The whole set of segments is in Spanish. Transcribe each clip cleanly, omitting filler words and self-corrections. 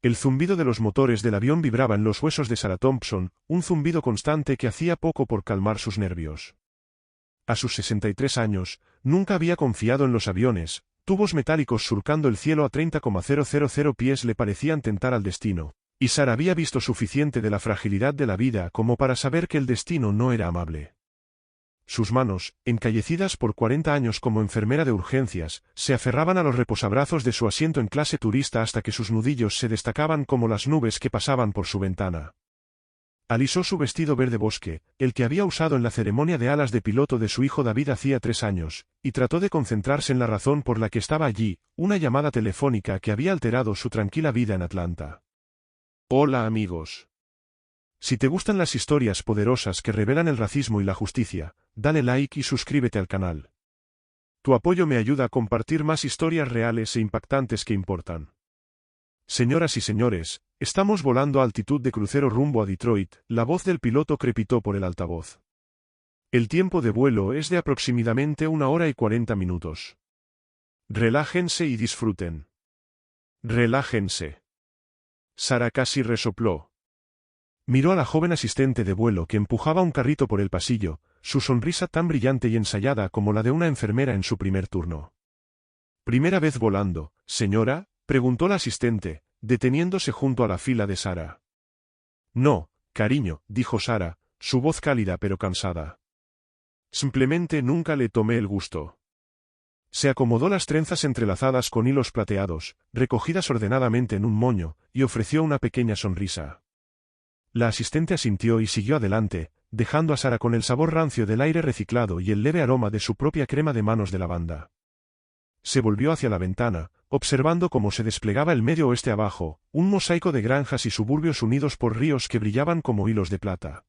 El zumbido de los motores del avión vibraba en los huesos de Sarah Thompson, un zumbido constante que hacía poco por calmar sus nervios. A sus 63 años, nunca había confiado en los aviones. Tubos metálicos surcando el cielo a 30,000 pies le parecían tentar al destino, y Sarah había visto suficiente de la fragilidad de la vida como para saber que el destino no era amable. Sus manos, encallecidas por 40 años como enfermera de urgencias, se aferraban a los reposabrazos de su asiento en clase turista hasta que sus nudillos se destacaban como las nubes que pasaban por su ventana. Alisó su vestido verde bosque, el que había usado en la ceremonia de alas de piloto de su hijo David hacía 3 años, y trató de concentrarse en la razón por la que estaba allí, una llamada telefónica que había alterado su tranquila vida en Atlanta. Hola amigos. Si te gustan las historias poderosas que revelan el racismo y la justicia, dale like y suscríbete al canal. Tu apoyo me ayuda a compartir más historias reales e impactantes que importan. Señoras y señores, estamos volando a altitud de crucero rumbo a Detroit. La voz del piloto crepitó por el altavoz. El tiempo de vuelo es de aproximadamente 1 hora y 40 minutos. Relájense y disfruten. Relájense. Sarah casi resopló. Miró a la joven asistente de vuelo que empujaba un carrito por el pasillo, su sonrisa tan brillante y ensayada como la de una enfermera en su primer turno. ¿Primera vez volando, señora?, preguntó la asistente, deteniéndose junto a la fila de Sarah. No, cariño, dijo Sarah, su voz cálida pero cansada. Simplemente nunca le tomé el gusto. Se acomodó las trenzas entrelazadas con hilos plateados, recogidas ordenadamente en un moño, y ofreció una pequeña sonrisa. La asistente asintió y siguió adelante, dejando a Sarah con el sabor rancio del aire reciclado y el leve aroma de su propia crema de manos de lavanda. Se volvió hacia la ventana, observando cómo se desplegaba el medio oeste abajo, un mosaico de granjas y suburbios unidos por ríos que brillaban como hilos de plata.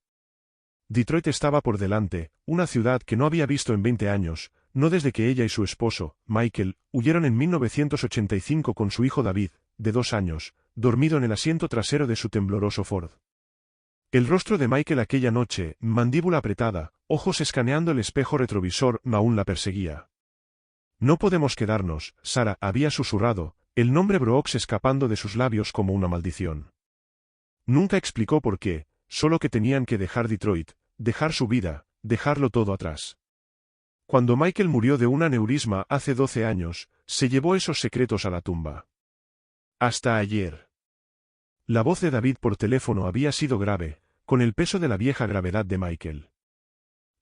Detroit estaba por delante, una ciudad que no había visto en 20 años, no desde que ella y su esposo, Michael, huyeron en 1985 con su hijo David, de 2 años, dormido en el asiento trasero de su tembloroso Ford. El rostro de Michael aquella noche, mandíbula apretada, ojos escaneando el espejo retrovisor, aún la perseguía. No podemos quedarnos, Sarah había susurrado, el nombre Brooks escapando de sus labios como una maldición. Nunca explicó por qué, solo que tenían que dejar Detroit, dejar su vida, dejarlo todo atrás. Cuando Michael murió de un aneurisma hace 12 años, se llevó esos secretos a la tumba. Hasta ayer. La voz de David por teléfono había sido grave, con el peso de la vieja gravedad de Michael.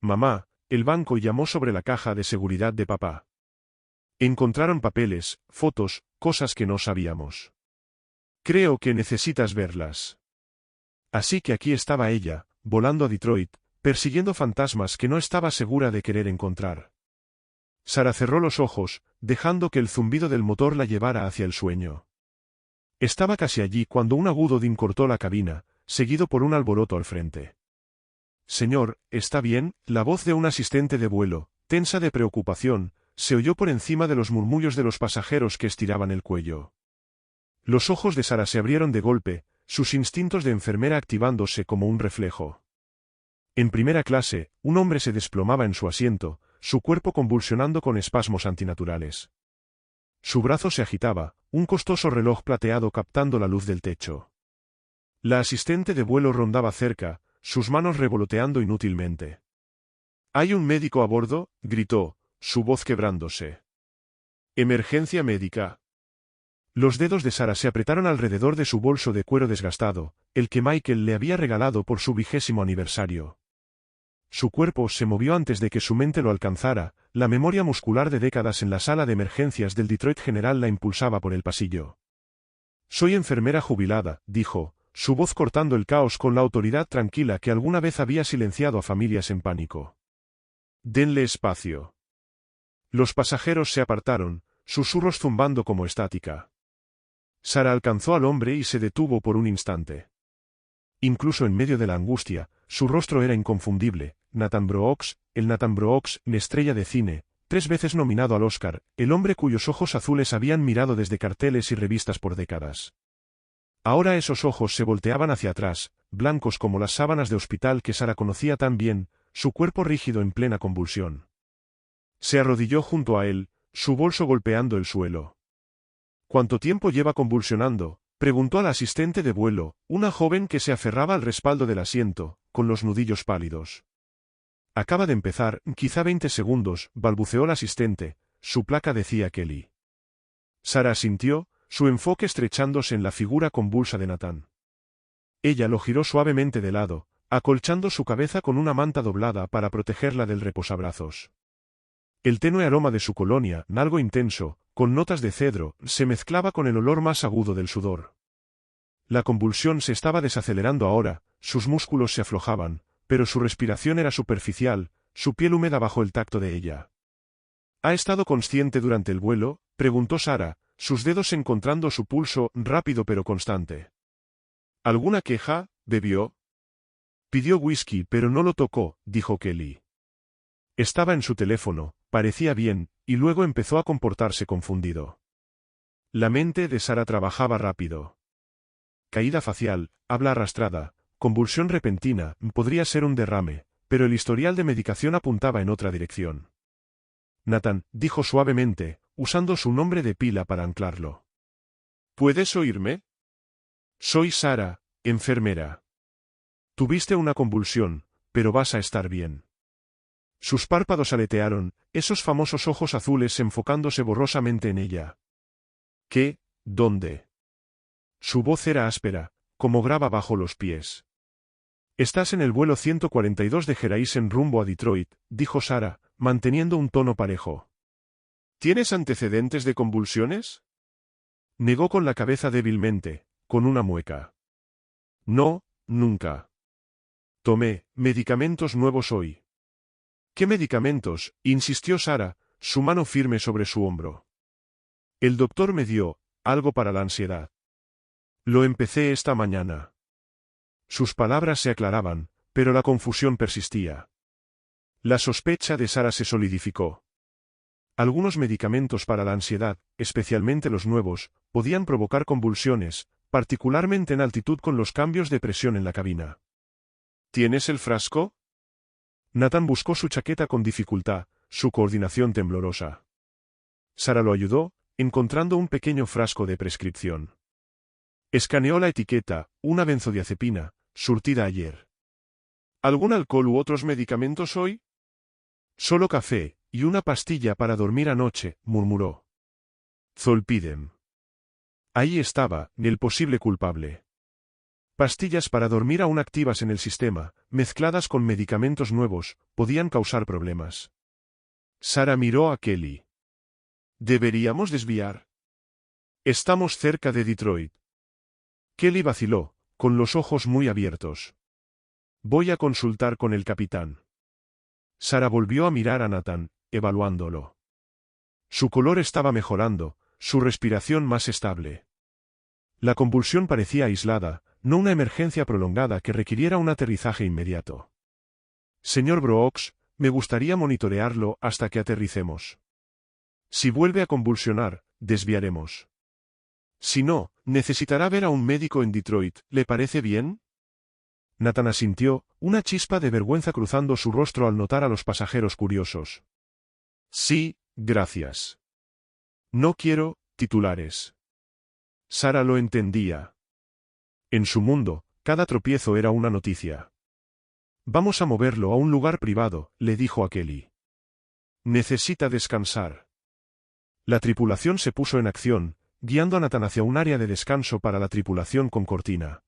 Mamá, el banco llamó sobre la caja de seguridad de papá. Encontraron papeles, fotos, cosas que no sabíamos. Creo que necesitas verlas. Así que aquí estaba ella, volando a Detroit, persiguiendo fantasmas que no estaba segura de querer encontrar. Sarah cerró los ojos, dejando que el zumbido del motor la llevara hacia el sueño. Estaba casi allí cuando un agudo din cortó la cabina, seguido por un alboroto al frente. Señor, ¿está bien? La voz de un asistente de vuelo, tensa de preocupación, se oyó por encima de los murmullos de los pasajeros que estiraban el cuello. Los ojos de Sarah se abrieron de golpe, sus instintos de enfermera activándose como un reflejo. En primera clase, un hombre se desplomaba en su asiento, su cuerpo convulsionando con espasmos antinaturales. Su brazo se agitaba, un costoso reloj plateado captando la luz del techo. La asistente de vuelo rondaba cerca, sus manos revoloteando inútilmente. «¿Hay un médico a bordo?», gritó, su voz quebrándose. «Emergencia médica». Los dedos de Sarah se apretaron alrededor de su bolso de cuero desgastado, el que Michael le había regalado por su 20º aniversario. Su cuerpo se movió antes de que su mente lo alcanzara, la memoria muscular de décadas en la sala de emergencias del Detroit General la impulsaba por el pasillo. «Soy enfermera jubilada», dijo, su voz cortando el caos con la autoridad tranquila que alguna vez había silenciado a familias en pánico. «Denle espacio». Los pasajeros se apartaron, susurros zumbando como estática. Sarah alcanzó al hombre y se detuvo por un instante. Incluso en medio de la angustia, su rostro era inconfundible. Nathan Brooks, el Nathan Brooks, estrella de cine, 3 veces nominado al Oscar, el hombre cuyos ojos azules habían mirado desde carteles y revistas por décadas. Ahora esos ojos se volteaban hacia atrás, blancos como las sábanas de hospital que Sarah conocía tan bien, su cuerpo rígido en plena convulsión. Se arrodilló junto a él, su bolso golpeando el suelo. «¿Cuánto tiempo lleva convulsionando?», Preguntó al asistente de vuelo, una joven que se aferraba al respaldo del asiento, con los nudillos pálidos. Acaba de empezar, quizá 20 segundos, balbuceó el asistente, su placa decía Kelly. Sara asintió, su enfoque estrechándose en la figura convulsa de Nathan. Ella lo giró suavemente de lado, acolchando su cabeza con una manta doblada para protegerla del reposabrazos. El tenue aroma de su colonia, algo intenso, con notas de cedro, se mezclaba con el olor más agudo del sudor. La convulsión se estaba desacelerando ahora, sus músculos se aflojaban, pero su respiración era superficial, su piel húmeda bajo el tacto de ella. ¿Ha estado consciente durante el vuelo?, preguntó Sara, sus dedos encontrando su pulso, rápido pero constante. ¿Alguna queja? ¿Bebió? Pidió whisky pero no lo tocó, dijo Kelly. Estaba en su teléfono, parecía bien, y luego empezó a comportarse confundido. La mente de Sara trabajaba rápido. Caída facial, habla arrastrada, convulsión repentina, podría ser un derrame, pero el historial de medicación apuntaba en otra dirección. Nathan, dijo suavemente, usando su nombre de pila para anclarlo. ¿Puedes oírme? Soy Sara, enfermera. Tuviste una convulsión, pero vas a estar bien. Sus párpados aletearon, esos famosos ojos azules enfocándose borrosamente en ella. ¿Qué? ¿Dónde? Su voz era áspera, como grava bajo los pies. Estás en el vuelo 142 de Horizon rumbo a Detroit, dijo Sara, manteniendo un tono parejo. ¿Tienes antecedentes de convulsiones? Negó con la cabeza débilmente, con una mueca. No, nunca. Tomé medicamentos nuevos hoy. ¿Qué medicamentos?, insistió Sara, su mano firme sobre su hombro. El doctor me dio algo para la ansiedad. Lo empecé esta mañana. Sus palabras se aclaraban, pero la confusión persistía. La sospecha de Sara se solidificó. Algunos medicamentos para la ansiedad, especialmente los nuevos, podían provocar convulsiones, particularmente en altitud con los cambios de presión en la cabina. ¿Tienes el frasco? Nathan buscó su chaqueta con dificultad, su coordinación temblorosa. Sara lo ayudó, encontrando un pequeño frasco de prescripción. Escaneó la etiqueta, una benzodiazepina, surtida ayer. ¿Algún alcohol u otros medicamentos hoy? Solo café, y una pastilla para dormir anoche, murmuró. Zolpidem. Ahí estaba, el posible culpable. Pastillas para dormir aún activas en el sistema, mezcladas con medicamentos nuevos, podían causar problemas. Sara miró a Kelly. ¿Deberíamos desviar? Estamos cerca de Detroit. Kelly vaciló, con los ojos muy abiertos. Voy a consultar con el capitán. Sara volvió a mirar a Nathan, evaluándolo. Su color estaba mejorando, su respiración más estable. La convulsión parecía aislada, no una emergencia prolongada que requiriera un aterrizaje inmediato. Señor Brooks, me gustaría monitorearlo hasta que aterricemos. Si vuelve a convulsionar, desviaremos. Si no, necesitará ver a un médico en Detroit, ¿le parece bien? Nathan asintió, una chispa de vergüenza cruzando su rostro al notar a los pasajeros curiosos. Sí, gracias. No quiero titulares. Sara lo entendía. En su mundo, cada tropiezo era una noticia. Vamos a moverlo a un lugar privado, le dijo a Kelly. Necesita descansar. La tripulación se puso en acción, guiando a Nathan hacia un área de descanso para la tripulación con cortina.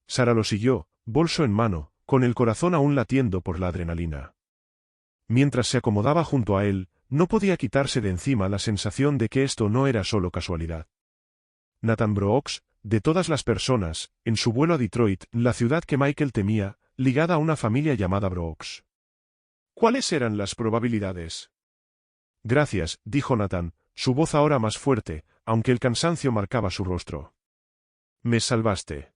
Sara lo siguió, bolso en mano, con el corazón aún latiendo por la adrenalina. Mientras se acomodaba junto a él, no podía quitarse de encima la sensación de que esto no era solo casualidad. Nathan Brooks, de todas las personas, en su vuelo a Detroit, la ciudad que Michael temía, ligada a una familia llamada Brooks. ¿Cuáles eran las probabilidades? Gracias, dijo Nathan, su voz ahora más fuerte, aunque el cansancio marcaba su rostro. Me salvaste.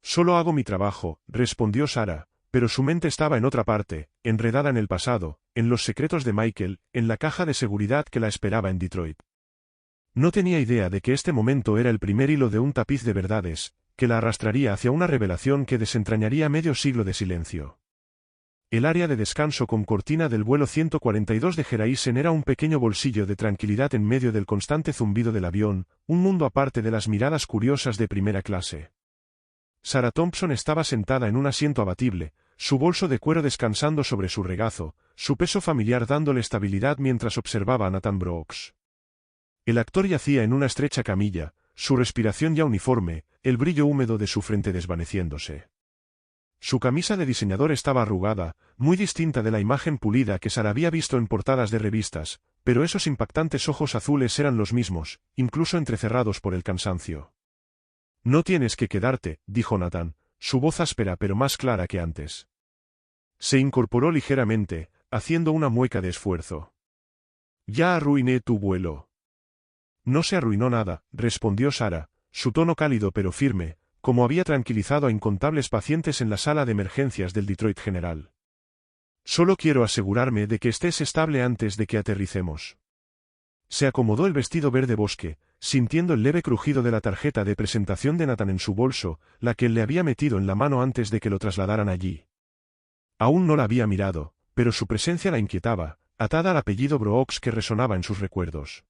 Solo hago mi trabajo, respondió Sara, pero su mente estaba en otra parte, enredada en el pasado, en los secretos de Michael, en la caja de seguridad que la esperaba en Detroit. No tenía idea de que este momento era el primer hilo de un tapiz de verdades, que la arrastraría hacia una revelación que desentrañaría medio siglo de silencio. El área de descanso con cortina del vuelo 142 de Geraisen era un pequeño bolsillo de tranquilidad en medio del constante zumbido del avión, un mundo aparte de las miradas curiosas de primera clase. Sarah Thompson estaba sentada en un asiento abatible, su bolso de cuero descansando sobre su regazo, su peso familiar dándole estabilidad mientras observaba a Nathan Brooks. El actor yacía en una estrecha camilla, su respiración ya uniforme, el brillo húmedo de su frente desvaneciéndose. Su camisa de diseñador estaba arrugada, muy distinta de la imagen pulida que Sarah había visto en portadas de revistas, pero esos impactantes ojos azules eran los mismos, incluso entrecerrados por el cansancio. «No tienes que quedarte», dijo Nathan, su voz áspera pero más clara que antes. Se incorporó ligeramente, haciendo una mueca de esfuerzo. «Ya arruiné tu vuelo». «No se arruinó nada», respondió Sarah, su tono cálido pero firme, como había tranquilizado a incontables pacientes en la sala de emergencias del Detroit General. «Solo quiero asegurarme de que estés estable antes de que aterricemos». Se acomodó el vestido verde bosque, sintiendo el leve crujido de la tarjeta de presentación de Nathan en su bolso, la que él le había metido en la mano antes de que lo trasladaran allí. Aún no la había mirado, pero su presencia la inquietaba, atada al apellido Brooks que resonaba en sus recuerdos.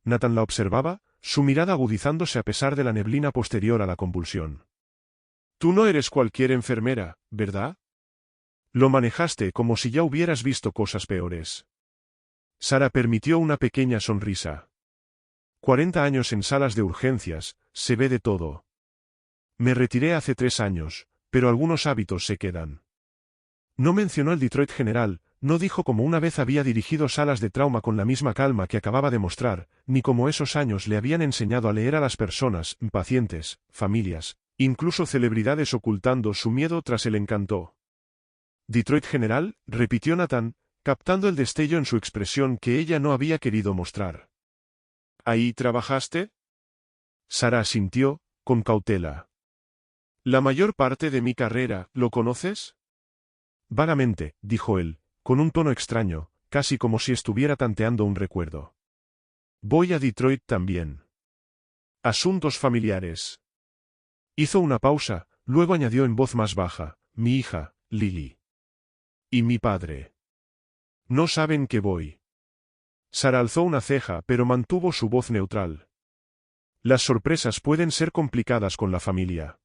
Nathan la observaba, su mirada agudizándose a pesar de la neblina posterior a la convulsión. «Tú no eres cualquier enfermera, ¿verdad? Lo manejaste como si ya hubieras visto cosas peores». Sarah permitió una pequeña sonrisa. 40 años en salas de urgencias, se ve de todo. Me retiré hace 3 años, pero algunos hábitos se quedan. No mencionó el Detroit General, no dijo cómo una vez había dirigido salas de trauma con la misma calma que acababa de mostrar, ni cómo esos años le habían enseñado a leer a las personas, pacientes, familias, incluso celebridades ocultando su miedo tras el encanto. «Detroit General», repitió Nathan, captando el destello en su expresión que ella no había querido mostrar. «¿Ahí trabajaste?» Sarah asintió, con cautela. «La mayor parte de mi carrera, ¿lo conoces?» «Vagamente», dijo él, con un tono extraño, casi como si estuviera tanteando un recuerdo. «Voy a Detroit también». «Asuntos familiares». Hizo una pausa, luego añadió en voz más baja, «Mi hija, Lily. Y mi padre. No saben que voy». Sarah alzó una ceja pero mantuvo su voz neutral. «Las sorpresas pueden ser complicadas con la familia».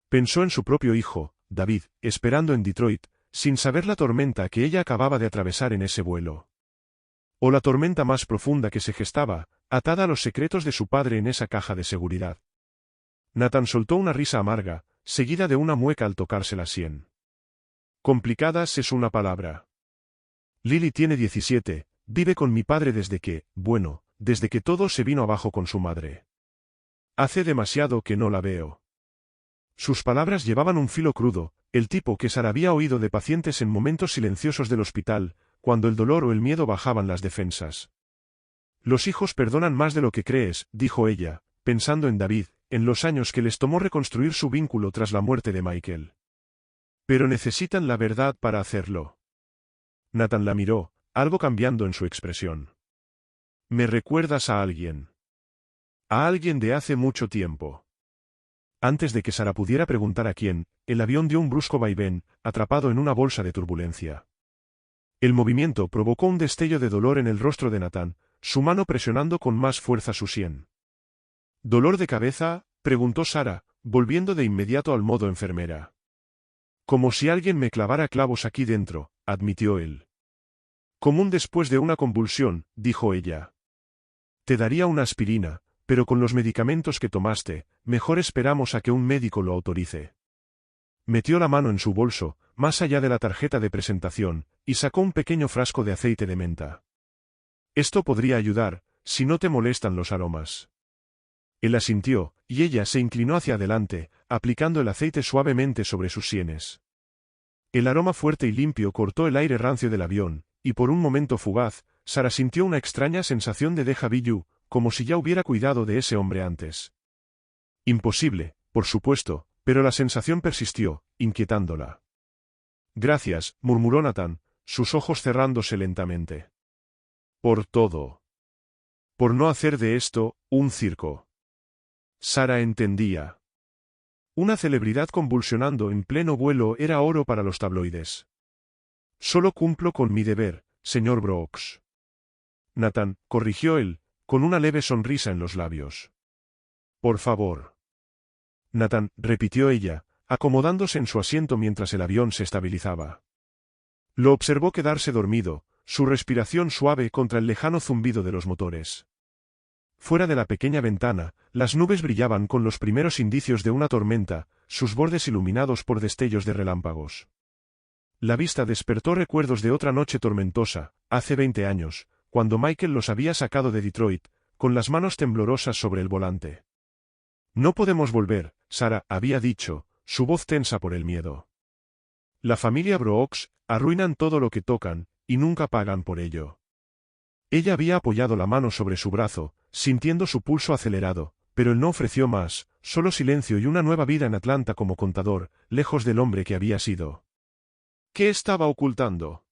Pensó en su propio hijo, David, esperando en Detroit, sin saber la tormenta que ella acababa de atravesar en ese vuelo. O la tormenta más profunda que se gestaba, atada a los secretos de su padre en esa caja de seguridad. Nathan soltó una risa amarga, seguida de una mueca al tocarse la sien. «Complicadas es una palabra. Lily tiene 17, vive con mi padre desde que todo se vino abajo con su madre. Hace demasiado que no la veo». Sus palabras llevaban un filo crudo, el tipo que Sarah había oído de pacientes en momentos silenciosos del hospital, cuando el dolor o el miedo bajaban las defensas. «Los hijos perdonan más de lo que crees», dijo ella, pensando en David, en los años que les tomó reconstruir su vínculo tras la muerte de Michael. «Pero necesitan la verdad para hacerlo». Nathan la miró, algo cambiando en su expresión. «Me recuerdas a alguien. A alguien de hace mucho tiempo». Antes de que Sarah pudiera preguntar a quién, el avión dio un brusco vaivén, atrapado en una bolsa de turbulencia. El movimiento provocó un destello de dolor en el rostro de Nathan, su mano presionando con más fuerza su sien. «¿Dolor de cabeza?», preguntó Sarah, volviendo de inmediato al modo enfermera. «Como si alguien me clavara clavos aquí dentro», admitió él. «Común después de una convulsión», dijo ella. «Te daría una aspirina, pero con los medicamentos que tomaste, mejor esperamos a que un médico lo autorice». Metió la mano en su bolso, más allá de la tarjeta de presentación, y sacó un pequeño frasco de aceite de menta. «Esto podría ayudar, si no te molestan los aromas». Él asintió, y ella se inclinó hacia adelante, aplicando el aceite suavemente sobre sus sienes. El aroma fuerte y limpio cortó el aire rancio del avión, y por un momento fugaz, Sarah sintió una extraña sensación de déjà vu, como si ya hubiera cuidado de ese hombre antes. Imposible, por supuesto, pero la sensación persistió, inquietándola. «Gracias», murmuró Nathan, sus ojos cerrándose lentamente. «Por todo. Por no hacer de esto un circo». Sarah entendía. Una celebridad convulsionando en pleno vuelo era oro para los tabloides. Solo cumplo con mi deber, señor Brooks. Nathan, corrigió él, con una leve sonrisa en los labios. Por favor. Nathan, repitió ella, acomodándose en su asiento mientras el avión se estabilizaba. Lo observó quedarse dormido, su respiración suave contra el lejano zumbido de los motores. Fuera de la pequeña ventana, las nubes brillaban con los primeros indicios de una tormenta, sus bordes iluminados por destellos de relámpagos. La vista despertó recuerdos de otra noche tormentosa, hace 20 años, cuando Michael los había sacado de Detroit, con las manos temblorosas sobre el volante. No podemos volver, Sarah había dicho, su voz tensa por el miedo. La familia Brooks arruinan todo lo que tocan, y nunca pagan por ello. Ella había apoyado la mano sobre su brazo, sintiendo su pulso acelerado, pero él no ofreció más, solo silencio y una nueva vida en Atlanta como contador, lejos del hombre que había sido. ¿Qué estaba ocultando?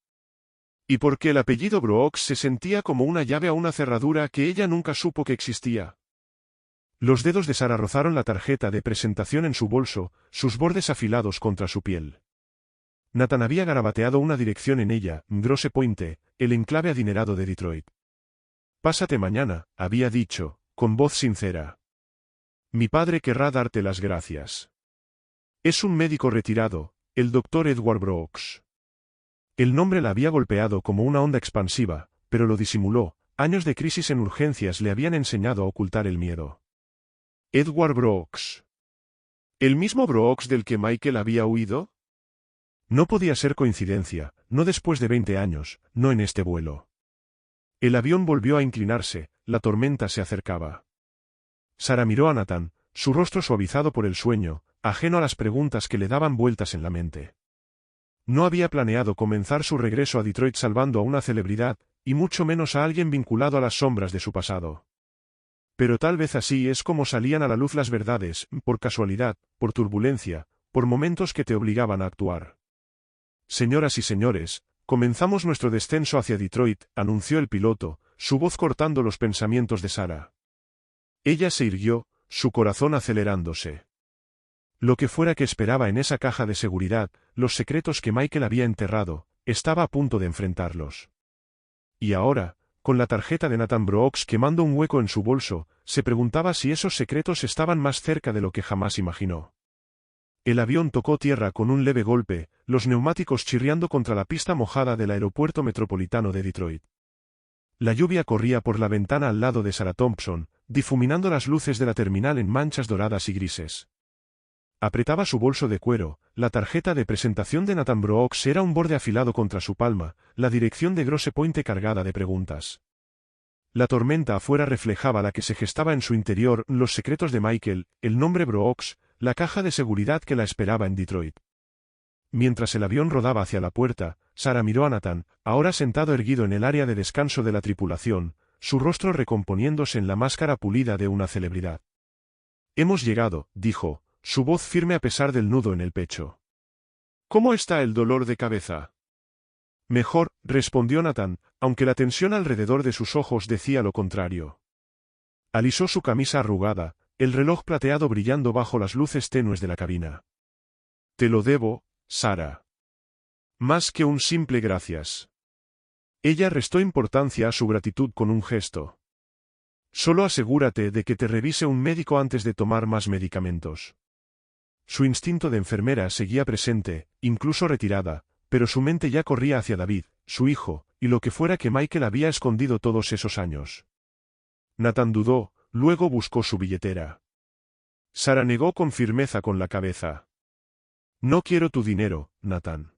¿Y por qué el apellido Brooks se sentía como una llave a una cerradura que ella nunca supo que existía? Los dedos de Sarah rozaron la tarjeta de presentación en su bolso, sus bordes afilados contra su piel. Nathan había garabateado una dirección en ella, Grosse Pointe, el enclave adinerado de Detroit. Pásate mañana, había dicho, con voz sincera. Mi padre querrá darte las gracias. Es un médico retirado, el doctor Edward Brooks. El nombre la había golpeado como una onda expansiva, pero lo disimuló, años de crisis en urgencias le habían enseñado a ocultar el miedo. Edward Brooks. ¿El mismo Brooks del que Michael había huido? No podía ser coincidencia, no después de 20 años, no en este vuelo. El avión volvió a inclinarse, la tormenta se acercaba. Sarah miró a Nathan, su rostro suavizado por el sueño, ajeno a las preguntas que le daban vueltas en la mente. No había planeado comenzar su regreso a Detroit salvando a una celebridad, y mucho menos a alguien vinculado a las sombras de su pasado. Pero tal vez así es como salían a la luz las verdades, por casualidad, por turbulencia, por momentos que te obligaban a actuar. Señoras y señores, comenzamos nuestro descenso hacia Detroit, anunció el piloto, su voz cortando los pensamientos de Sarah. Ella se irguió, su corazón acelerándose. Lo que fuera que esperaba en esa caja de seguridad, los secretos que Michael había enterrado, estaba a punto de enfrentarlos. Y ahora, con la tarjeta de Nathan Brooks quemando un hueco en su bolso, se preguntaba si esos secretos estaban más cerca de lo que jamás imaginó. El avión tocó tierra con un leve golpe, los neumáticos chirriando contra la pista mojada del aeropuerto metropolitano de Detroit. La lluvia corría por la ventana al lado de Sarah Thompson, difuminando las luces de la terminal en manchas doradas y grises. Apretaba su bolso de cuero, la tarjeta de presentación de Nathan Brooks era un borde afilado contra su palma, la dirección de Grosse Pointe cargada de preguntas. La tormenta afuera reflejaba la que se gestaba en su interior, los secretos de Michael, el nombre Brooks, la caja de seguridad que la esperaba en Detroit. Mientras el avión rodaba hacia la puerta, Sarah miró a Nathan, ahora sentado erguido en el área de descanso de la tripulación, su rostro recomponiéndose en la máscara pulida de una celebridad. Hemos llegado, dijo, su voz firme a pesar del nudo en el pecho. ¿Cómo está el dolor de cabeza? Mejor, respondió Nathan, aunque la tensión alrededor de sus ojos decía lo contrario. Alisó su camisa arrugada, el reloj plateado brillando bajo las luces tenues de la cabina. Te lo debo, Sarah. Más que un simple gracias. Ella restó importancia a su gratitud con un gesto. Solo asegúrate de que te revise un médico antes de tomar más medicamentos. Su instinto de enfermera seguía presente, incluso retirada, pero su mente ya corría hacia David, su hijo, y lo que fuera que Michael había escondido todos esos años. Nathan dudó, luego buscó su billetera. Sarah negó con firmeza con la cabeza. No quiero tu dinero, Nathan.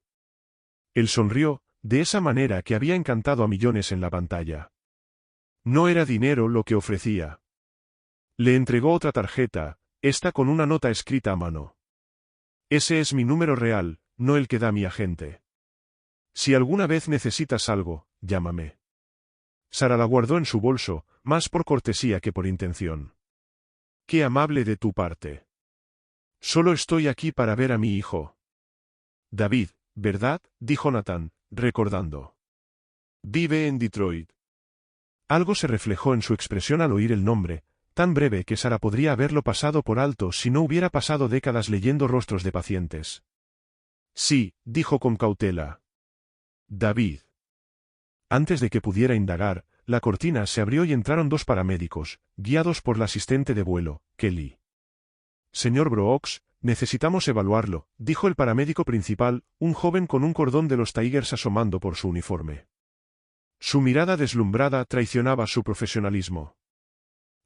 Él sonrió, de esa manera que había encantado a millones en la pantalla. No era dinero lo que ofrecía. Le entregó otra tarjeta, esta con una nota escrita a mano. Ese es mi número real, no el que da mi agente. Si alguna vez necesitas algo, llámame. Sarah la guardó en su bolso, más por cortesía que por intención. Qué amable de tu parte. Solo estoy aquí para ver a mi hijo. David, ¿verdad?, dijo Nathan, recordando. Vive en Detroit. Algo se reflejó en su expresión al oír el nombre, tan breve que Sarah podría haberlo pasado por alto si no hubiera pasado décadas leyendo rostros de pacientes. Sí, dijo con cautela. David. Antes de que pudiera indagar, la cortina se abrió y entraron dos paramédicos, guiados por la asistente de vuelo, Kelly. Señor Brooks, necesitamos evaluarlo, dijo el paramédico principal, un joven con un cordón de los Tigers asomando por su uniforme. Su mirada deslumbrada traicionaba su profesionalismo.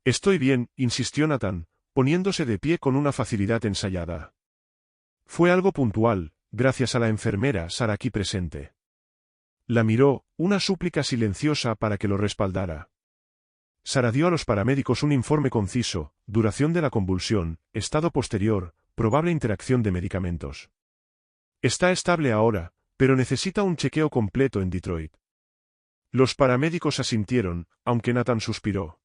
Estoy bien, insistió Nathan, poniéndose de pie con una facilidad ensayada. Fue algo puntual, gracias a la enfermera Sarah aquí presente. La miró, una súplica silenciosa para que lo respaldara. Sarah dio a los paramédicos un informe conciso, duración de la convulsión, estado posterior, probable interacción de medicamentos. Está estable ahora, pero necesita un chequeo completo en Detroit. Los paramédicos asintieron, aunque Nathan suspiró.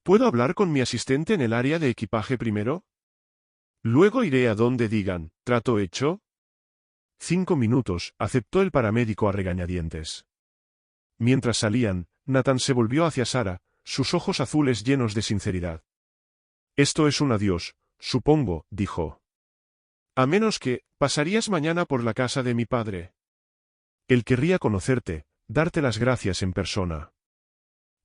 ¿Puedo hablar con mi asistente en el área de equipaje primero? Luego iré a donde digan, ¿trato hecho? 5 minutos, aceptó el paramédico a regañadientes. Mientras salían, Nathan se volvió hacia Sarah, sus ojos azules llenos de sinceridad. Esto es un adiós, supongo, dijo. A menos que, ¿pasarías mañana por la casa de mi padre? Él querría conocerte, darte las gracias en persona.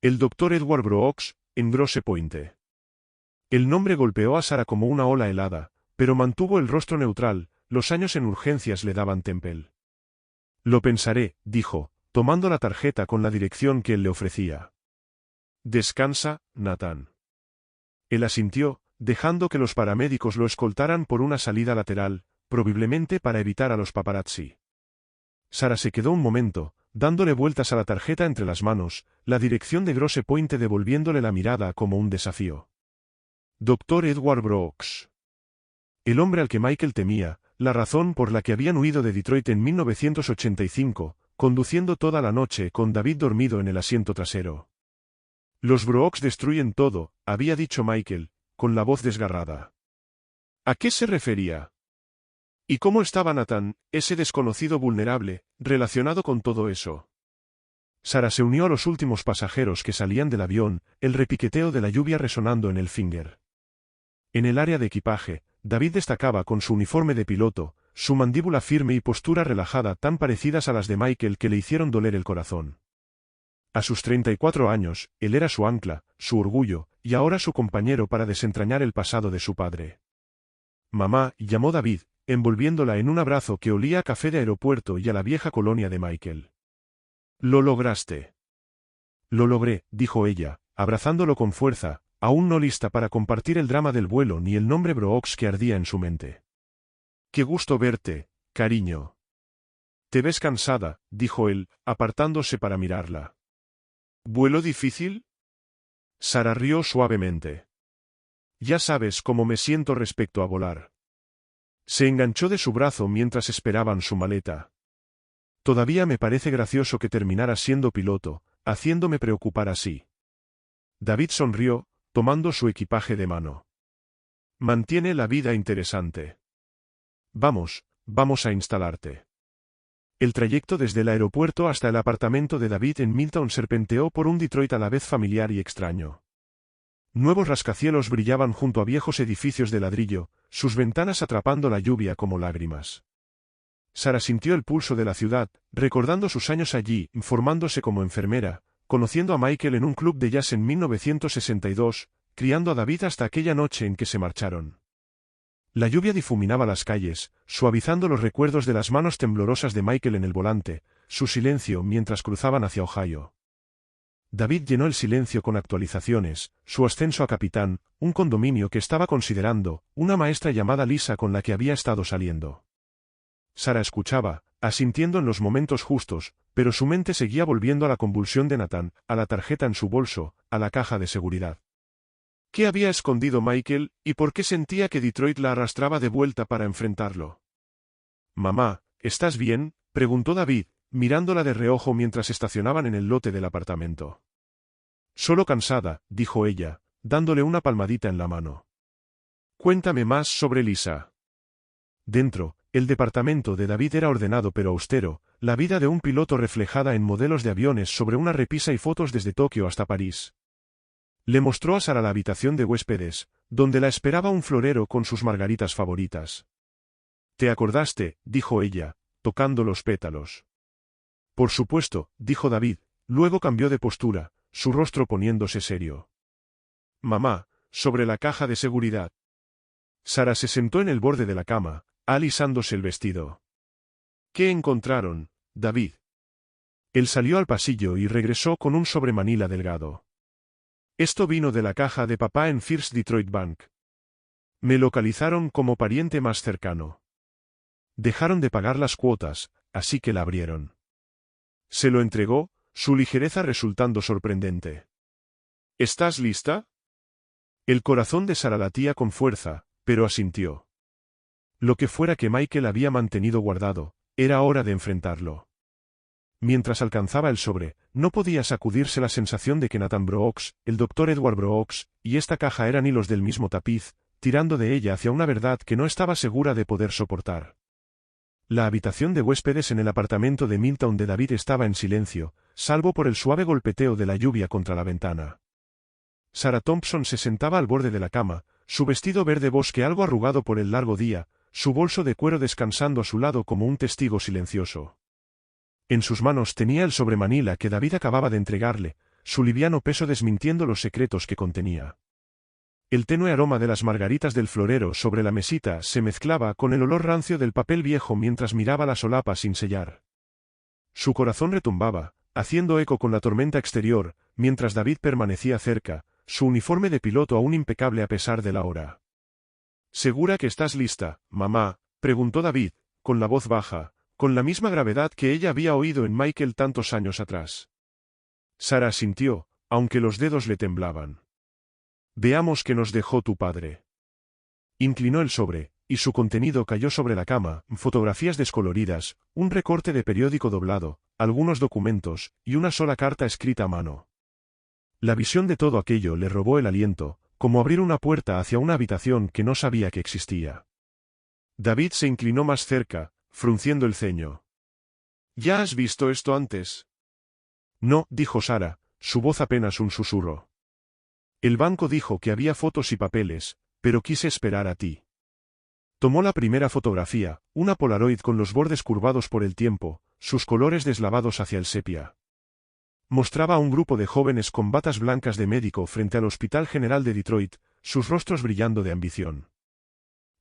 El doctor Edward Brooks, en Grosse Pointe. El nombre golpeó a Sarah como una ola helada, pero mantuvo el rostro neutral, los años en urgencias le daban tempel. Lo pensaré, dijo, tomando la tarjeta con la dirección que él le ofrecía. Descansa, Nathan. Él asintió, dejando que los paramédicos lo escoltaran por una salida lateral, probablemente para evitar a los paparazzi. Sarah se quedó un momento, dándole vueltas a la tarjeta entre las manos, la dirección de Grosse Pointe devolviéndole la mirada como un desafío. Dr. Edward Brooks. El hombre al que Michael temía, la razón por la que habían huido de Detroit en 1985, conduciendo toda la noche con David dormido en el asiento trasero. Los Brooks destruyen todo, había dicho Michael, con la voz desgarrada. ¿A qué se refería? ¿Y cómo estaba Nathan, ese desconocido vulnerable, relacionado con todo eso? Sarah se unió a los últimos pasajeros que salían del avión, el repiqueteo de la lluvia resonando en el Finger. En el área de equipaje, David destacaba con su uniforme de piloto, su mandíbula firme y postura relajada tan parecidas a las de Michael que le hicieron doler el corazón. A sus 34 años, él era su ancla, su orgullo, y ahora su compañero para desentrañar el pasado de su padre. Mamá, llamó David, envolviéndola en un abrazo que olía a café de aeropuerto y a la vieja colonia de Michael. Lo lograste. Lo logré, dijo ella, abrazándolo con fuerza, aún no lista para compartir el drama del vuelo ni el nombre Brooks que ardía en su mente. Qué gusto verte, cariño. Te ves cansada, dijo él, apartándose para mirarla. ¿Vuelo difícil? Sarah rió suavemente. Ya sabes cómo me siento respecto a volar. Se enganchó de su brazo mientras esperaban su maleta. Todavía me parece gracioso que terminaras siendo piloto, haciéndome preocupar así. David sonrió, tomando su equipaje de mano. Mantiene la vida interesante. Vamos a instalarte. El trayecto desde el aeropuerto hasta el apartamento de David en Midtown serpenteó por un Detroit a la vez familiar y extraño. Nuevos rascacielos brillaban junto a viejos edificios de ladrillo, sus ventanas atrapando la lluvia como lágrimas. Sarah sintió el pulso de la ciudad, recordando sus años allí, formándose como enfermera, conociendo a Michael en un club de jazz en 1962, criando a David hasta aquella noche en que se marcharon. La lluvia difuminaba las calles, suavizando los recuerdos de las manos temblorosas de Michael en el volante, su silencio mientras cruzaban hacia Ohio. David llenó el silencio con actualizaciones, su ascenso a capitán, un condominio que estaba considerando, una maestra llamada Lisa con la que había estado saliendo. Sarah escuchaba, asintiendo en los momentos justos, pero su mente seguía volviendo a la convulsión de Nathan, a la tarjeta en su bolso, a la caja de seguridad. ¿Qué había escondido Michael, y por qué sentía que Detroit la arrastraba de vuelta para enfrentarlo? Mamá, ¿estás bien?, preguntó David, mirándola de reojo mientras estacionaban en el lote del apartamento. Solo cansada, dijo ella, dándole una palmadita en la mano. Cuéntame más sobre Lisa. Dentro, el departamento de David era ordenado pero austero, la vida de un piloto reflejada en modelos de aviones sobre una repisa y fotos desde Tokio hasta París. Le mostró a Sarah la habitación de huéspedes, donde la esperaba un florero con sus margaritas favoritas. ¿Te acordaste?, dijo ella, tocando los pétalos. Por supuesto, dijo David, luego cambió de postura, su rostro poniéndose serio. Mamá, sobre la caja de seguridad. Sara se sentó en el borde de la cama, alisándose el vestido. ¿Qué encontraron, David? Él salió al pasillo y regresó con un sobremanila delgado. Esto vino de la caja de papá en First Detroit Bank. Me localizaron como pariente más cercano. Dejaron de pagar las cuotas, así que la abrieron. Se lo entregó, su ligereza resultando sorprendente. ¿Estás lista? El corazón de Sara latía con fuerza, pero asintió. Lo que fuera que Michael había mantenido guardado, era hora de enfrentarlo. Mientras alcanzaba el sobre, no podía sacudirse la sensación de que Nathan Brooks, el Dr. Edward Brooks, y esta caja eran hilos del mismo tapiz, tirando de ella hacia una verdad que no estaba segura de poder soportar. La habitación de huéspedes en el apartamento de Milltown de David estaba en silencio, salvo por el suave golpeteo de la lluvia contra la ventana. Sarah Thompson se sentaba al borde de la cama, su vestido verde bosque algo arrugado por el largo día, su bolso de cuero descansando a su lado como un testigo silencioso. En sus manos tenía el sobremanila que David acababa de entregarle, su liviano peso desmintiendo los secretos que contenía. El tenue aroma de las margaritas del florero sobre la mesita se mezclaba con el olor rancio del papel viejo mientras miraba la solapa sin sellar. Su corazón retumbaba, haciendo eco con la tormenta exterior, mientras David permanecía cerca, su uniforme de piloto aún impecable a pesar de la hora. ¿Segura que estás lista, mamá?, preguntó David, con la voz baja, con la misma gravedad que ella había oído en Michael tantos años atrás. Sara asintió, aunque los dedos le temblaban. Veamos qué nos dejó tu padre. Inclinó el sobre, y su contenido cayó sobre la cama, fotografías descoloridas, un recorte de periódico doblado, algunos documentos, y una sola carta escrita a mano. La visión de todo aquello le robó el aliento, como abrir una puerta hacia una habitación que no sabía que existía. David se inclinó más cerca, frunciendo el ceño. ¿Ya has visto esto antes? No, dijo Sara, su voz apenas un susurro. El banco dijo que había fotos y papeles, pero quise esperar a ti. Tomó la primera fotografía, una Polaroid con los bordes curvados por el tiempo, sus colores deslavados hacia el sepia. Mostraba a un grupo de jóvenes con batas blancas de médico frente al Hospital General de Detroit, sus rostros brillando de ambición.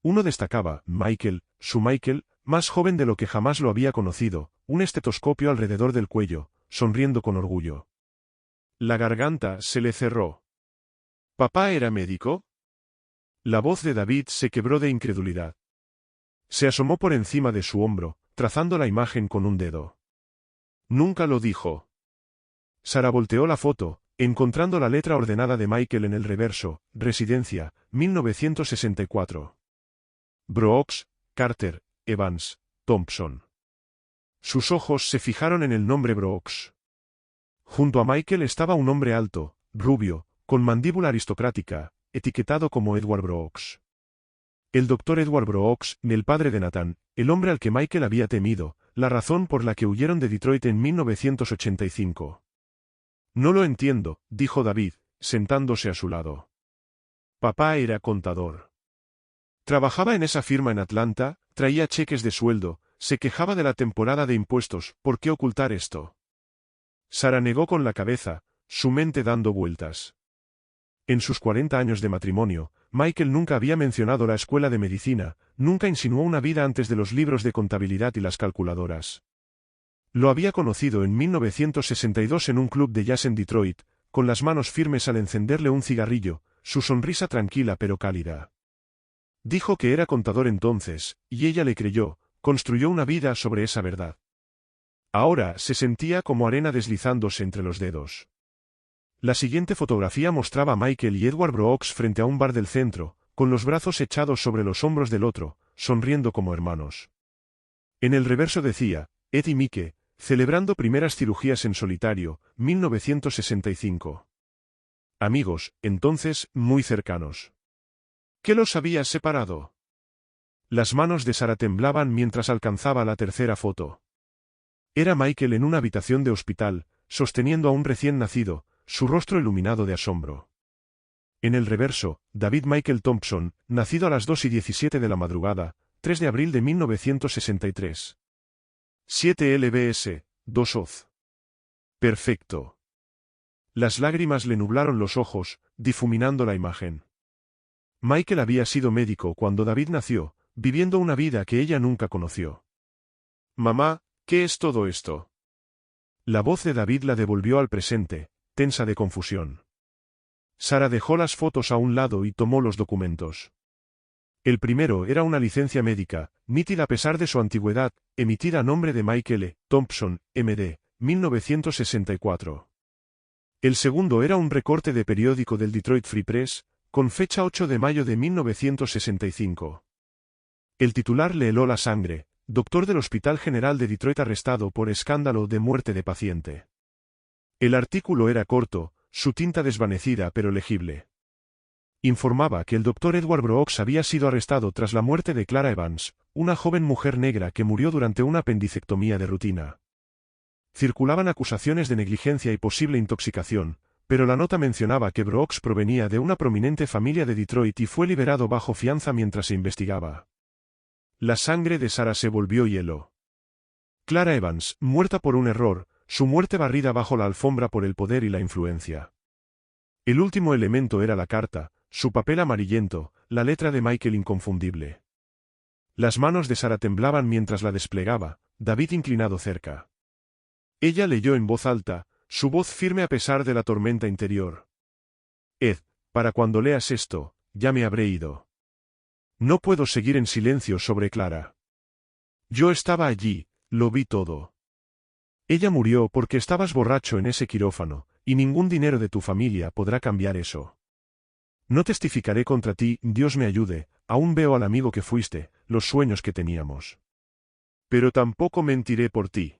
Uno destacaba, Michael, su Michael, más joven de lo que jamás lo había conocido, un estetoscopio alrededor del cuello, sonriendo con orgullo. La garganta se le cerró. ¿Papá era médico? La voz de David se quebró de incredulidad. Se asomó por encima de su hombro, trazando la imagen con un dedo. Nunca lo dijo. Sara volteó la foto, encontrando la letra ordenada de Michael en el reverso, Residencia, 1964. Brooks, Carter, Evans, Thompson. Sus ojos se fijaron en el nombre Brooks. Junto a Michael estaba un hombre alto, rubio, con mandíbula aristocrática, etiquetado como Edward Brooks. El Dr. Edward Brooks, el padre de Nathan, el hombre al que Michael había temido, la razón por la que huyeron de Detroit en 1985. No lo entiendo, dijo David, sentándose a su lado. Papá era contador. Trabajaba en esa firma en Atlanta, traía cheques de sueldo, se quejaba de la temporada de impuestos, ¿por qué ocultar esto? Sara negó con la cabeza, su mente dando vueltas. En sus 40 años de matrimonio, Michael nunca había mencionado la escuela de medicina, nunca insinuó una vida antes de los libros de contabilidad y las calculadoras. Lo había conocido en 1962 en un club de jazz en Detroit, con las manos firmes al encenderle un cigarrillo, su sonrisa tranquila pero cálida. Dijo que era contador entonces, y ella le creyó, construyó una vida sobre esa verdad. Ahora se sentía como arena deslizándose entre los dedos. La siguiente fotografía mostraba a Michael y Edward Brooks frente a un bar del centro, con los brazos echados sobre los hombros del otro, sonriendo como hermanos. En el reverso decía, Ed y Mike, celebrando primeras cirugías en solitario, 1965. Amigos, entonces, muy cercanos. ¿Qué los había separado? Las manos de Sara temblaban mientras alcanzaba la tercera foto. Era Michael en una habitación de hospital, sosteniendo a un recién nacido, su rostro iluminado de asombro. En el reverso, David Michael Thompson, nacido a las 2:17 de la madrugada, 3 de abril de 1963. 7 lbs, 2 Oz. Perfecto. Las lágrimas le nublaron los ojos, difuminando la imagen. Michael había sido médico cuando David nació, viviendo una vida que ella nunca conoció. Mamá, ¿qué es todo esto? La voz de David la devolvió al presente, tensa de confusión. Sara dejó las fotos a un lado y tomó los documentos. El primero era una licencia médica, nítida a pesar de su antigüedad, emitida a nombre de Michael E. Thompson, M.D., 1964. El segundo era un recorte de periódico del Detroit Free Press, con fecha 8 de mayo de 1965. El titular le heló la sangre: doctor del Hospital General de Detroit arrestado por escándalo de muerte de paciente. El artículo era corto, su tinta desvanecida pero legible. Informaba que el Dr. Edward Brooks había sido arrestado tras la muerte de Clara Evans, una joven mujer negra que murió durante una apendicectomía de rutina. Circulaban acusaciones de negligencia y posible intoxicación, pero la nota mencionaba que Brooks provenía de una prominente familia de Detroit y fue liberado bajo fianza mientras se investigaba. La sangre de Sara se volvió hielo. Clara Evans, muerta por un error, su muerte barrida bajo la alfombra por el poder y la influencia. El último elemento era la carta, su papel amarillento, la letra de Michael inconfundible. Las manos de Sara temblaban mientras la desplegaba, David inclinado cerca. Ella leyó en voz alta, su voz firme a pesar de la tormenta interior. Ed, para cuando leas esto, ya me habré ido. No puedo seguir en silencio sobre Clara. Yo estaba allí, lo vi todo. Ella murió porque estabas borracho en ese quirófano, y ningún dinero de tu familia podrá cambiar eso. No testificaré contra ti, Dios me ayude, aún veo al amigo que fuiste, los sueños que teníamos. Pero tampoco mentiré por ti.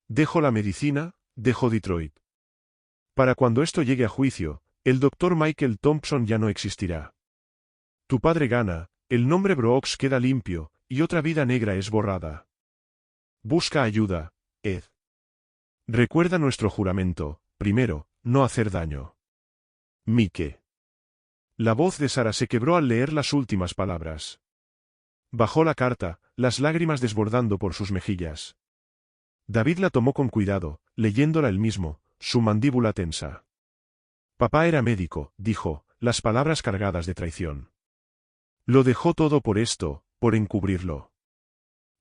Dejo la medicina, dejo Detroit. Para cuando esto llegue a juicio, el Dr. Michael Thompson ya no existirá. Tu padre gana, el nombre Brooks queda limpio, y otra vida negra es borrada. Busca ayuda, Ed. Recuerda nuestro juramento: primero, no hacer daño. Mike. La voz de Sara se quebró al leer las últimas palabras. Bajó la carta, las lágrimas desbordando por sus mejillas. David la tomó con cuidado, leyéndola él mismo, su mandíbula tensa. Papá era médico, dijo, las palabras cargadas de traición. Lo dejó todo por esto, por encubrirlo.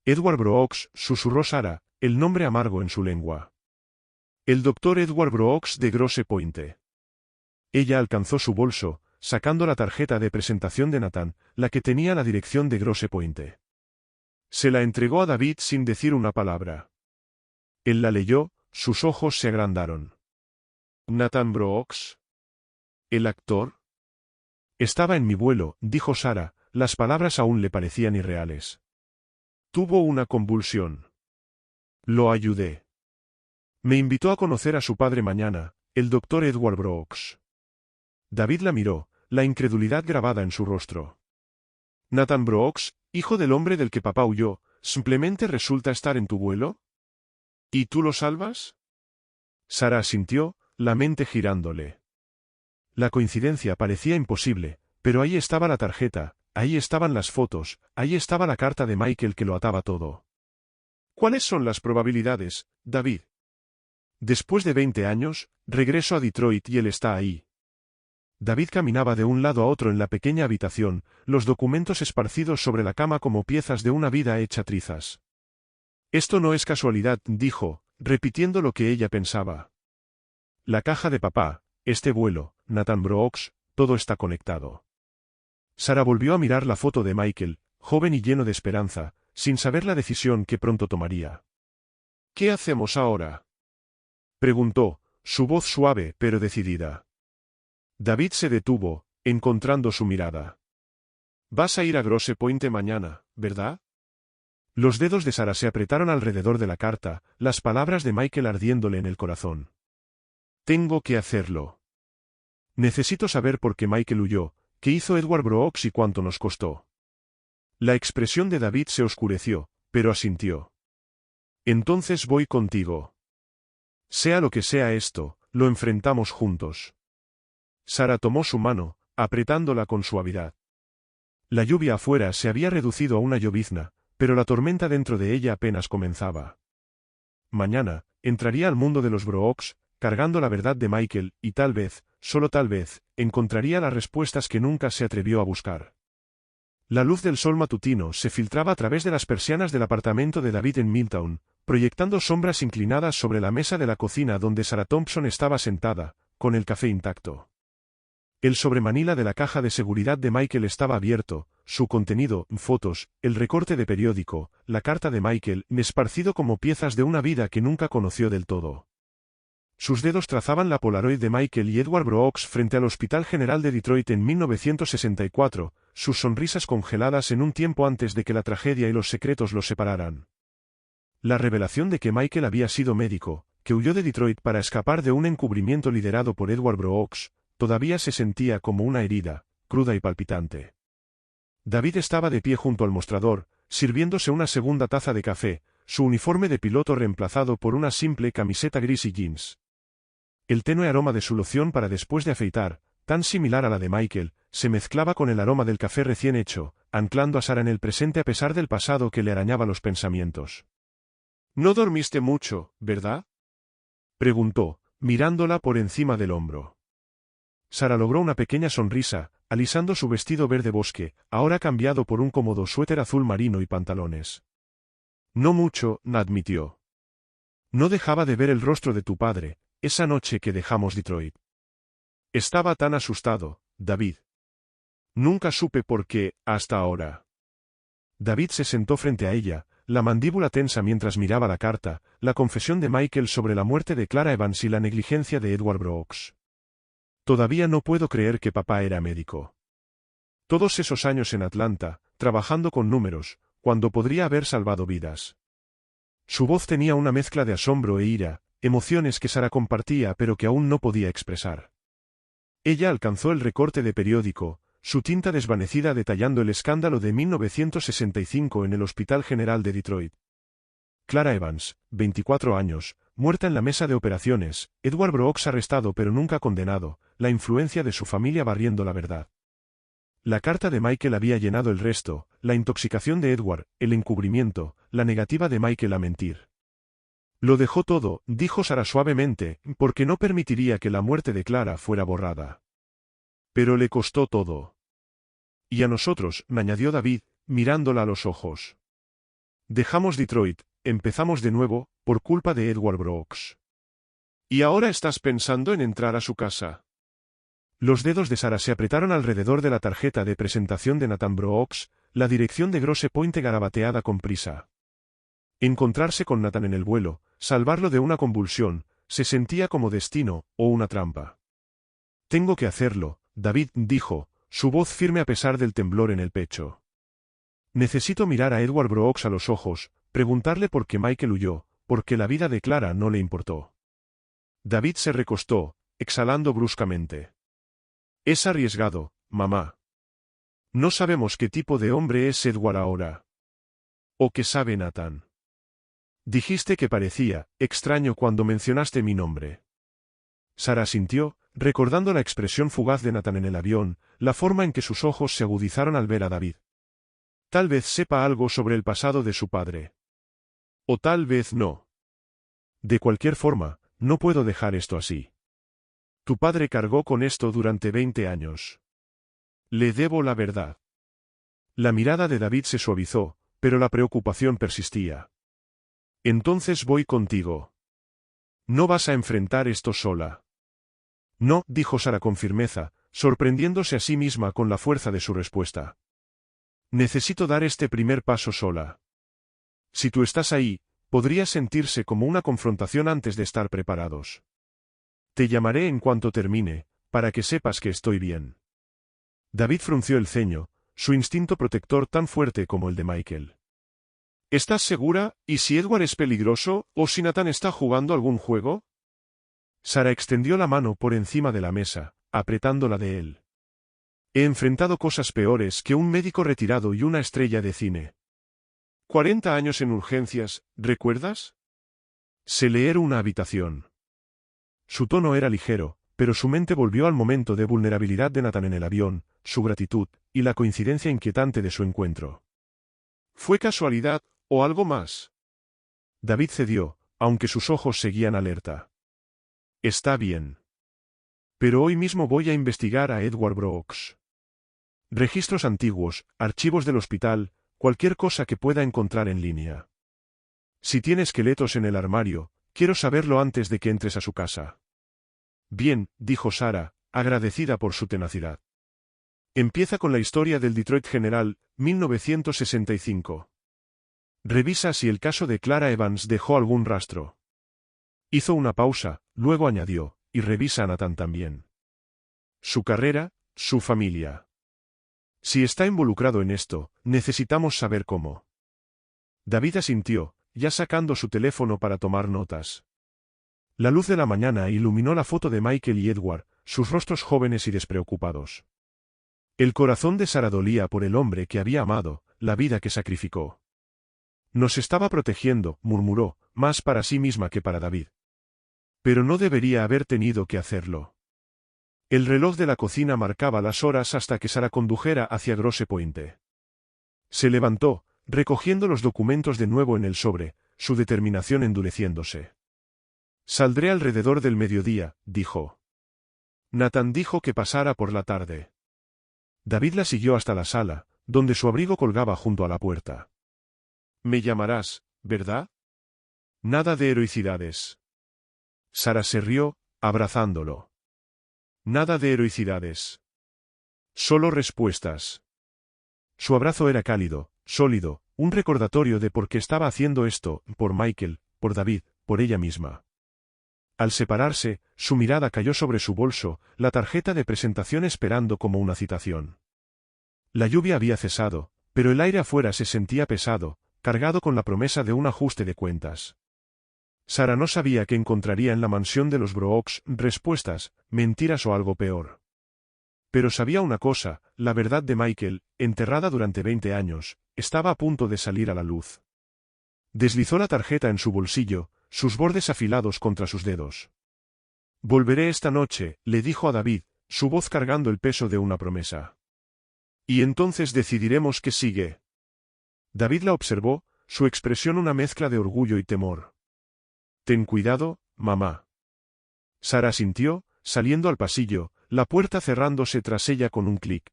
Edward Brooks, susurró Sara, el nombre amargo en su lengua. El Dr. Edward Brooks de Grosse Pointe. Ella alcanzó su bolso, sacando la tarjeta de presentación de Nathan, la que tenía la dirección de Grosse Pointe. Se la entregó a David sin decir una palabra. Él la leyó, sus ojos se agrandaron. ¿Nathan Brooks? ¿El actor? Estaba en mi vuelo, dijo Sara, las palabras aún le parecían irreales. Tuvo una convulsión. Lo ayudé. Me invitó a conocer a su padre mañana, el Dr. Edward Brooks. David la miró, la incredulidad grabada en su rostro. ¿Nathan Brooks, hijo del hombre del que papá huyó, simplemente resulta estar en tu vuelo? ¿Y tú lo salvas? Sara asintió, la mente girándole. La coincidencia parecía imposible, pero ahí estaba la tarjeta, ahí estaban las fotos, ahí estaba la carta de Michael que lo ataba todo. ¿Cuáles son las probabilidades, David? Después de 20 años, regreso a Detroit y él está ahí. David caminaba de un lado a otro en la pequeña habitación, los documentos esparcidos sobre la cama como piezas de una vida hecha trizas. Esto no es casualidad, dijo, repitiendo lo que ella pensaba. La caja de papá, este vuelo, Nathan Brooks, todo está conectado. Sara volvió a mirar la foto de Michael, joven y lleno de esperanza, sin saber la decisión que pronto tomaría. ¿Qué hacemos ahora?, preguntó, su voz suave pero decidida. David se detuvo, encontrando su mirada. Vas a ir a Grosse Pointe mañana, ¿verdad? Los dedos de Sara se apretaron alrededor de la carta, las palabras de Michael ardiéndole en el corazón. Tengo que hacerlo. Necesito saber por qué Michael huyó, qué hizo Edward Brooks y cuánto nos costó. La expresión de David se oscureció, pero asintió. Entonces voy contigo. Sea lo que sea esto, lo enfrentamos juntos. Sara tomó su mano, apretándola con suavidad. La lluvia afuera se había reducido a una llovizna, pero la tormenta dentro de ella apenas comenzaba. mañana, entraría al mundo de los Brooks, cargando la verdad de Michael, y tal vez, solo tal vez, encontraría las respuestas que nunca se atrevió a buscar. La luz del sol matutino se filtraba a través de las persianas del apartamento de David en Milltown, proyectando sombras inclinadas sobre la mesa de la cocina donde Sarah Thompson estaba sentada, con el café intacto. El sobremanila de la caja de seguridad de Michael estaba abierto, su contenido, fotos, el recorte de periódico, la carta de Michael, esparcido como piezas de una vida que nunca conoció del todo. Sus dedos trazaban la Polaroid de Michael y Edward Brooks frente al Hospital General de Detroit en 1964, sus sonrisas congeladas en un tiempo antes de que la tragedia y los secretos los separaran. La revelación de que Michael había sido médico, que huyó de Detroit para escapar de un encubrimiento liderado por Edward Brooks, todavía se sentía como una herida, cruda y palpitante. David estaba de pie junto al mostrador, sirviéndose una segunda taza de café, su uniforme de piloto reemplazado por una simple camiseta gris y jeans. El tenue aroma de su loción para después de afeitar, tan similar a la de Michael, se mezclaba con el aroma del café recién hecho, anclando a Sarah en el presente a pesar del pasado que le arañaba los pensamientos. «No dormiste mucho, ¿verdad?», preguntó, mirándola por encima del hombro. Sarah logró una pequeña sonrisa, alisando su vestido verde bosque, ahora cambiado por un cómodo suéter azul marino y pantalones. «No mucho», admitió. «No dejaba de ver el rostro de tu padre, esa noche que dejamos Detroit. Estaba tan asustado, David. Nunca supe por qué, hasta ahora». David se sentó frente a ella, la mandíbula tensa mientras miraba la carta, la confesión de Michael sobre la muerte de Clara Evans y la negligencia de Edward Brooks. «Todavía no puedo creer que papá era médico. Todos esos años en Atlanta, trabajando con números, cuando podría haber salvado vidas». Su voz tenía una mezcla de asombro e ira, emociones que Sarah compartía pero que aún no podía expresar. Ella alcanzó el recorte de periódico, su tinta desvanecida detallando el escándalo de 1965 en el Hospital General de Detroit. Clara Evans, 24 años, muerta en la mesa de operaciones, Edward Brooks arrestado pero nunca condenado, la influencia de su familia barriendo la verdad. La carta de Michael había llenado el resto, la intoxicación de Edward, el encubrimiento, la negativa de Michael a mentir. «Lo dejó todo», dijo Sarah suavemente, «porque no permitiría que la muerte de Clara fuera borrada. Pero le costó todo. Y a nosotros», añadió David, mirándola a los ojos. «Dejamos Detroit, empezamos de nuevo, por culpa de Edward Brooks. ¿Y ahora estás pensando en entrar a su casa?». Los dedos de Sarah se apretaron alrededor de la tarjeta de presentación de Nathan Brooks, la dirección de Grosse Pointe garabateada con prisa. Encontrarse con Nathan en el vuelo, salvarlo de una convulsión, se sentía como destino, o una trampa. «Tengo que hacerlo», David dijo, su voz firme a pesar del temblor en el pecho. «Necesito mirar a Edward Brooks a los ojos, preguntarle por qué Michael huyó, porque la vida de Clara no le importó». David se recostó, exhalando bruscamente. «Es arriesgado, mamá. No sabemos qué tipo de hombre es Edward ahora. ¿O qué sabe Nathan? Dijiste que parecía extraño cuando mencionaste mi nombre». Sarah asintió, recordando la expresión fugaz de Nathan en el avión, la forma en que sus ojos se agudizaron al ver a David. Tal vez sepa algo sobre el pasado de su padre. O tal vez no. De cualquier forma, no puedo dejar esto así. Tu padre cargó con esto durante 20 años. Le debo la verdad. La mirada de David se suavizó, pero la preocupación persistía. «Entonces voy contigo. No vas a enfrentar esto sola». «No», dijo Sarah con firmeza, sorprendiéndose a sí misma con la fuerza de su respuesta. «Necesito dar este primer paso sola. Si tú estás ahí, podría sentirse como una confrontación antes de estar preparados. Te llamaré en cuanto termine, para que sepas que estoy bien». David frunció el ceño, su instinto protector tan fuerte como el de Michael. «¿Estás segura? ¿Y si Edward es peligroso, o si Nathan está jugando algún juego?». Sarah extendió la mano por encima de la mesa, apretándola de él. «He enfrentado cosas peores que un médico retirado y una estrella de cine. 40 años en urgencias, ¿recuerdas? Sé leer una habitación». Su tono era ligero, pero su mente volvió al momento de vulnerabilidad de Nathan en el avión, su gratitud, y la coincidencia inquietante de su encuentro. «¿Fue casualidad, o algo más?». David cedió, aunque sus ojos seguían alerta. Está bien. Pero hoy mismo voy a investigar a Edward Brooks. Registros antiguos, archivos del hospital, cualquier cosa que pueda encontrar en línea. Si tiene esqueletos en el armario, quiero saberlo antes de que entres a su casa. Bien, dijo Sarah, agradecida por su tenacidad. Empieza con la historia del Detroit General, 1965. Revisa si el caso de Clara Evans dejó algún rastro. Hizo una pausa, luego añadió, y revisa a Nathan también. Su carrera, su familia. Si está involucrado en esto, necesitamos saber cómo. David asintió, ya sacando su teléfono para tomar notas. La luz de la mañana iluminó la foto de Michael y Edward, sus rostros jóvenes y despreocupados. El corazón de Sarah dolía por el hombre que había amado, la vida que sacrificó. Nos estaba protegiendo, murmuró, más para sí misma que para David. Pero no debería haber tenido que hacerlo. El reloj de la cocina marcaba las horas hasta que Sarah condujera hacia Grosse Pointe. Se levantó, recogiendo los documentos de nuevo en el sobre, su determinación endureciéndose. Saldré alrededor del mediodía, dijo. Nathan dijo que pasara por la tarde. David la siguió hasta la sala, donde su abrigo colgaba junto a la puerta. Me llamarás, ¿verdad? Nada de heroicidades. Sarah se rió, abrazándolo. Nada de heroicidades. Solo respuestas. Su abrazo era cálido, sólido, un recordatorio de por qué estaba haciendo esto, por Michael, por David, por ella misma. Al separarse, su mirada cayó sobre su bolso, la tarjeta de presentación esperando como una citación. La lluvia había cesado, pero el aire afuera se sentía pesado, cargado con la promesa de un ajuste de cuentas. Sarah no sabía que encontraría en la mansión de los Brooks respuestas, mentiras o algo peor. Pero sabía una cosa, la verdad de Michael, enterrada durante 20 años, estaba a punto de salir a la luz. Deslizó la tarjeta en su bolsillo, sus bordes afilados contra sus dedos. Volveré esta noche, le dijo a David, su voz cargando el peso de una promesa. Y entonces decidiremos qué sigue. David la observó, su expresión una mezcla de orgullo y temor. Ten cuidado, mamá. Sarah asintió, saliendo al pasillo, la puerta cerrándose tras ella con un clic.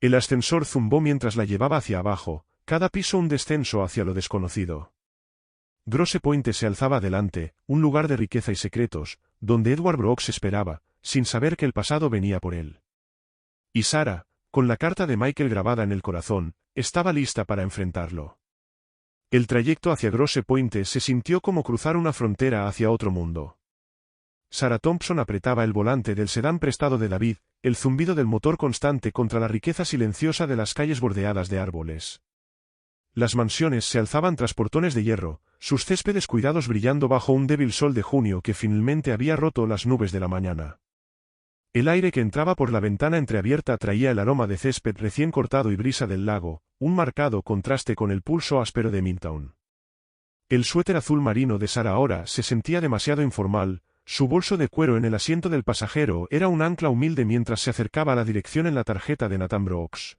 El ascensor zumbó mientras la llevaba hacia abajo, cada piso un descenso hacia lo desconocido. Grosse Pointe se alzaba adelante, un lugar de riqueza y secretos, donde Edward Brooks esperaba, sin saber que el pasado venía por él. Y Sarah, con la carta de Michael grabada en el corazón, estaba lista para enfrentarlo. El trayecto hacia Grosse Pointe se sintió como cruzar una frontera hacia otro mundo. Sarah Thompson apretaba el volante del sedán prestado de David, el zumbido del motor constante contra la riqueza silenciosa de las calles bordeadas de árboles. Las mansiones se alzaban tras portones de hierro, sus céspedes cuidados brillando bajo un débil sol de junio que finalmente había roto las nubes de la mañana. El aire que entraba por la ventana entreabierta traía el aroma de césped recién cortado y brisa del lago, un marcado contraste con el pulso áspero de Midtown. El suéter azul marino de Sarah ahora se sentía demasiado informal, su bolso de cuero en el asiento del pasajero era un ancla humilde mientras se acercaba a la dirección en la tarjeta de Nathan Brooks.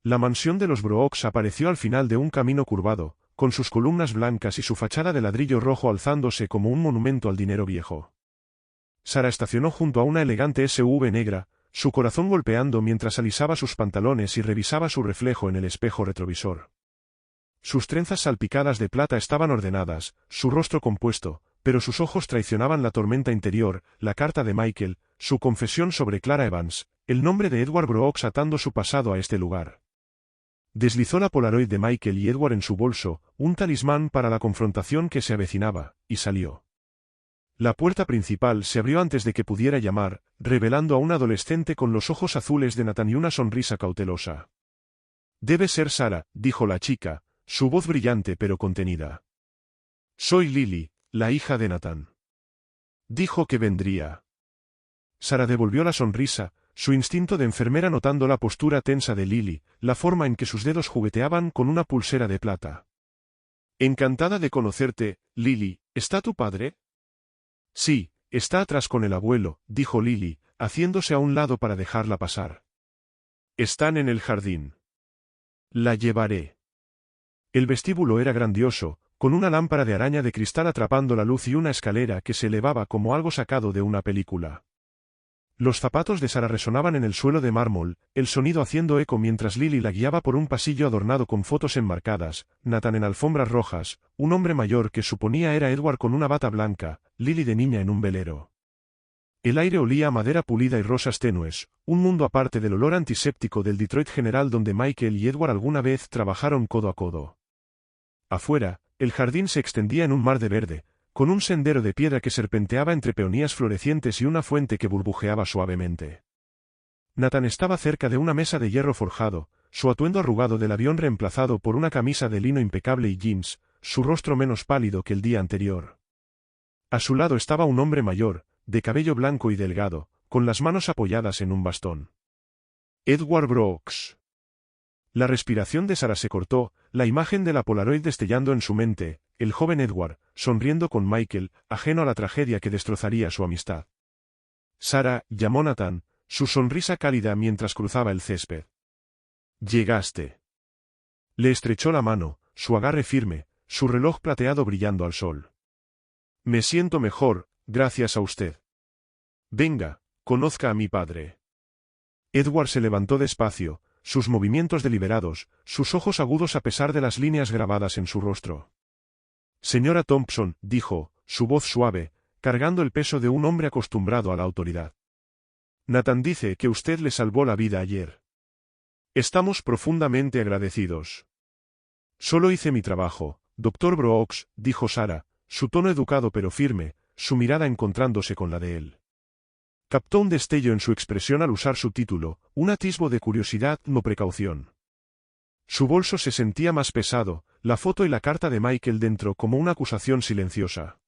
La mansión de los Brooks apareció al final de un camino curvado, con sus columnas blancas y su fachada de ladrillo rojo alzándose como un monumento al dinero viejo. Sarah estacionó junto a una elegante SUV negra, su corazón golpeando mientras alisaba sus pantalones y revisaba su reflejo en el espejo retrovisor. Sus trenzas salpicadas de plata estaban ordenadas, su rostro compuesto, pero sus ojos traicionaban la tormenta interior, la carta de Michael, su confesión sobre Clara Evans, el nombre de Edward Brooks atando su pasado a este lugar. Deslizó la Polaroid de Michael y Edward en su bolso, un talismán para la confrontación que se avecinaba, y salió. La puerta principal se abrió antes de que pudiera llamar, revelando a un adolescente con los ojos azules de Nathan y una sonrisa cautelosa. Debe ser Sarah, dijo la chica, su voz brillante pero contenida. Soy Lily, la hija de Nathan. Dijo que vendría. Sarah devolvió la sonrisa, su instinto de enfermera notando la postura tensa de Lily, la forma en que sus dedos jugueteaban con una pulsera de plata. Encantada de conocerte, Lily, ¿está tu padre? Sí, está atrás con el abuelo, dijo Lily, haciéndose a un lado para dejarla pasar. Están en el jardín. La llevaré. El vestíbulo era grandioso, con una lámpara de araña de cristal atrapando la luz y una escalera que se elevaba como algo sacado de una película. Los zapatos de Sara resonaban en el suelo de mármol, el sonido haciendo eco mientras Lily la guiaba por un pasillo adornado con fotos enmarcadas, Nathan en alfombras rojas, un hombre mayor que suponía era Edward con una bata blanca, Lily de niña en un velero. El aire olía a madera pulida y rosas tenues, un mundo aparte del olor antiséptico del Detroit General donde Michael y Edward alguna vez trabajaron codo a codo. Afuera, el jardín se extendía en un mar de verde, con un sendero de piedra que serpenteaba entre peonías florecientes y una fuente que burbujeaba suavemente. Nathan estaba cerca de una mesa de hierro forjado, su atuendo arrugado del avión reemplazado por una camisa de lino impecable y jeans, su rostro menos pálido que el día anterior. A su lado estaba un hombre mayor, de cabello blanco y delgado, con las manos apoyadas en un bastón. Edward Brooks. La respiración de Sara se cortó, la imagen de la Polaroid destellando en su mente, el joven Edward, sonriendo con Michael, ajeno a la tragedia que destrozaría su amistad. Sara, llamó Nathan, su sonrisa cálida mientras cruzaba el césped. Llegaste. Le estrechó la mano, su agarre firme, su reloj plateado brillando al sol. Me siento mejor, gracias a usted. Venga, conozca a mi padre. Edward se levantó despacio, sus movimientos deliberados, sus ojos agudos a pesar de las líneas grabadas en su rostro. Señora Thompson, dijo, su voz suave, cargando el peso de un hombre acostumbrado a la autoridad. Nathan dice que usted le salvó la vida ayer. Estamos profundamente agradecidos. Solo hice mi trabajo, Dr. Brooks, dijo Sara, su tono educado pero firme, su mirada encontrándose con la de él. Captó un destello en su expresión al usar su título, un atisbo de curiosidad no precaución. Su bolso se sentía más pesado, la foto y la carta de Michael dentro como una acusación silenciosa.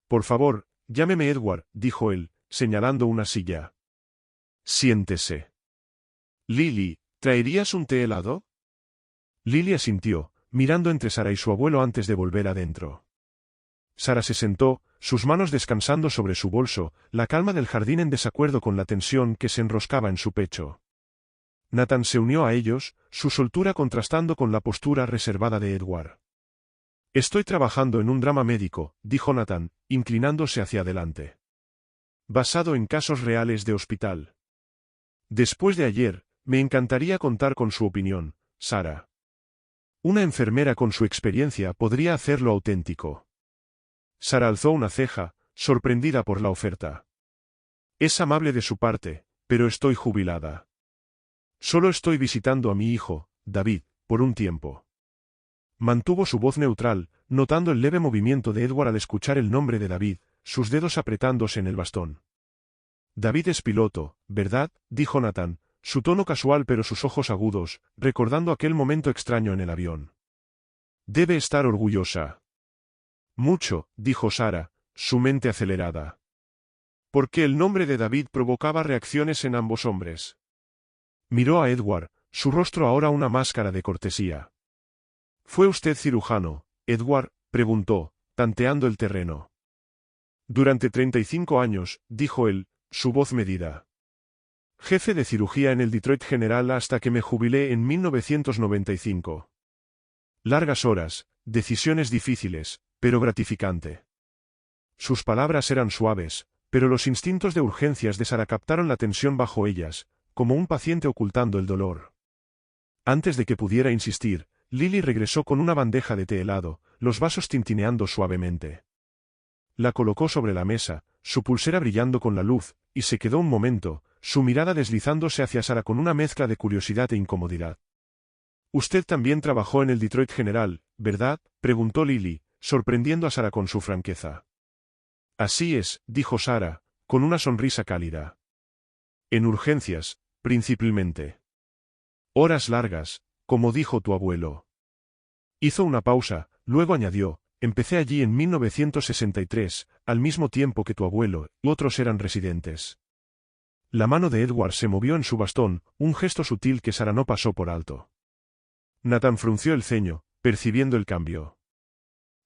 Por favor, llámeme Edward, dijo él, señalando una silla. Siéntese. Lily, ¿traerías un té helado? Lily asintió, mirando entre Sara y su abuelo antes de volver adentro. Sara se sentó, sus manos descansando sobre su bolso, la calma del jardín en desacuerdo con la tensión que se enroscaba en su pecho. Nathan se unió a ellos, su soltura contrastando con la postura reservada de Edward. Estoy trabajando en un drama médico, dijo Nathan, inclinándose hacia adelante. Basado en casos reales de hospital. Después de ayer, me encantaría contar con su opinión, Sara. Una enfermera con su experiencia podría hacerlo auténtico. Sara alzó una ceja, sorprendida por la oferta. Es amable de su parte, pero estoy jubilada. Solo estoy visitando a mi hijo, David, por un tiempo. Mantuvo su voz neutral, notando el leve movimiento de Edward al escuchar el nombre de David, sus dedos apretándose en el bastón. David es piloto, ¿verdad?, dijo Nathan, su tono casual pero sus ojos agudos, recordando aquel momento extraño en el avión. Debe estar orgullosa. Mucho, dijo Sara, su mente acelerada. Porque el nombre de David provocaba reacciones en ambos hombres. Miró a Edward, su rostro ahora una máscara de cortesía. ¿Fue usted cirujano, Edward?, preguntó, tanteando el terreno. Durante 35 años, dijo él, su voz medida. Jefe de cirugía en el Detroit General hasta que me jubilé en 1995. Largas horas, decisiones difíciles, pero gratificante. Sus palabras eran suaves, pero los instintos de urgencias de Sara captaron la tensión bajo ellas, como un paciente ocultando el dolor. Antes de que pudiera insistir, Lily regresó con una bandeja de té helado, los vasos tintineando suavemente. La colocó sobre la mesa, su pulsera brillando con la luz, y se quedó un momento, su mirada deslizándose hacia Sara con una mezcla de curiosidad e incomodidad. Usted también trabajó en el Detroit General, ¿verdad?, preguntó Lily, sorprendiendo a Sara con su franqueza. Así es, dijo Sara, con una sonrisa cálida. En urgencias, principalmente. Horas largas, como dijo tu abuelo. Hizo una pausa, luego añadió, empecé allí en 1963, al mismo tiempo que tu abuelo, y otros eran residentes. La mano de Edward se movió en su bastón, un gesto sutil que Sara no pasó por alto. Nathan frunció el ceño, percibiendo el cambio.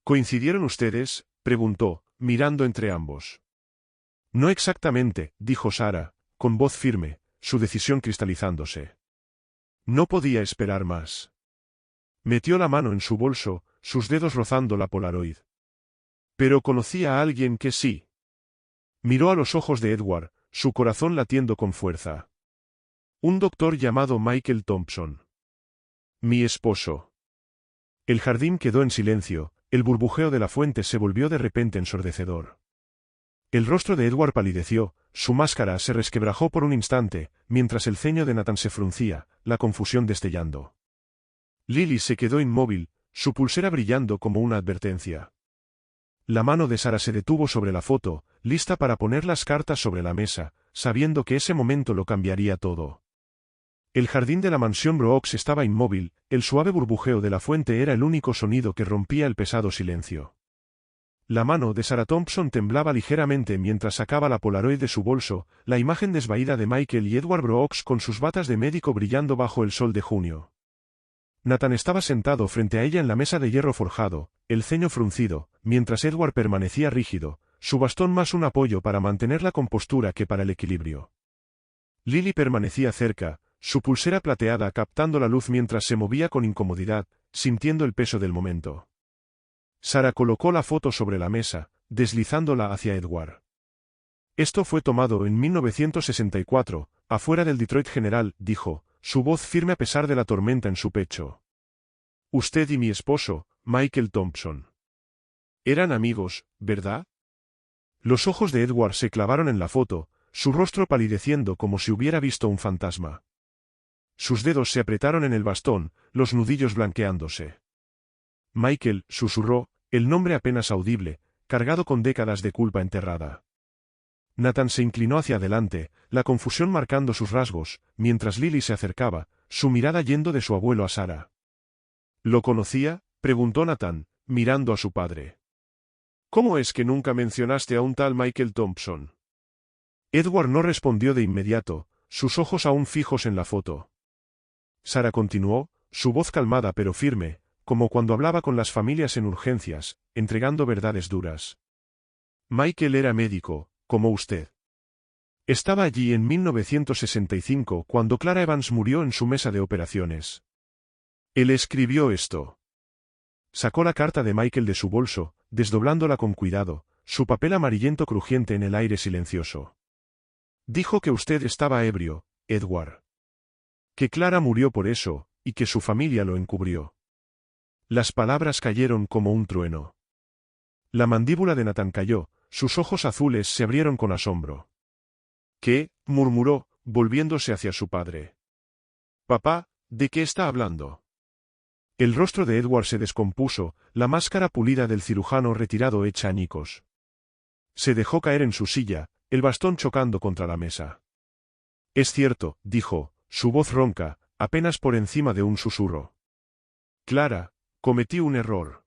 ¿Coincidieron ustedes?, preguntó, mirando entre ambos. No exactamente, dijo Sara, con voz firme, su decisión cristalizándose. No podía esperar más. Metió la mano en su bolso, sus dedos rozando la Polaroid. Pero conocía a alguien que sí. Miró a los ojos de Edward, su corazón latiendo con fuerza. Un doctor llamado Michael Thompson. Mi esposo. El jardín quedó en silencio, el burbujeo de la fuente se volvió de repente ensordecedor. El rostro de Edward palideció, su máscara se resquebrajó por un instante, mientras el ceño de Nathan se fruncía, la confusión destellando. Lily se quedó inmóvil, su pulsera brillando como una advertencia. La mano de Sara se detuvo sobre la foto, lista para poner las cartas sobre la mesa, sabiendo que ese momento lo cambiaría todo. El jardín de la mansión Brooks estaba inmóvil, el suave burbujeo de la fuente era el único sonido que rompía el pesado silencio. La mano de Sarah Thompson temblaba ligeramente mientras sacaba la Polaroid de su bolso, la imagen desvaída de Michael y Edward Brooks con sus batas de médico brillando bajo el sol de junio. Nathan estaba sentado frente a ella en la mesa de hierro forjado, el ceño fruncido, mientras Edward permanecía rígido, su bastón más un apoyo para mantener la compostura que para el equilibrio. Lily permanecía cerca, su pulsera plateada captando la luz mientras se movía con incomodidad, sintiendo el peso del momento. Sara colocó la foto sobre la mesa, deslizándola hacia Edward. Esto fue tomado en 1964, afuera del Detroit General, dijo, su voz firme a pesar de la tormenta en su pecho. Usted y mi esposo, Michael Thompson. Eran amigos, ¿verdad? Los ojos de Edward se clavaron en la foto, su rostro palideciendo como si hubiera visto un fantasma. Sus dedos se apretaron en el bastón, los nudillos blanqueándose. Michael, susurró, el nombre apenas audible, cargado con décadas de culpa enterrada. Nathan se inclinó hacia adelante, la confusión marcando sus rasgos, mientras Lily se acercaba, su mirada yendo de su abuelo a Sara. ¿Lo conocía?, preguntó Nathan, mirando a su padre. ¿Cómo es que nunca mencionaste a un tal Michael Thompson? Edward no respondió de inmediato, sus ojos aún fijos en la foto. Sara continuó, su voz calmada pero firme, como cuando hablaba con las familias en urgencias, entregando verdades duras. Michael era médico, como usted. Estaba allí en 1965 cuando Clara Evans murió en su mesa de operaciones. Él escribió esto. Sacó la carta de Michael de su bolso, desdoblándola con cuidado, su papel amarillento crujiente en el aire silencioso. Dijo que usted estaba ebrio, Edward. Que Clara murió por eso, y que su familia lo encubrió. Las palabras cayeron como un trueno. La mandíbula de Nathan cayó, sus ojos azules se abrieron con asombro. ¿Qué?, murmuró, volviéndose hacia su padre. Papá, ¿de qué está hablando? El rostro de Edward se descompuso, la máscara pulida del cirujano retirado hecha añicos. Se dejó caer en su silla, el bastón chocando contra la mesa. Es cierto, dijo, su voz ronca, apenas por encima de un susurro. Clara, cometí un error.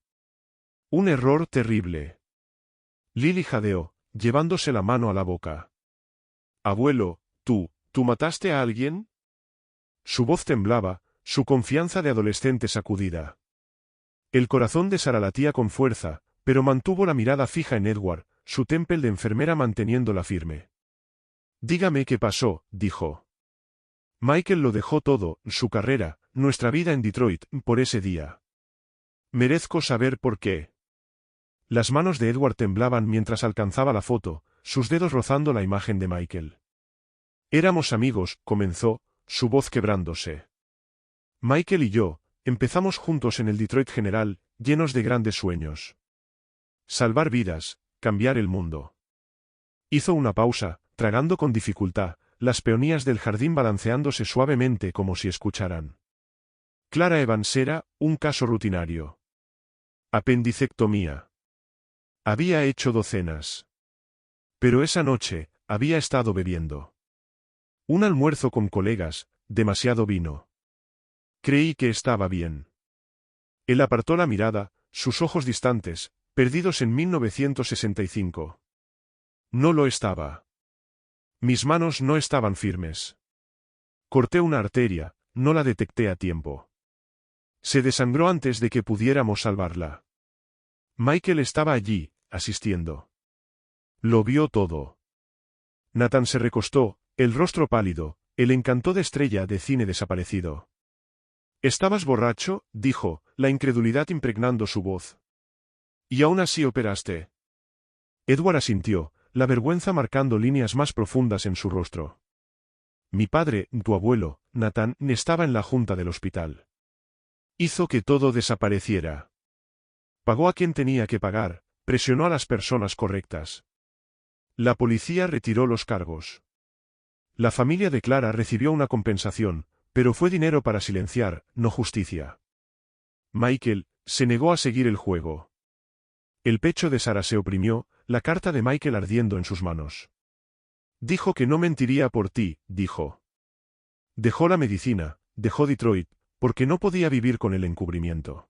Un error terrible. Lily jadeó, llevándose la mano a la boca. Abuelo, ¿tú mataste a alguien? Su voz temblaba, su confianza de adolescente sacudida. El corazón de Sara latía con fuerza, pero mantuvo la mirada fija en Edward, su temple de enfermera manteniéndola firme. Dígame qué pasó, dijo. Michael lo dejó todo, su carrera, nuestra vida en Detroit, por ese día. Merezco saber por qué. Las manos de Edward temblaban mientras alcanzaba la foto, sus dedos rozando la imagen de Michael. Éramos amigos, comenzó, su voz quebrándose. Michael y yo, empezamos juntos en el Detroit General, llenos de grandes sueños. Salvar vidas, cambiar el mundo. Hizo una pausa, tragando con dificultad, las peonías del jardín balanceándose suavemente como si escucharan. Clara Evans era un caso rutinario. Apendicectomía. Había hecho docenas. Pero esa noche, había estado bebiendo. Un almuerzo con colegas, demasiado vino. Creí que estaba bien. Él apartó la mirada, sus ojos distantes, perdidos en 1965. No lo estaba. Mis manos no estaban firmes. Corté una arteria, no la detecté a tiempo. Se desangró antes de que pudiéramos salvarla. Michael estaba allí, asistiendo. Lo vio todo. Nathan se recostó, el rostro pálido, el encanto de estrella de cine desaparecido. «¿Estabas borracho?», dijo, la incredulidad impregnando su voz. ¿Y aún así operaste? Edward asintió, la vergüenza marcando líneas más profundas en su rostro. Mi padre, tu abuelo, Nathan, estaba en la junta del hospital. Hizo que todo desapareciera. Pagó a quien tenía que pagar, presionó a las personas correctas. La policía retiró los cargos. La familia de Clara recibió una compensación, pero fue dinero para silenciar, no justicia. Michael se negó a seguir el juego. El pecho de Sarah se oprimió, la carta de Michael ardiendo en sus manos. Dijo que no mentiría por ti, dijo. Dejó la medicina, dejó Detroit, porque no podía vivir con el encubrimiento.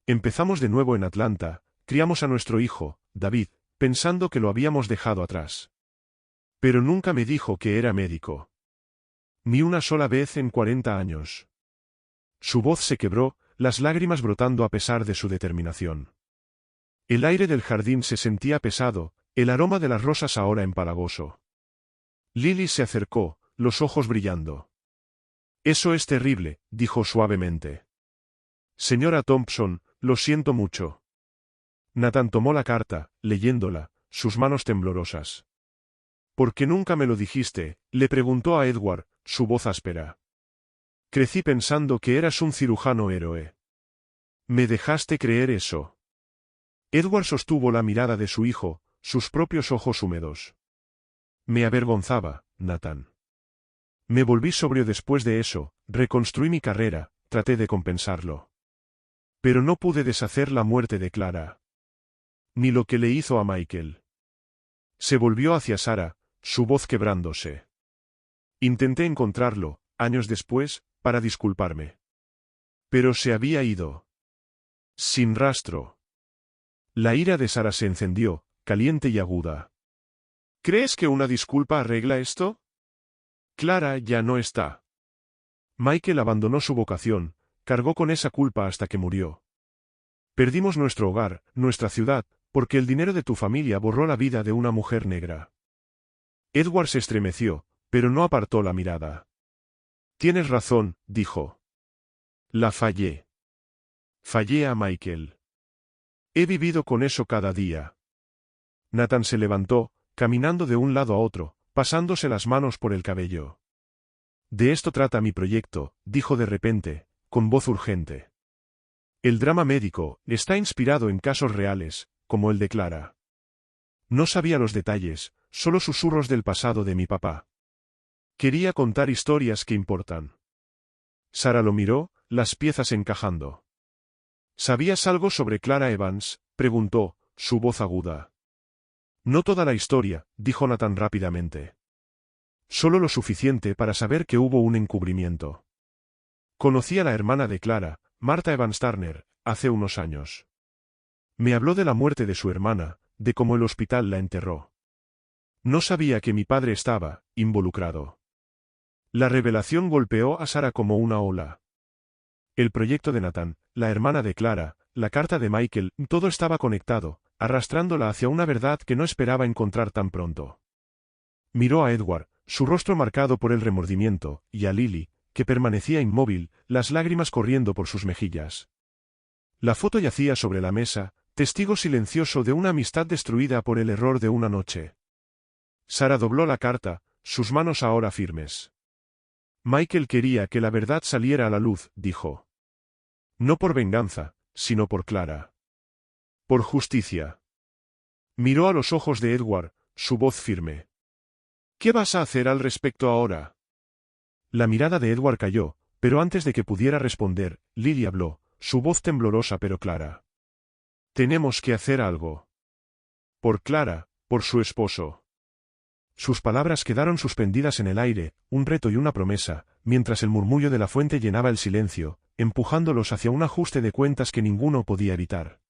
Empezamos de nuevo en Atlanta, criamos a nuestro hijo, David, pensando que lo habíamos dejado atrás. Pero nunca me dijo que era médico. Ni una sola vez en 40 años. Su voz se quebró, las lágrimas brotando a pesar de su determinación. El aire del jardín se sentía pesado, el aroma de las rosas ahora empalagoso. Lily se acercó, los ojos brillando. Eso es terrible, dijo suavemente. Señora Thompson, lo siento mucho. Nathan tomó la carta, leyéndola, sus manos temblorosas. ¿Por qué nunca me lo dijiste?, le preguntó a Edward, su voz áspera. Crecí pensando que eras un cirujano héroe. ¿Me dejaste creer eso? Edward sostuvo la mirada de su hijo, sus propios ojos húmedos. Me avergonzaba, Nathan. Me volví sobrio después de eso, reconstruí mi carrera, traté de compensarlo. Pero no pude deshacer la muerte de Clara. Ni lo que le hizo a Michael. Se volvió hacia Sarah, su voz quebrándose. Intenté encontrarlo, años después, para disculparme. Pero se había ido. Sin rastro. La ira de Sarah se encendió, caliente y aguda. ¿Crees que una disculpa arregla esto? Clara ya no está. Michael abandonó su vocación, cargó con esa culpa hasta que murió. Perdimos nuestro hogar, nuestra ciudad, porque el dinero de tu familia borró la vida de una mujer negra. Edward se estremeció, pero no apartó la mirada. Tienes razón, dijo. La fallé. Fallé a Michael. He vivido con eso cada día. Nathan se levantó, caminando de un lado a otro, pasándose las manos por el cabello. De esto trata mi proyecto, dijo de repente, con voz urgente. El drama médico está inspirado en casos reales, como el de Clara. No sabía los detalles, solo susurros del pasado de mi papá. Quería contar historias que importan. Sarah lo miró, las piezas encajando. ¿Sabías algo sobre Clara Evans?, preguntó, su voz aguda. No toda la historia, dijo Nathan rápidamente. Solo lo suficiente para saber que hubo un encubrimiento. Conocí a la hermana de Clara, Martha Evans Turner, hace unos años. Me habló de la muerte de su hermana, de cómo el hospital la enterró. No sabía que mi padre estaba involucrado. La revelación golpeó a Sarah como una ola. El proyecto de Nathan, la hermana de Clara, la carta de Michael, todo estaba conectado, arrastrándola hacia una verdad que no esperaba encontrar tan pronto. Miró a Edward, su rostro marcado por el remordimiento, y a Lily, que permanecía inmóvil, las lágrimas corriendo por sus mejillas. La foto yacía sobre la mesa, testigo silencioso de una amistad destruida por el error de una noche. Sarah dobló la carta, sus manos ahora firmes. Michael quería que la verdad saliera a la luz, dijo. No por venganza, sino por Clara. Por justicia. Miró a los ojos de Edward, su voz firme. ¿Qué vas a hacer al respecto ahora? La mirada de Edward cayó, pero antes de que pudiera responder, Lily habló, su voz temblorosa pero clara. Tenemos que hacer algo. Por Clara, por su esposo. Sus palabras quedaron suspendidas en el aire, un reto y una promesa, mientras el murmullo de la fuente llenaba el silencio, empujándolos hacia un ajuste de cuentas que ninguno podía evitar.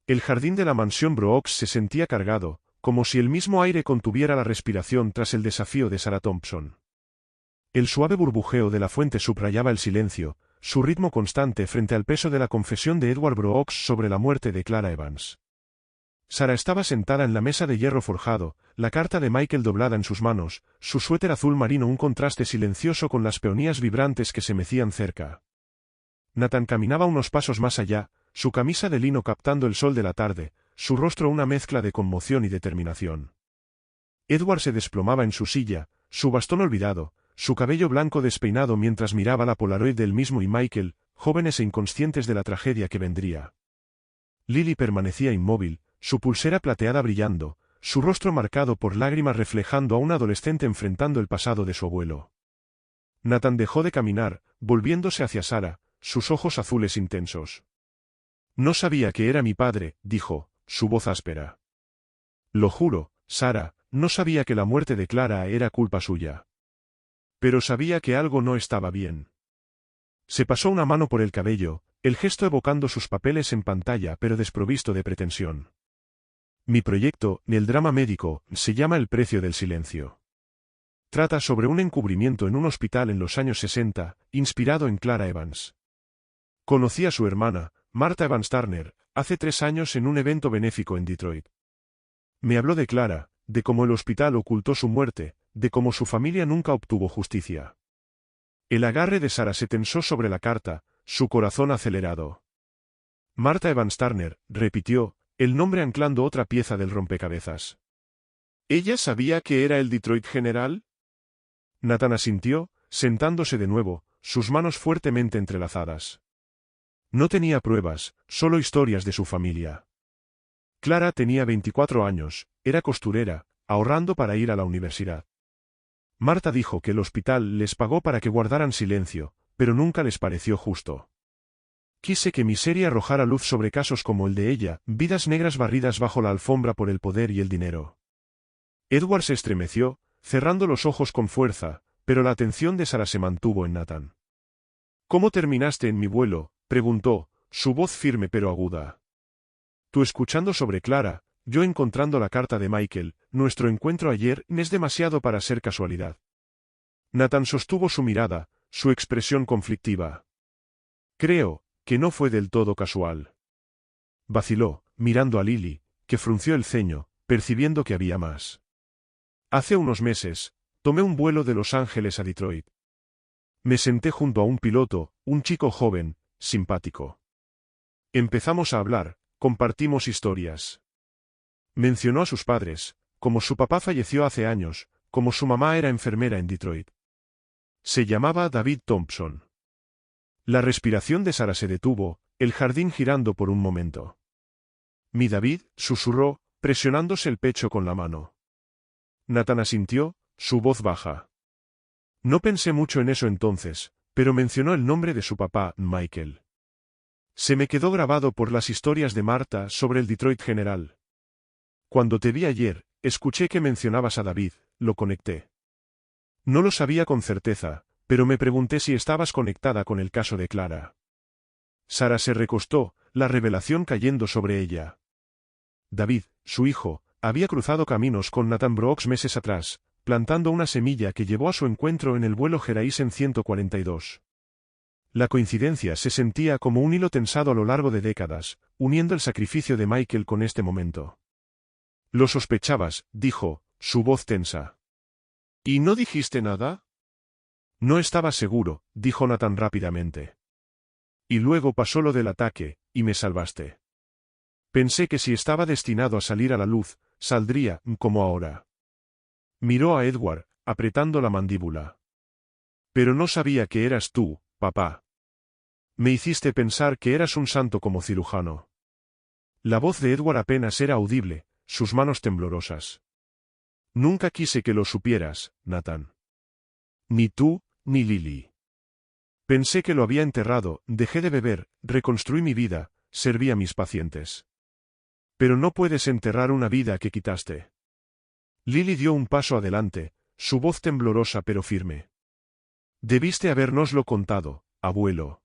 El jardín de la mansión Brooks se sentía cargado, como si el mismo aire contuviera la respiración tras el desafío de Sarah Thompson. El suave burbujeo de la fuente subrayaba el silencio, su ritmo constante frente al peso de la confesión de Edward Brooks sobre la muerte de Clara Evans. Sarah estaba sentada en la mesa de hierro forjado, la carta de Michael doblada en sus manos, su suéter azul marino un contraste silencioso con las peonías vibrantes que se mecían cerca. Nathan caminaba unos pasos más allá, su camisa de lino captando el sol de la tarde, su rostro una mezcla de conmoción y determinación. Edward se desplomaba en su silla, su bastón olvidado, su cabello blanco despeinado mientras miraba la Polaroid del mismo y Michael, jóvenes e inconscientes de la tragedia que vendría. Lily permanecía inmóvil, su pulsera plateada brillando, su rostro marcado por lágrimas reflejando a un adolescente enfrentando el pasado de su abuelo. Nathan dejó de caminar, volviéndose hacia Sarah, sus ojos azules intensos. No sabía que era mi padre, dijo, su voz áspera. Lo juro, Sarah, no sabía que la muerte de Clara era culpa suya. Pero sabía que algo no estaba bien. Se pasó una mano por el cabello, el gesto evocando sus papeles en pantalla pero desprovisto de pretensión. Mi proyecto, el drama médico, se llama El precio del silencio. Trata sobre un encubrimiento en un hospital en los años 60, inspirado en Clara Evans. Conocí a su hermana, Martha Evans Turner, hace 3 años en un evento benéfico en Detroit. Me habló de Clara, de cómo el hospital ocultó su muerte, de cómo su familia nunca obtuvo justicia. El agarre de Sarah se tensó sobre la carta, su corazón acelerado. Martha Evans Turner, repitió, el nombre anclando otra pieza del rompecabezas. ¿Ella sabía que era el Detroit General? Nathan asintió, sentándose de nuevo, sus manos fuertemente entrelazadas. No tenía pruebas, solo historias de su familia. Clara tenía 24 años, era costurera, ahorrando para ir a la universidad. Martha dijo que el hospital les pagó para que guardaran silencio, pero nunca les pareció justo. Quise que mi serie arrojara luz sobre casos como el de ella, vidas negras barridas bajo la alfombra por el poder y el dinero. Edward se estremeció, cerrando los ojos con fuerza, pero la atención de Sarah se mantuvo en Nathan. ¿Cómo terminaste en mi vuelo?, preguntó, su voz firme pero aguda. Tú escuchando sobre Clara, yo encontrando la carta de Michael, nuestro encuentro ayer no es demasiado para ser casualidad. Nathan sostuvo su mirada, su expresión conflictiva. Creo que no fue del todo casual. Vaciló, mirando a Lily, que frunció el ceño, percibiendo que había más. Hace unos meses, tomé un vuelo de Los Ángeles a Detroit. Me senté junto a un piloto, un chico joven, simpático. Empezamos a hablar, compartimos historias. Mencionó a sus padres, como su papá falleció hace años, como su mamá era enfermera en Detroit. Se llamaba David Thompson. La respiración de Sarah se detuvo, el jardín girando por un momento. Mi David, susurró, presionándose el pecho con la mano. Nathan asintió, su voz baja. No pensé mucho en eso entonces, pero mencionó el nombre de su papá, Michael. Se me quedó grabado por las historias de Martha sobre el Detroit General. Cuando te vi ayer, escuché que mencionabas a David, lo conecté. No lo sabía con certeza, pero me pregunté si estabas conectada con el caso de Clara. Sarah se recostó, la revelación cayendo sobre ella. David, su hijo, había cruzado caminos con Nathan Brooks meses atrás, plantando una semilla que llevó a su encuentro en el vuelo Geraisen 142. La coincidencia se sentía como un hilo tensado a lo largo de décadas, uniendo el sacrificio de Michael con este momento. Lo sospechabas, dijo, su voz tensa. ¿Y no dijiste nada? No estaba seguro, dijo Nathan rápidamente. Y luego pasó lo del ataque, y me salvaste. Pensé que si estaba destinado a salir a la luz, saldría, como ahora. Miró a Edward, apretando la mandíbula. Pero no sabía que eras tú, papá. Me hiciste pensar que eras un santo como cirujano. La voz de Edward apenas era audible, sus manos temblorosas. Nunca quise que lo supieras, Nathan. Ni tú, ni Lily. Pensé que lo había enterrado, dejé de beber, reconstruí mi vida, serví a mis pacientes. Pero no puedes enterrar una vida que quitaste. Lily dio un paso adelante, su voz temblorosa pero firme. Debiste habérnoslo contado, abuelo.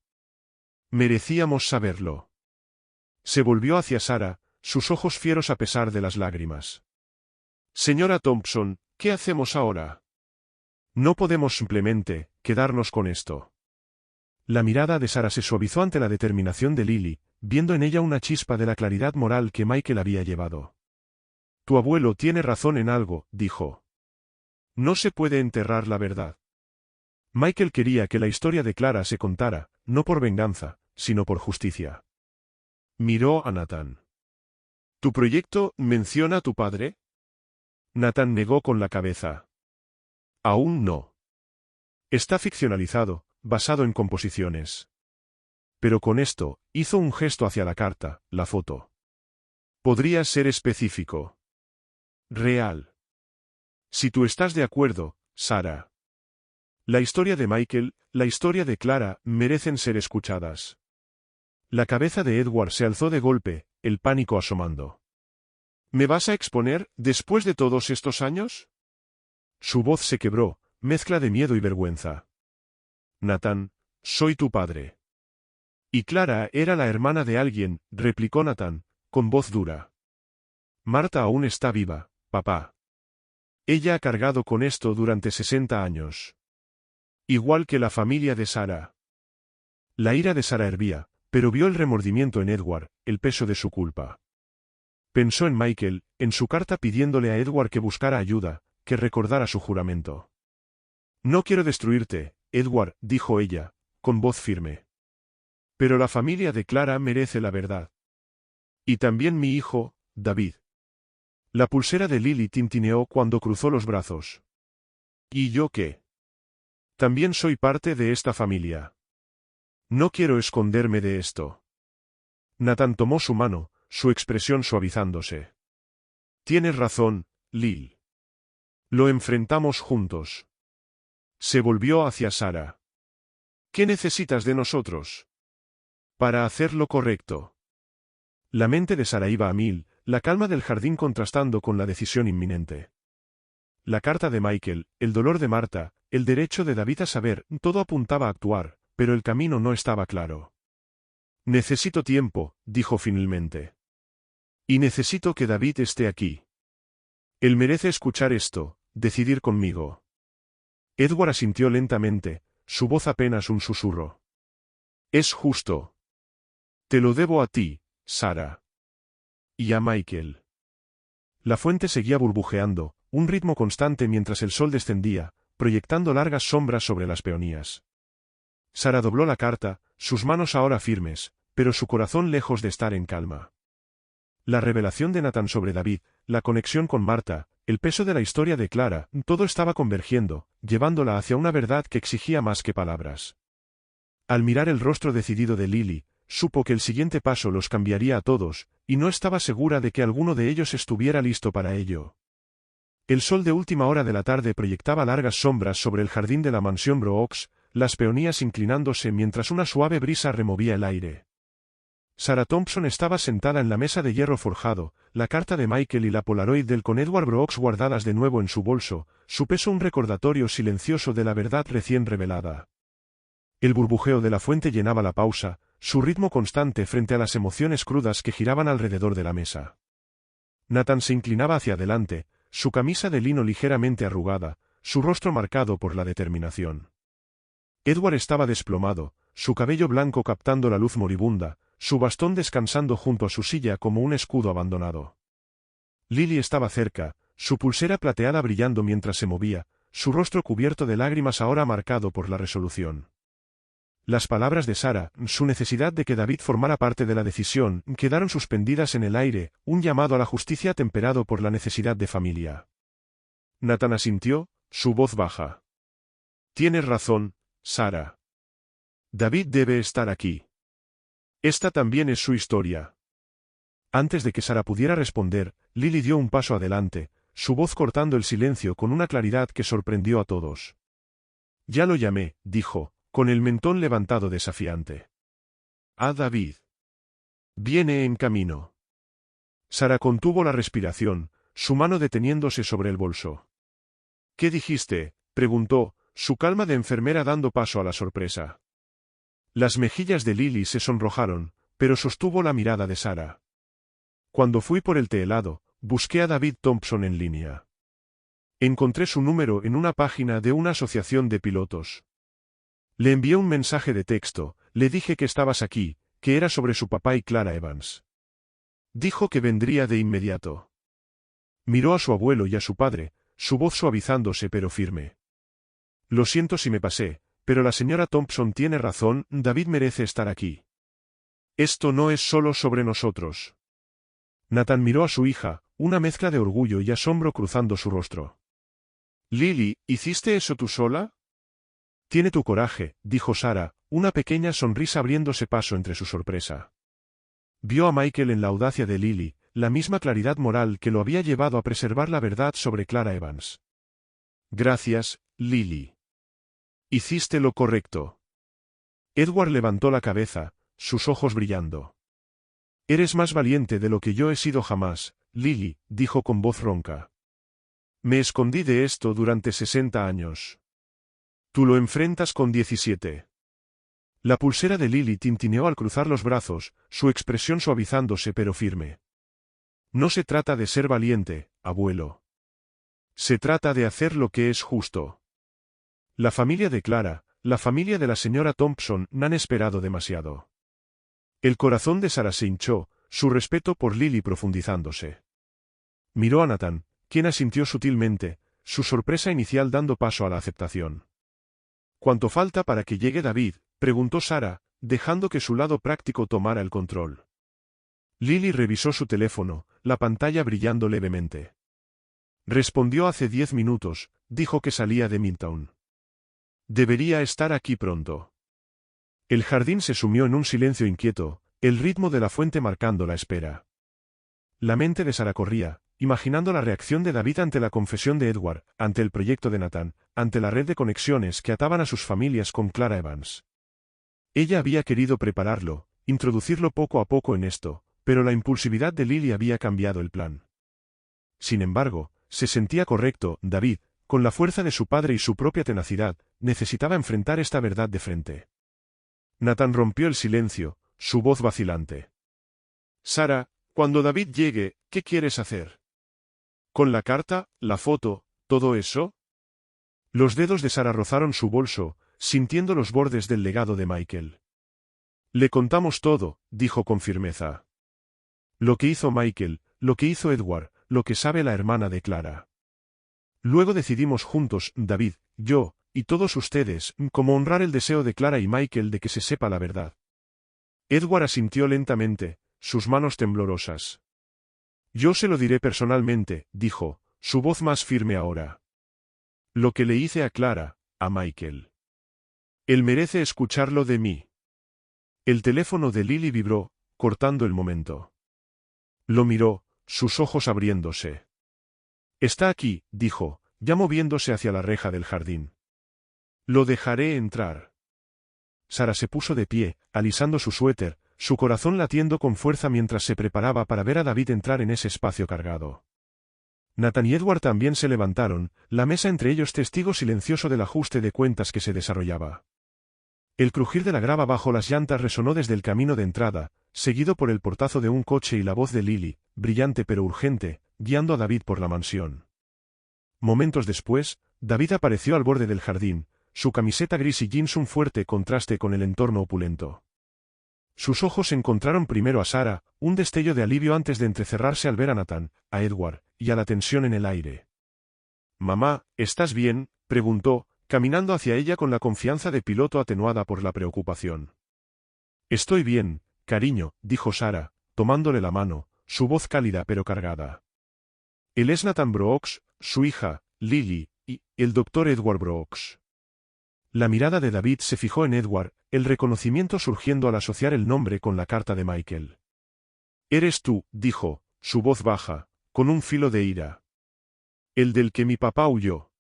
Merecíamos saberlo. Se volvió hacia Sarah, sus ojos fieros a pesar de las lágrimas. Señora Thompson, ¿qué hacemos ahora? No podemos simplemente quedarnos con esto. La mirada de Sarah se suavizó ante la determinación de Lily, viendo en ella una chispa de la claridad moral que Michael había llevado. Tu abuelo tiene razón en algo, dijo. No se puede enterrar la verdad. Michael quería que la historia de Clara se contara, no por venganza, sino por justicia. Miró a Nathan. ¿Tu proyecto menciona a tu padre? Nathan negó con la cabeza. Aún no. Está ficcionalizado, basado en composiciones. Pero con esto, hizo un gesto hacia la carta, la foto. Podría ser específico. Real. Si tú estás de acuerdo, Sarah. La historia de Michael, la historia de Clara, merecen ser escuchadas. La cabeza de Edward se alzó de golpe, el pánico asomando. ¿Me vas a exponer, después de todos estos años? Su voz se quebró, mezcla de miedo y vergüenza. Nathan, soy tu padre. Y Clara era la hermana de alguien, replicó Nathan, con voz dura. Marta aún está viva, papá. Ella ha cargado con esto durante 60 años. Igual que la familia de Sarah. La ira de Sarah hervía, pero vio el remordimiento en Edward, el peso de su culpa. Pensó en Michael, en su carta pidiéndole a Edward que buscara ayuda, que recordara su juramento. No quiero destruirte, Edward, dijo ella, con voz firme. Pero la familia de Clara merece la verdad. Y también mi hijo, David. La pulsera de Lily tintineó cuando cruzó los brazos. ¿Y yo qué? También soy parte de esta familia. No quiero esconderme de esto. Nathan tomó su mano, su expresión suavizándose. Tienes razón, Lil. Lo enfrentamos juntos. Se volvió hacia Sarah. ¿Qué necesitas de nosotros? Para hacer lo correcto. La mente de Sarah iba a mil, la calma del jardín contrastando con la decisión inminente. La carta de Michael, el dolor de Marta, el derecho de David a saber, todo apuntaba a actuar, pero el camino no estaba claro. Necesito tiempo, dijo finalmente. Y necesito que David esté aquí. Él merece escuchar esto, decidir conmigo. Edward asintió lentamente, su voz apenas un susurro. Es justo. Te lo debo a ti, Sarah. Y a Michael. La fuente seguía burbujeando, un ritmo constante mientras el sol descendía, proyectando largas sombras sobre las peonías. Sarah dobló la carta, sus manos ahora firmes, pero su corazón lejos de estar en calma. La revelación de Nathan sobre David, la conexión con Marta, el peso de la historia de Clara, todo estaba convergiendo, llevándola hacia una verdad que exigía más que palabras. Al mirar el rostro decidido de Lily, supo que el siguiente paso los cambiaría a todos, y no estaba segura de que alguno de ellos estuviera listo para ello. El sol de última hora de la tarde proyectaba largas sombras sobre el jardín de la mansión Brooks, las peonías inclinándose mientras una suave brisa removía el aire. Sarah Thompson estaba sentada en la mesa de hierro forjado, la carta de Michael y la Polaroid del con Edward Brooks guardadas de nuevo en su bolso, su peso un recordatorio silencioso de la verdad recién revelada. El burbujeo de la fuente llenaba la pausa, su ritmo constante frente a las emociones crudas que giraban alrededor de la mesa. Nathan se inclinaba hacia adelante, su camisa de lino ligeramente arrugada, su rostro marcado por la determinación. Edward estaba desplomado, su cabello blanco captando la luz moribunda, su bastón descansando junto a su silla como un escudo abandonado. Lily estaba cerca, su pulsera plateada brillando mientras se movía, su rostro cubierto de lágrimas ahora marcado por la resolución. Las palabras de Sarah, su necesidad de que David formara parte de la decisión, quedaron suspendidas en el aire, un llamado a la justicia temperado por la necesidad de familia. Nathan asintió, su voz baja. Tienes razón, Sarah. David debe estar aquí. Esta también es su historia. Antes de que Sarah pudiera responder, Lily dio un paso adelante, su voz cortando el silencio con una claridad que sorprendió a todos. Ya lo llamé, dijo, con el mentón levantado desafiante. David. Viene en camino. Sarah contuvo la respiración, su mano deteniéndose sobre el bolso. ¿Qué dijiste?, preguntó, su calma de enfermera dando paso a la sorpresa. Las mejillas de Lily se sonrojaron, pero sostuvo la mirada de Sarah. Cuando fui por el té helado, busqué a David Thompson en línea. Encontré su número en una página de una asociación de pilotos. Le envié un mensaje de texto, le dije que estabas aquí, que era sobre su papá y Clara Evans. Dijo que vendría de inmediato. Miró a su abuelo y a su padre, su voz suavizándose pero firme. Lo siento si me pasé, pero la señora Thompson tiene razón, David merece estar aquí. Esto no es solo sobre nosotros. Nathan miró a su hija, una mezcla de orgullo y asombro cruzando su rostro. Lily, ¿hiciste eso tú sola? Tiene tu coraje, dijo Sarah, una pequeña sonrisa abriéndose paso entre su sorpresa. Vio a Michael en la audacia de Lily, la misma claridad moral que lo había llevado a preservar la verdad sobre Clara Evans. Gracias, Lily. Hiciste lo correcto. Edward levantó la cabeza, sus ojos brillando. Eres más valiente de lo que yo he sido jamás, Lily, dijo con voz ronca. Me escondí de esto durante 60 años. Tú lo enfrentas con 17. La pulsera de Lily tintineó al cruzar los brazos, su expresión suavizándose pero firme. No se trata de ser valiente, abuelo. Se trata de hacer lo que es justo. La familia de Clara, la familia de la señora Thompson, no han esperado demasiado. El corazón de Sarah se hinchó, su respeto por Lily profundizándose. Miró a Nathan, quien asintió sutilmente, su sorpresa inicial dando paso a la aceptación. ¿Cuánto falta para que llegue David?, preguntó Sarah, dejando que su lado práctico tomara el control. Lily revisó su teléfono, la pantalla brillando levemente. Respondió hace 10 minutos, dijo que salía de Midtown. Debería estar aquí pronto. El jardín se sumió en un silencio inquieto, el ritmo de la fuente marcando la espera. La mente de Sarah corría, imaginando la reacción de David ante la confesión de Edward, ante el proyecto de Nathan, ante la red de conexiones que ataban a sus familias con Clara Evans. Ella había querido prepararlo, introducirlo poco a poco en esto, pero la impulsividad de Lily había cambiado el plan. Sin embargo, se sentía correcto, David, con la fuerza de su padre y su propia tenacidad, necesitaba enfrentar esta verdad de frente. Nathan rompió el silencio, su voz vacilante. Sarah, cuando David llegue, ¿qué quieres hacer? ¿Con la carta, la foto, todo eso? Los dedos de Sarah rozaron su bolso, sintiendo los bordes del legado de Michael. Le contamos todo, dijo con firmeza. Lo que hizo Michael, lo que hizo Edward, lo que sabe la hermana de Clara. Luego decidimos juntos, David, yo, y todos ustedes, cómo honrar el deseo de Clara y Michael de que se sepa la verdad. Edward asintió lentamente, sus manos temblorosas. Yo se lo diré personalmente, dijo, su voz más firme ahora. Lo que le hice a Clara, a Michael. Él merece escucharlo de mí. El teléfono de Lily vibró, cortando el momento. Lo miró, sus ojos abriéndose. Está aquí, dijo, ya moviéndose hacia la reja del jardín. Lo dejaré entrar. Sarah se puso de pie, alisando su suéter, su corazón latiendo con fuerza mientras se preparaba para ver a David entrar en ese espacio cargado. Nathan y Edward también se levantaron, la mesa entre ellos testigo silencioso del ajuste de cuentas que se desarrollaba. El crujir de la grava bajo las llantas resonó desde el camino de entrada, seguido por el portazo de un coche y la voz de Lily, brillante pero urgente, guiando a David por la mansión. Momentos después, David apareció al borde del jardín, su camiseta gris y jeans un fuerte contraste con el entorno opulento. Sus ojos encontraron primero a Sarah, un destello de alivio antes de entrecerrarse al ver a Nathan, a Edward, y a la tensión en el aire. «Mamá, ¿estás bien?», preguntó, caminando hacia ella con la confianza de piloto atenuada por la preocupación. «Estoy bien, cariño», dijo Sarah, tomándole la mano, su voz cálida pero cargada. Él es Nathan Brooks, su hija, Lily, y el doctor Edward Brooks. La mirada de David se fijó en Edward, el reconocimiento surgiendo al asociar el nombre con la carta de Michael. «Eres tú», dijo, su voz baja, con un filo de ira. «El del que mi papá huyó».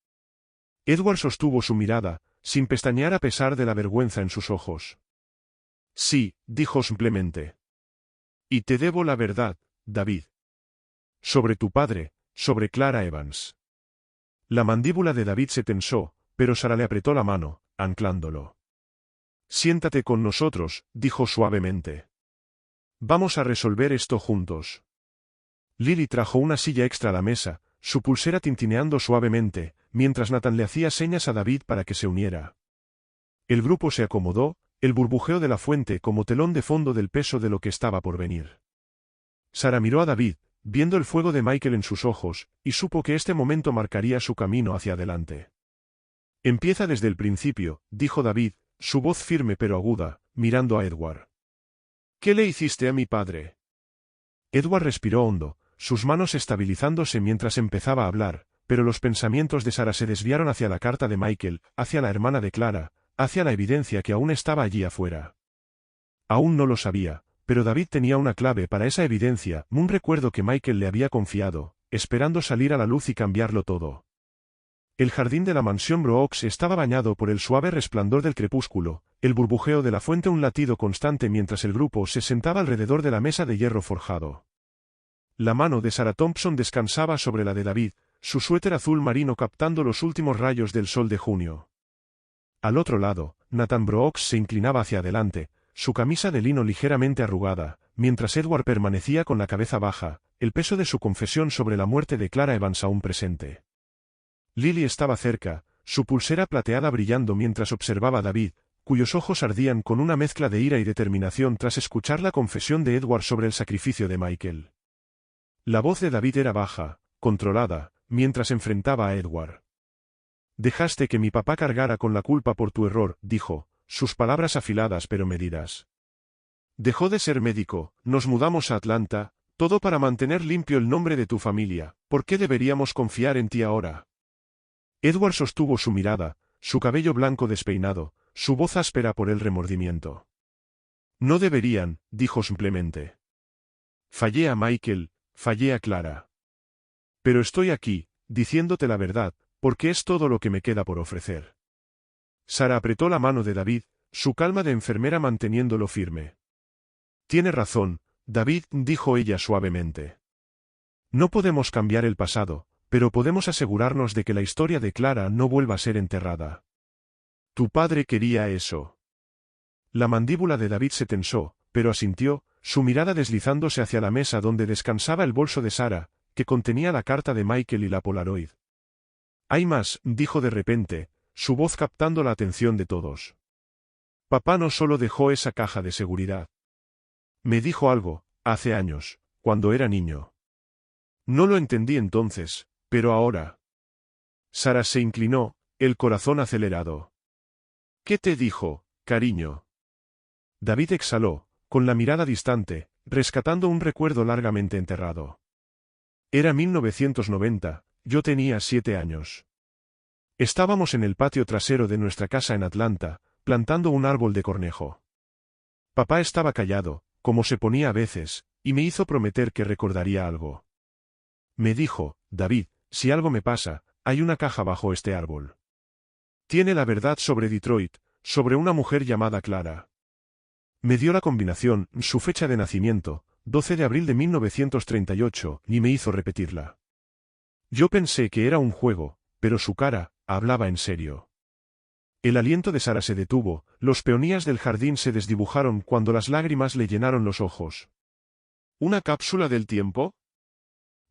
Edward sostuvo su mirada, sin pestañear a pesar de la vergüenza en sus ojos. «Sí», dijo simplemente. «Y te debo la verdad, David. Sobre tu padre, sobre Clara Evans». La mandíbula de David se tensó, pero Sarah le apretó la mano, anclándolo. «Siéntate con nosotros», dijo suavemente. «Vamos a resolver esto juntos». Lily trajo una silla extra a la mesa, su pulsera tintineando suavemente, mientras Nathan le hacía señas a David para que se uniera. El grupo se acomodó, el burbujeo de la fuente como telón de fondo del peso de lo que estaba por venir. Sarah miró a David, viendo el fuego de Michael en sus ojos, y supo que este momento marcaría su camino hacia adelante. «Empieza desde el principio», dijo David, su voz firme pero aguda, mirando a Edward. ¿Qué le hiciste a mi padre? Edward respiró hondo, sus manos estabilizándose mientras empezaba a hablar, pero los pensamientos de Sara se desviaron hacia la carta de Michael, hacia la hermana de Clara, hacia la evidencia que aún estaba allí afuera. Aún no lo sabía, pero David tenía una clave para esa evidencia, un recuerdo que Michael le había confiado, esperando salir a la luz y cambiarlo todo. El jardín de la mansión Brooks estaba bañado por el suave resplandor del crepúsculo, el burbujeo de la fuente un latido constante mientras el grupo se sentaba alrededor de la mesa de hierro forjado. La mano de Sarah Thompson descansaba sobre la de David, su suéter azul marino captando los últimos rayos del sol de junio. Al otro lado, Nathan Brooks se inclinaba hacia adelante, su camisa de lino ligeramente arrugada, mientras Edward permanecía con la cabeza baja, el peso de su confesión sobre la muerte de Clara Evans aún presente. Lily estaba cerca, su pulsera plateada brillando mientras observaba a David, cuyos ojos ardían con una mezcla de ira y determinación tras escuchar la confesión de Edward sobre el sacrificio de Michael. La voz de David era baja, controlada, mientras enfrentaba a Edward. «Dejaste que mi papá cargara con la culpa por tu error», dijo, sus palabras afiladas pero medidas. «Dejó de ser médico, nos mudamos a Atlanta, todo para mantener limpio el nombre de tu familia. ¿Por qué deberíamos confiar en ti ahora?» Edward sostuvo su mirada, su cabello blanco despeinado, su voz áspera por el remordimiento. «No deberían», dijo simplemente. «Fallé a Michael, fallé a Clara. Pero estoy aquí, diciéndote la verdad, porque es todo lo que me queda por ofrecer». Sara apretó la mano de David, su calma de enfermera manteniéndolo firme. «Tiene razón, David», dijo ella suavemente. «No podemos cambiar el pasado, pero podemos asegurarnos de que la historia de Clara no vuelva a ser enterrada. Tu padre quería eso». La mandíbula de David se tensó, pero asintió, su mirada deslizándose hacia la mesa donde descansaba el bolso de Sara, que contenía la carta de Michael y la Polaroid. «Hay más», dijo de repente, su voz captando la atención de todos. «Papá no solo dejó esa caja de seguridad. Me dijo algo, hace años, cuando era niño. No lo entendí entonces, pero ahora». Sara se inclinó, el corazón acelerado. «¿Qué te dijo, cariño?» David exhaló, con la mirada distante, rescatando un recuerdo largamente enterrado. Era 1990, yo tenía 7 años. Estábamos en el patio trasero de nuestra casa en Atlanta, plantando un árbol de cornejo. Papá estaba callado, como se ponía a veces, y me hizo prometer que recordaría algo. Me dijo, «David, si algo me pasa, hay una caja bajo este árbol. Tiene la verdad sobre Detroit, sobre una mujer llamada Clara». Me dio la combinación, su fecha de nacimiento, 12 de abril de 1938, y me hizo repetirla. Yo pensé que era un juego, pero su cara, hablaba en serio. El aliento de Sara se detuvo, los peonías del jardín se desdibujaron cuando las lágrimas le llenaron los ojos. «¿Una cápsula del tiempo?»,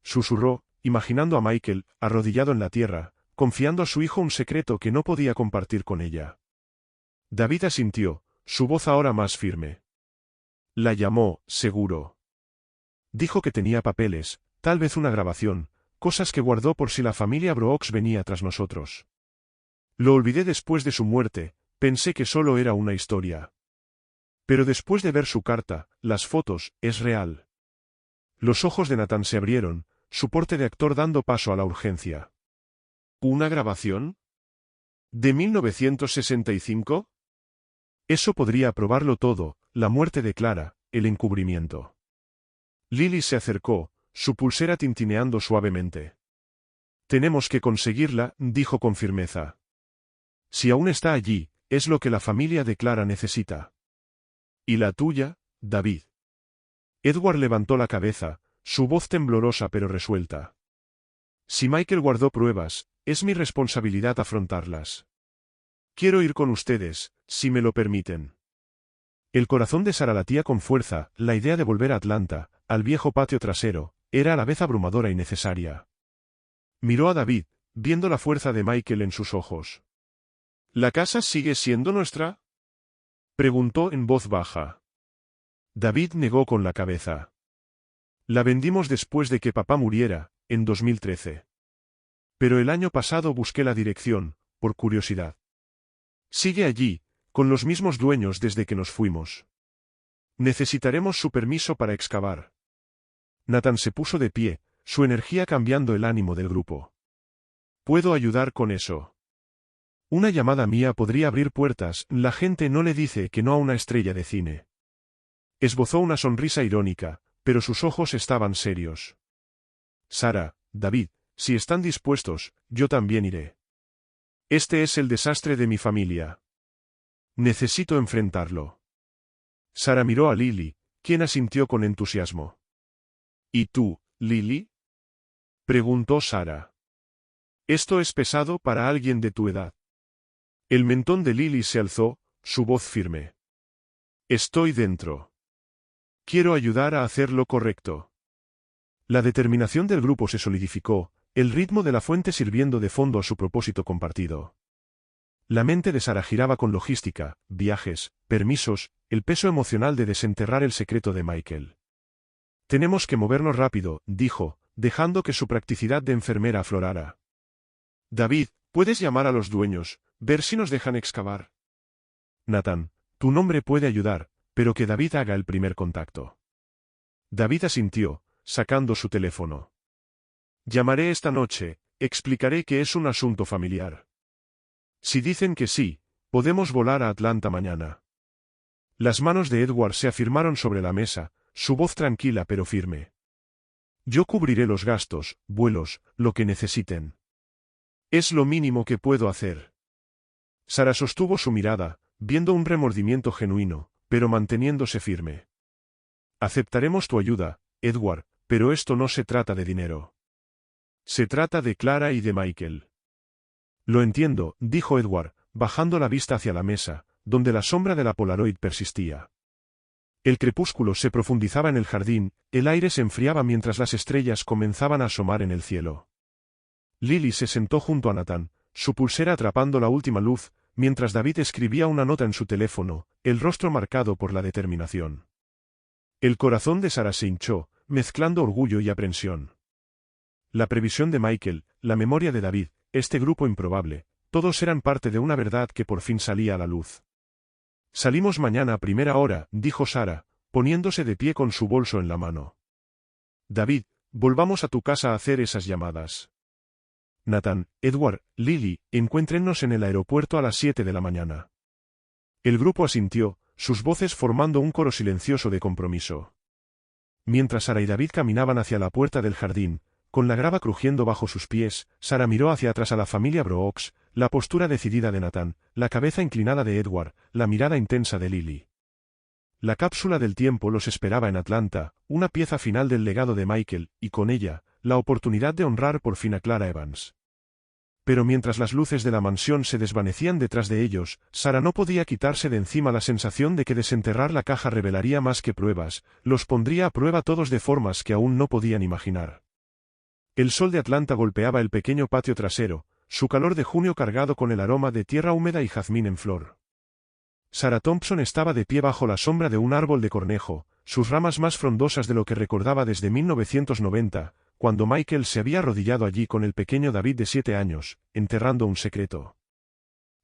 susurró, imaginando a Michael, arrodillado en la tierra, confiando a su hijo un secreto que no podía compartir con ella. David asintió, su voz ahora más firme. «La llamó, seguro. Dijo que tenía papeles, tal vez una grabación, cosas que guardó por si la familia Brooks venía tras nosotros. Lo olvidé después de su muerte, pensé que solo era una historia. Pero después de ver su carta, las fotos, es real». Los ojos de Nathan se abrieron, su porte de actor dando paso a la urgencia. «¿Una grabación? ¿De 1965? Eso podría probarlo todo, la muerte de Clara, el encubrimiento». Lily se acercó, su pulsera tintineando suavemente. «Tenemos que conseguirla», dijo con firmeza. «Si aún está allí, es lo que la familia de Clara necesita». «¿Y la tuya, David?». Edward levantó la cabeza, su voz temblorosa pero resuelta. «Si Michael guardó pruebas, es mi responsabilidad afrontarlas. Quiero ir con ustedes, si me lo permiten». El corazón de Sara latía con fuerza, la idea de volver a Atlanta, al viejo patio trasero, era a la vez abrumadora y necesaria. Miró a David, viendo la fuerza de Michael en sus ojos. «¿La casa sigue siendo nuestra?», preguntó en voz baja. David negó con la cabeza. «La vendimos después de que papá muriera, en 2013. Pero el año pasado busqué la dirección, por curiosidad. Sigue allí, con los mismos dueños desde que nos fuimos». Necesitaremos su permiso para excavar. Nathan se puso de pie, su energía cambiando el ánimo del grupo. ¿Puedo ayudar con eso? Una llamada mía podría abrir puertas, la gente no le dice que no a una estrella de cine. Esbozó una sonrisa irónica, pero sus ojos estaban serios. Sara, David, si están dispuestos, yo también iré. Este es el desastre de mi familia. Necesito enfrentarlo. Sara miró a Lily, quien asintió con entusiasmo. ¿Y tú, Lily? Preguntó Sara. Esto es pesado para alguien de tu edad. El mentón de Lily se alzó, su voz firme. Estoy dentro. Quiero ayudar a hacer lo correcto. La determinación del grupo se solidificó, el ritmo de la fuente sirviendo de fondo a su propósito compartido. La mente de Sara giraba con logística, viajes, permisos, el peso emocional de desenterrar el secreto de Michael. Tenemos que movernos rápido, dijo, dejando que su practicidad de enfermera aflorara. David, ¿puedes llamar a los dueños, ver si nos dejan excavar? Nathan, tu nombre puede ayudar, pero que David haga el primer contacto. David asintió, sacando su teléfono. Llamaré esta noche, explicaré que es un asunto familiar. Si dicen que sí, podemos volar a Atlanta mañana. Las manos de Edward se afirmaron sobre la mesa, su voz tranquila pero firme. Yo cubriré los gastos, vuelos, lo que necesiten. Es lo mínimo que puedo hacer. Sara sostuvo su mirada, viendo un remordimiento genuino, pero manteniéndose firme. Aceptaremos tu ayuda, Edward, pero esto no se trata de dinero. Se trata de Clara y de Michael. Lo entiendo, dijo Edward, bajando la vista hacia la mesa, donde la sombra de la Polaroid persistía. El crepúsculo se profundizaba en el jardín, el aire se enfriaba mientras las estrellas comenzaban a asomar en el cielo. Lily se sentó junto a Nathan, su pulsera atrapando la última luz, mientras David escribía una nota en su teléfono, el rostro marcado por la determinación. El corazón de Sara se hinchó, mezclando orgullo y aprensión. La previsión de Michael, la memoria de David, este grupo improbable, todos eran parte de una verdad que por fin salía a la luz. Salimos mañana a primera hora, dijo Sara, poniéndose de pie con su bolso en la mano. David, volvamos a tu casa a hacer esas llamadas. Nathan, Edward, Lily, encuéntrennos en el aeropuerto a las 7 de la mañana. El grupo asintió, sus voces formando un coro silencioso de compromiso. Mientras Sara y David caminaban hacia la puerta del jardín, con la grava crujiendo bajo sus pies, Sara miró hacia atrás a la familia Brooks, la postura decidida de Nathan, la cabeza inclinada de Edward, la mirada intensa de Lily. La cápsula del tiempo los esperaba en Atlanta, una pieza final del legado de Michael, y con ella, la oportunidad de honrar por fin a Clara Evans. Pero mientras las luces de la mansión se desvanecían detrás de ellos, Sara no podía quitarse de encima la sensación de que desenterrar la caja revelaría más que pruebas, los pondría a prueba todos de formas que aún no podían imaginar. El sol de Atlanta golpeaba el pequeño patio trasero, su calor de junio cargado con el aroma de tierra húmeda y jazmín en flor. Sara Thompson estaba de pie bajo la sombra de un árbol de cornejo, sus ramas más frondosas de lo que recordaba desde 1990, cuando Michael se había arrodillado allí con el pequeño David de 7 años, enterrando un secreto.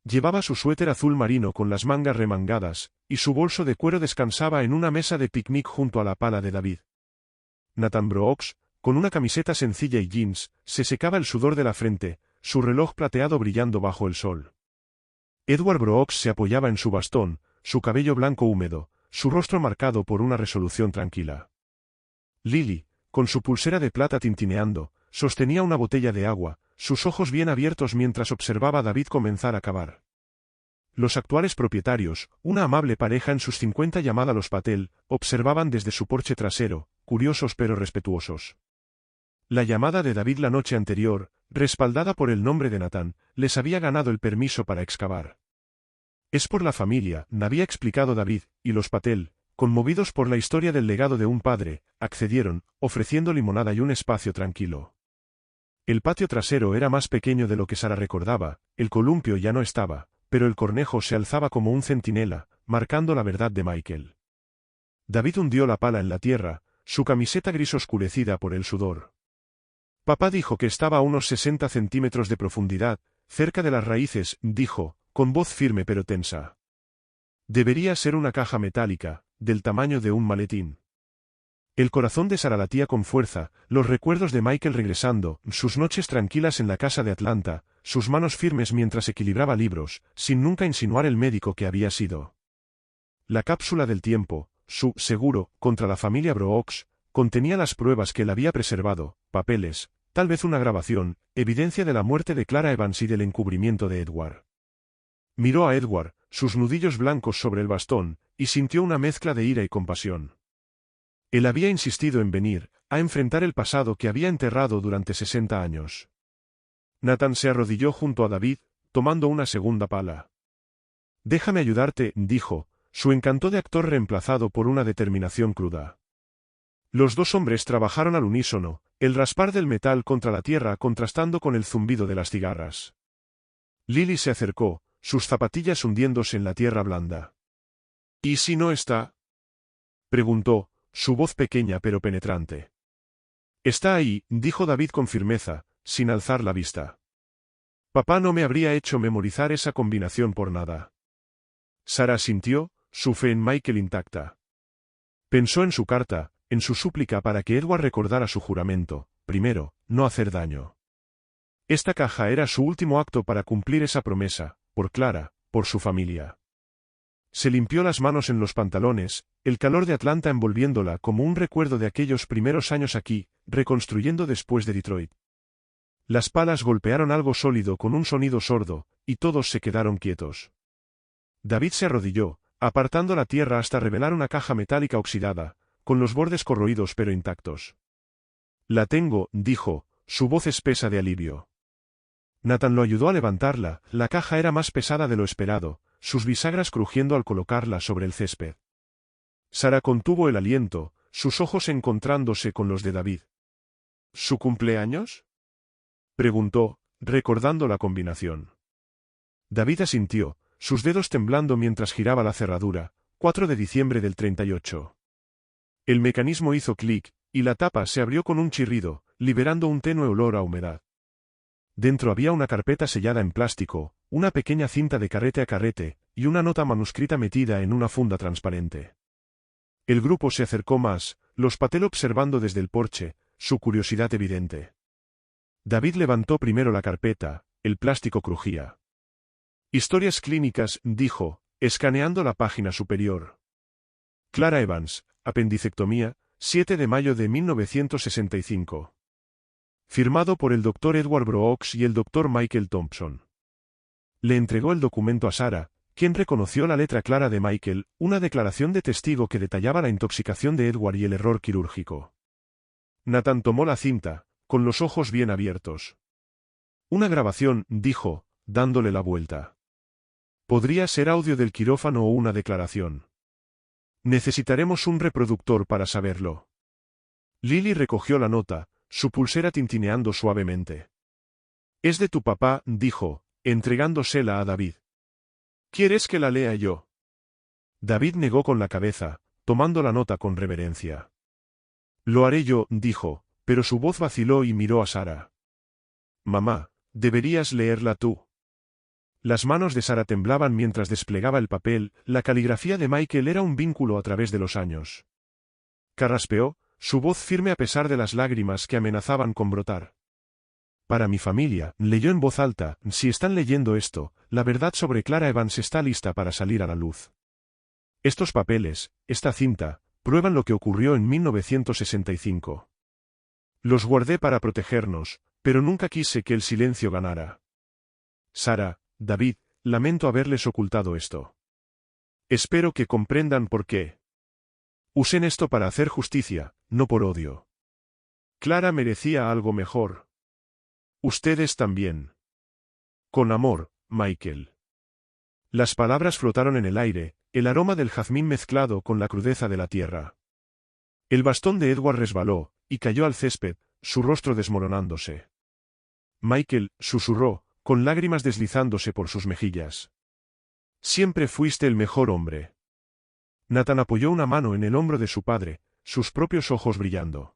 Llevaba su suéter azul marino con las mangas remangadas, y su bolso de cuero descansaba en una mesa de picnic junto a la pala de David. Nathan Brooks, con una camiseta sencilla y jeans, se secaba el sudor de la frente, su reloj plateado brillando bajo el sol. Edward Brooks se apoyaba en su bastón, su cabello blanco húmedo, su rostro marcado por una resolución tranquila. Lily, con su pulsera de plata tintineando, sostenía una botella de agua, sus ojos bien abiertos mientras observaba a David comenzar a cavar. Los actuales propietarios, una amable pareja en sus 50 llamada los Patel, observaban desde su porche trasero, curiosos pero respetuosos. La llamada de David la noche anterior, respaldada por el nombre de Nathan, les había ganado el permiso para excavar. Es por la familia, había explicado David, y los Patel, conmovidos por la historia del legado de un padre, accedieron, ofreciendo limonada y un espacio tranquilo. El patio trasero era más pequeño de lo que Sara recordaba, el columpio ya no estaba, pero el cornejo se alzaba como un centinela, marcando la verdad de Michael. David hundió la pala en la tierra, su camiseta gris oscurecida por el sudor. Papá dijo que estaba a unos 60 centímetros de profundidad, cerca de las raíces, dijo, con voz firme pero tensa. Debería ser una caja metálica, del tamaño de un maletín. El corazón de Sara latía con fuerza, los recuerdos de Michael regresando, sus noches tranquilas en la casa de Atlanta, sus manos firmes mientras equilibraba libros, sin nunca insinuar el médico que había sido. La cápsula del tiempo, su seguro, contra la familia Brooks, contenía las pruebas que él había preservado, papeles, tal vez una grabación, evidencia de la muerte de Clara Evans y del encubrimiento de Edward. Miró a Edward, sus nudillos blancos sobre el bastón, y sintió una mezcla de ira y compasión. Él había insistido en venir, a enfrentar el pasado que había enterrado durante 60 años. Nathan se arrodilló junto a David, tomando una segunda pala. «Déjame ayudarte», dijo, su encanto de actor reemplazado por una determinación cruda. Los dos hombres trabajaron al unísono, el raspar del metal contra la tierra contrastando con el zumbido de las cigarras. Lily se acercó, sus zapatillas hundiéndose en la tierra blanda. «¿Y si no está?», preguntó, su voz pequeña pero penetrante. «Está ahí», dijo David con firmeza, sin alzar la vista. «Papá no me habría hecho memorizar esa combinación por nada». Sara sintió, su fe en Michael intacta. Pensó en su carta, en su súplica para que Edward recordara su juramento, primero, no hacer daño. Esta caja era su último acto para cumplir esa promesa, por Clara, por su familia. Se limpió las manos en los pantalones, el calor de Atlanta envolviéndola como un recuerdo de aquellos primeros años aquí, reconstruyendo después de Detroit. Las palas golpearon algo sólido con un sonido sordo, y todos se quedaron quietos. David se arrodilló, apartando la tierra hasta revelar una caja metálica oxidada, con los bordes corroídos pero intactos. «La tengo», dijo, su voz espesa de alivio. Nathan lo ayudó a levantarla, la caja era más pesada de lo esperado, sus bisagras crujiendo al colocarla sobre el césped. Sara contuvo el aliento, sus ojos encontrándose con los de David. «¿Su cumpleaños?», preguntó, recordando la combinación. David asintió, sus dedos temblando mientras giraba la cerradura, 4 de diciembre del 38. El mecanismo hizo clic, y la tapa se abrió con un chirrido, liberando un tenue olor a humedad. Dentro había una carpeta sellada en plástico, una pequeña cinta de carrete a carrete, y una nota manuscrita metida en una funda transparente. El grupo se acercó más, los Patel observando desde el porche, su curiosidad evidente. David levantó primero la carpeta, el plástico crujía. «Historias clínicas», dijo, escaneando la página superior. «Clara Evans, apendicectomía, 7 de mayo de 1965. Firmado por el Dr. Edward Brooks y el Dr. Michael Thompson». Le entregó el documento a Sara, quien reconoció la letra clara de Michael, una declaración de testigo que detallaba la intoxicación de Edward y el error quirúrgico. Nathan tomó la cinta, con los ojos bien abiertos. «Una grabación», dijo, dándole la vuelta. «Podría ser audio del quirófano o una declaración. Necesitaremos un reproductor para saberlo». Lily recogió la nota, su pulsera tintineando suavemente. «Es de tu papá», dijo, entregándosela a David. «¿Quieres que la lea yo?». David negó con la cabeza, tomando la nota con reverencia. «Lo haré yo», dijo, pero su voz vaciló y miró a Sara. «Mamá, deberías leerla tú». Las manos de Sara temblaban mientras desplegaba el papel, la caligrafía de Michael era un vínculo a través de los años. Carraspeó, su voz firme a pesar de las lágrimas que amenazaban con brotar. «Para mi familia», leyó en voz alta, «si están leyendo esto, la verdad sobre Clara Evans está lista para salir a la luz. Estos papeles, esta cinta, prueban lo que ocurrió en 1965. Los guardé para protegernos, pero nunca quise que el silencio ganara. Sara, David, lamento haberles ocultado esto. Espero que comprendan por qué. Usen esto para hacer justicia, no por odio. Clara merecía algo mejor. Ustedes también. Con amor, Michael». Las palabras flotaron en el aire, el aroma del jazmín mezclado con la crudeza de la tierra. El bastón de Edward resbaló, y cayó al césped, su rostro desmoronándose. «Michael», susurró, con lágrimas deslizándose por sus mejillas. «Siempre fuiste el mejor hombre». Nathan apoyó una mano en el hombro de su padre, sus propios ojos brillando.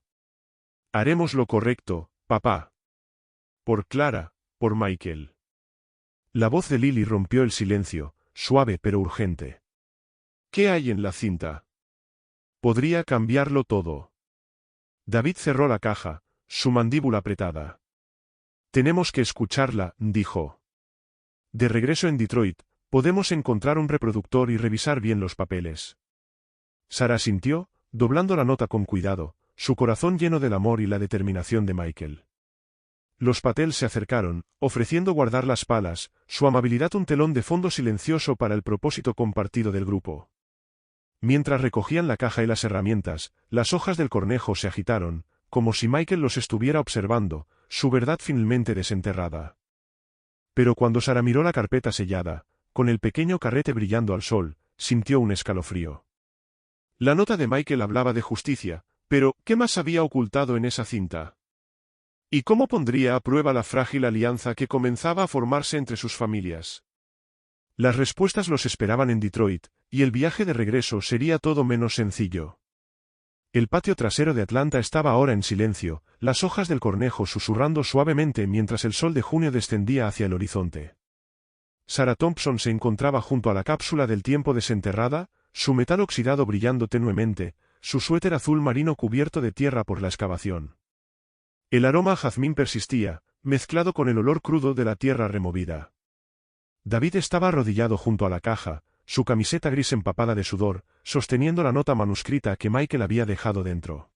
«Haremos lo correcto, papá. Por Clara, por Michael». La voz de Lily rompió el silencio, suave pero urgente. «¿Qué hay en la cinta?». Podría cambiarlo todo. David cerró la caja, su mandíbula apretada. Tenemos que escucharla, dijo. De regreso en Detroit, podemos encontrar un reproductor y revisar bien los papeles. Sarah asintió, doblando la nota con cuidado, su corazón lleno del amor y la determinación de Michael. Los Patel se acercaron, ofreciendo guardar las palas, su amabilidad un telón de fondo silencioso para el propósito compartido del grupo. Mientras recogían la caja y las herramientas, las hojas del cornejo se agitaron, como si Michael los estuviera observando, su verdad finalmente desenterrada. Pero cuando Sarah miró la carpeta sellada, con el pequeño carrete brillando al sol, sintió un escalofrío. La nota de Michael hablaba de justicia, pero ¿qué más había ocultado en esa cinta? ¿Y cómo pondría a prueba la frágil alianza que comenzaba a formarse entre sus familias? Las respuestas los esperaban en Detroit, y el viaje de regreso sería todo menos sencillo. El patio trasero de Atlanta estaba ahora en silencio, las hojas del cornejo susurrando suavemente mientras el sol de junio descendía hacia el horizonte. Sarah Thompson se encontraba junto a la cápsula del tiempo desenterrada, su metal oxidado brillando tenuemente, su suéter azul marino cubierto de tierra por la excavación. El aroma a jazmín persistía, mezclado con el olor crudo de la tierra removida. David estaba arrodillado junto a la caja, su camiseta gris empapada de sudor, sosteniendo la nota manuscrita que Michael había dejado dentro.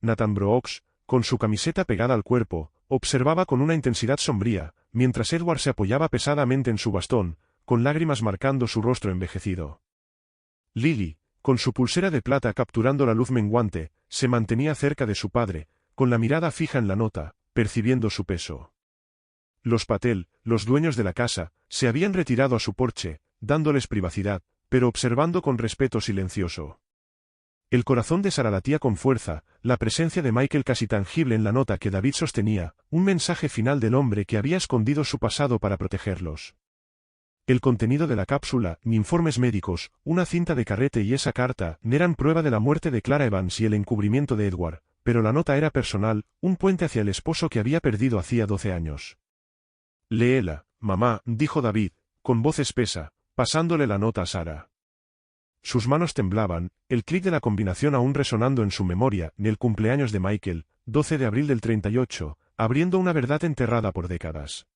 Nathan Brooks, con su camiseta pegada al cuerpo, observaba con una intensidad sombría, mientras Edward se apoyaba pesadamente en su bastón, con lágrimas marcando su rostro envejecido. Lily, con su pulsera de plata capturando la luz menguante, se mantenía cerca de su padre, con la mirada fija en la nota, percibiendo su peso. Los Patel, los dueños de la casa, se habían retirado a su porche, dándoles privacidad, pero observando con respeto silencioso. El corazón de Sarah latía con fuerza, la presencia de Michael casi tangible en la nota que David sostenía, un mensaje final del hombre que había escondido su pasado para protegerlos. El contenido de la cápsula, informes médicos, una cinta de carrete y esa carta, eran prueba de la muerte de Clara Evans y el encubrimiento de Edward, pero la nota era personal, un puente hacia el esposo que había perdido hacía 12 años. Léela, mamá, dijo David, con voz espesa, pasándole la nota a Sarah. Sus manos temblaban, el clic de la combinación aún resonando en su memoria, en el cumpleaños de Michael, 12 de abril del 38, abriendo una verdad enterrada por décadas.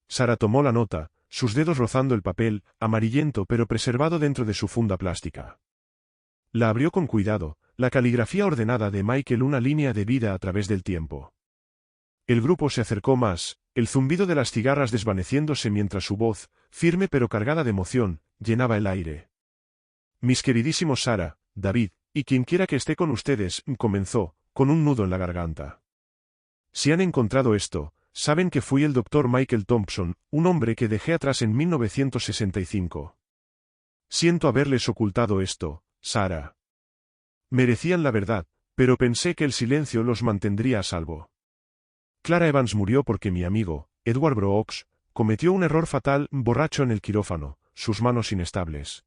Sarah tomó la nota, sus dedos rozando el papel, amarillento pero preservado dentro de su funda plástica. La abrió con cuidado, la caligrafía ordenada de Michael una línea de vida a través del tiempo. El grupo se acercó más, el zumbido de las cigarras desvaneciéndose mientras su voz, firme pero cargada de emoción, llenaba el aire. Mis queridísimos Sarah, David, y quienquiera que esté con ustedes, comenzó, con un nudo en la garganta. Si han encontrado esto, saben que fui el Dr. Michael Thompson, un hombre que dejé atrás en 1965. Siento haberles ocultado esto, Sarah. Merecían la verdad, pero pensé que el silencio los mantendría a salvo. Clara Evans murió porque mi amigo, Edward Brooks, cometió un error fatal, borracho en el quirófano, sus manos inestables.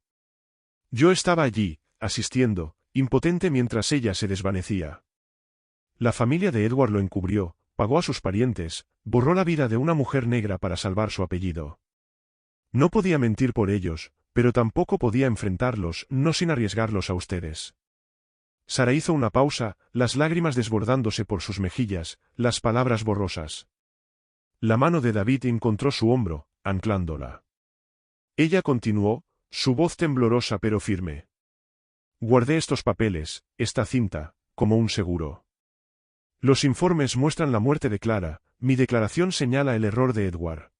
Yo estaba allí, asistiendo, impotente mientras ella se desvanecía. La familia de Edward lo encubrió, pagó a sus parientes, borró la vida de una mujer negra para salvar su apellido. No podía mentir por ellos, pero tampoco podía enfrentarlos, no sin arriesgarlos a ustedes. Sarah hizo una pausa, las lágrimas desbordándose por sus mejillas, las palabras borrosas. La mano de David encontró su hombro, anclándola. Ella continuó, su voz temblorosa pero firme. Guardé estos papeles, esta cinta, como un seguro. Los informes muestran la muerte de Clara, mi declaración señala el error de Edward.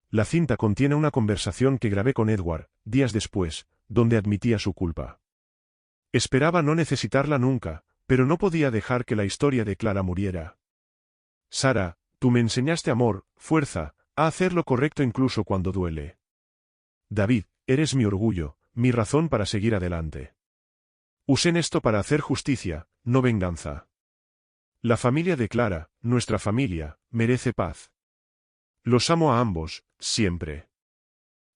La cinta contiene una conversación que grabé con Edward, días después, donde admitía su culpa. Esperaba no necesitarla nunca, pero no podía dejar que la historia de Clara muriera. Sarah, tú me enseñaste amor, fuerza, a hacer lo correcto incluso cuando duele. David, eres mi orgullo, mi razón para seguir adelante. Usen esto para hacer justicia, no venganza. La familia de Clara, nuestra familia, merece paz. Los amo a ambos, siempre.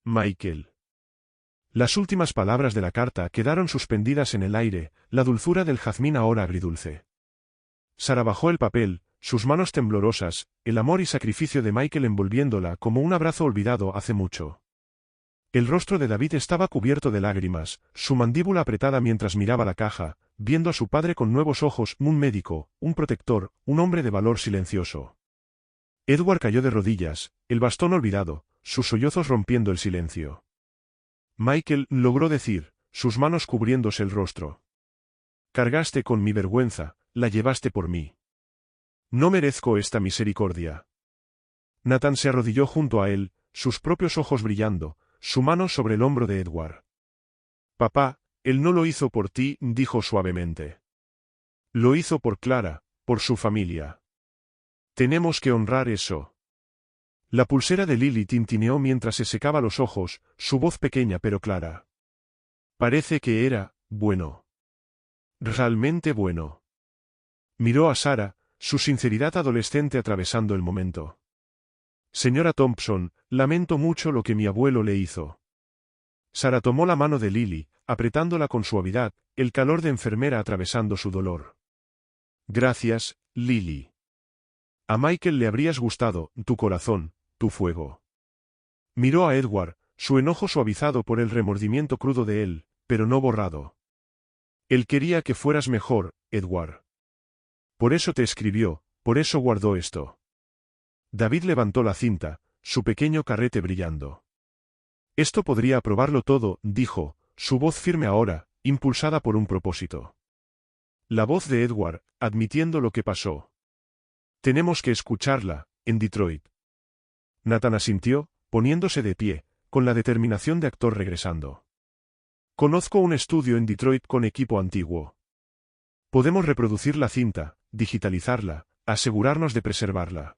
Michael. Las últimas palabras de la carta quedaron suspendidas en el aire, la dulzura del jazmín ahora agridulce. Sarah bajó el papel, sus manos temblorosas, el amor y sacrificio de Michael envolviéndola como un abrazo olvidado hace mucho. El rostro de David estaba cubierto de lágrimas, su mandíbula apretada mientras miraba la caja, viendo a su padre con nuevos ojos, un médico, un protector, un hombre de valor silencioso. Edward cayó de rodillas, el bastón olvidado, sus sollozos rompiendo el silencio. Michael logró decir, sus manos cubriéndose el rostro. Cargaste con mi vergüenza, la llevaste por mí. No merezco esta misericordia. Nathan se arrodilló junto a él, sus propios ojos brillando, su mano sobre el hombro de Edward. Papá, él no lo hizo por ti, dijo suavemente. Lo hizo por Clara, por su familia. Tenemos que honrar eso. La pulsera de Lily tintineó mientras se secaba los ojos, su voz pequeña pero clara. Parece que era, bueno. Realmente bueno. Miró a Sarah, su sinceridad adolescente atravesando el momento. Señora Thompson, lamento mucho lo que mi abuelo le hizo. Sarah tomó la mano de Lily, apretándola con suavidad, el calor de enfermera atravesando su dolor. Gracias, Lily. A Michael le habrías gustado, tu corazón, tu fuego. Miró a Edward, su enojo suavizado por el remordimiento crudo de él, pero no borrado. Él quería que fueras mejor, Edward. Por eso te escribió, por eso guardó esto. David levantó la cinta, su pequeño carrete brillando. Esto podría aprobarlo todo, dijo, su voz firme ahora, impulsada por un propósito. La voz de Edward, admitiendo lo que pasó. Tenemos que escucharla, en Detroit. Nathan asintió, poniéndose de pie, con la determinación de actor regresando. Conozco un estudio en Detroit con equipo antiguo. Podemos reproducir la cinta, digitalizarla, asegurarnos de preservarla.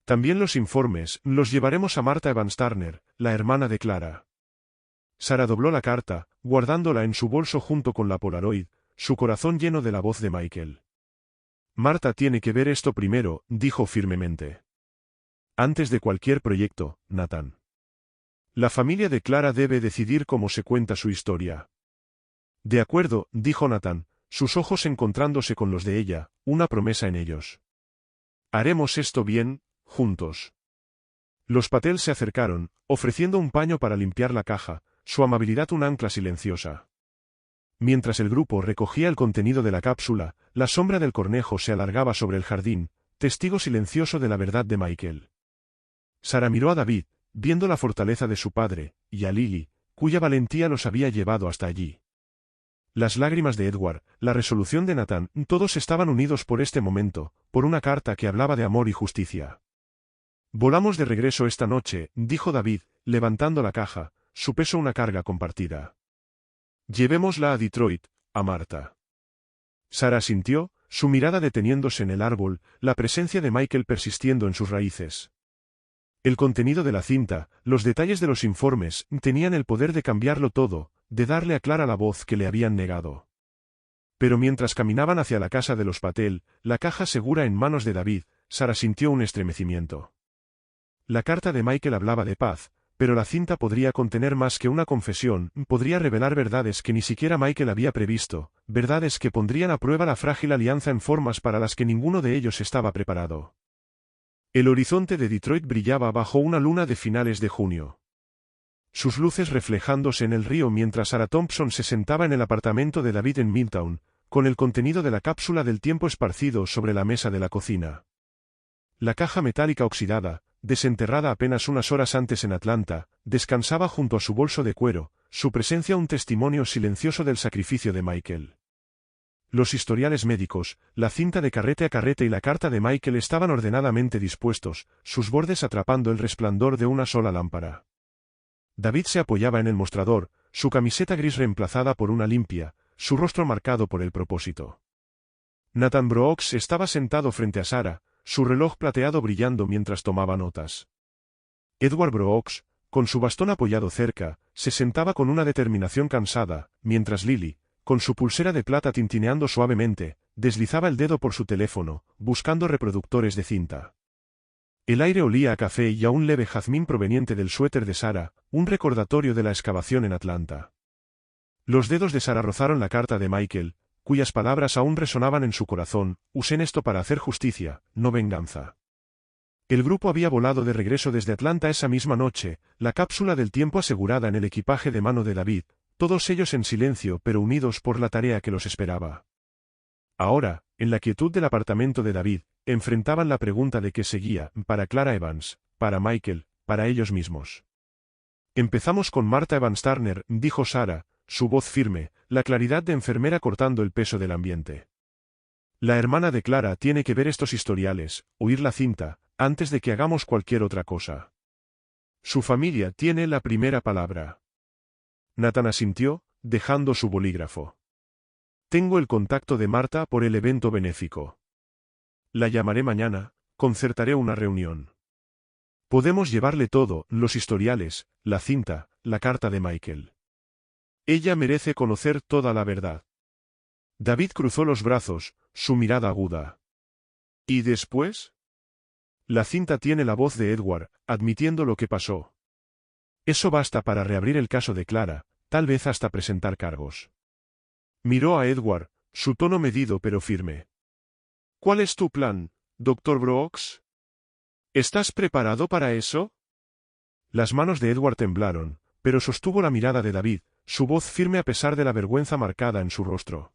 También los informes los llevaremos a Martha Evans Turner, la hermana de Clara. Sarah dobló la carta, guardándola en su bolso junto con la Polaroid, su corazón lleno de la voz de Michael. Martha tiene que ver esto primero, dijo firmemente. Antes de cualquier proyecto, Nathan. La familia de Clara debe decidir cómo se cuenta su historia. De acuerdo, dijo Nathan, sus ojos encontrándose con los de ella, una promesa en ellos. Haremos esto bien, juntos. Los Patel se acercaron, ofreciendo un paño para limpiar la caja, su amabilidad un ancla silenciosa. Mientras el grupo recogía el contenido de la cápsula, la sombra del cornejo se alargaba sobre el jardín, testigo silencioso de la verdad de Michael. Sarah miró a David, viendo la fortaleza de su padre, y a Lily, cuya valentía los había llevado hasta allí. Las lágrimas de Edward, la resolución de Nathan, todos estaban unidos por este momento, por una carta que hablaba de amor y justicia. Volamos de regreso esta noche, dijo David, levantando la caja, su peso una carga compartida. Llevémosla a Detroit, a Martha. Sarah sintió, su mirada deteniéndose en el árbol, la presencia de Michael persistiendo en sus raíces. El contenido de la cinta, los detalles de los informes, tenían el poder de cambiarlo todo, de darle a Clara la voz que le habían negado. Pero mientras caminaban hacia la casa de los Patel, la caja segura en manos de David, Sarah sintió un estremecimiento. La carta de Michael hablaba de paz, pero la cinta podría contener más que una confesión, podría revelar verdades que ni siquiera Michael había previsto, verdades que pondrían a prueba la frágil alianza en formas para las que ninguno de ellos estaba preparado. El horizonte de Detroit brillaba bajo una luna de finales de junio. Sus luces reflejándose en el río mientras Sarah Thompson se sentaba en el apartamento de David en Midtown, con el contenido de la cápsula del tiempo esparcido sobre la mesa de la cocina. La caja metálica oxidada, desenterrada apenas unas horas antes en Atlanta, descansaba junto a su bolso de cuero, su presencia un testimonio silencioso del sacrificio de Michael. Los historiales médicos, la cinta de carrete a carrete y la carta de Michael estaban ordenadamente dispuestos, sus bordes atrapando el resplandor de una sola lámpara. David se apoyaba en el mostrador, su camiseta gris reemplazada por una limpia, su rostro marcado por el propósito. Nathan Brooks estaba sentado frente a Sarah, su reloj plateado brillando mientras tomaba notas. Edward Brooks, con su bastón apoyado cerca, se sentaba con una determinación cansada, mientras Lily, con su pulsera de plata tintineando suavemente, deslizaba el dedo por su teléfono, buscando reproductores de cinta. El aire olía a café y a un leve jazmín proveniente del suéter de Sarah, un recordatorio de la excavación en Atlanta. Los dedos de Sarah rozaron la carta de Michael, cuyas palabras aún resonaban en su corazón: usen esto para hacer justicia, no venganza. El grupo había volado de regreso desde Atlanta esa misma noche, la cápsula del tiempo asegurada en el equipaje de mano de David, todos ellos en silencio pero unidos por la tarea que los esperaba. Ahora, en la quietud del apartamento de David, enfrentaban la pregunta de qué seguía, para Clara Evans, para Michael, para ellos mismos. Empezamos con Martha Evans Turner, dijo Sarah, su voz firme, la claridad de enfermera cortando el peso del ambiente. La hermana de Clara tiene que ver estos historiales, oír la cinta, antes de que hagamos cualquier otra cosa. Su familia tiene la primera palabra. Nathan asintió, dejando su bolígrafo. Tengo el contacto de Martha por el evento benéfico. La llamaré mañana, concertaré una reunión. Podemos llevarle todo, los historiales, la cinta, la carta de Michael. Ella merece conocer toda la verdad. David cruzó los brazos, su mirada aguda. ¿Y después? La cinta tiene la voz de Edward, admitiendo lo que pasó. Eso basta para reabrir el caso de Clara, tal vez hasta presentar cargos. Miró a Edward, su tono medido pero firme. ¿Cuál es tu plan, Dr. Brooks? ¿Estás preparado para eso? Las manos de Edward temblaron, pero sostuvo la mirada de David, su voz firme a pesar de la vergüenza marcada en su rostro.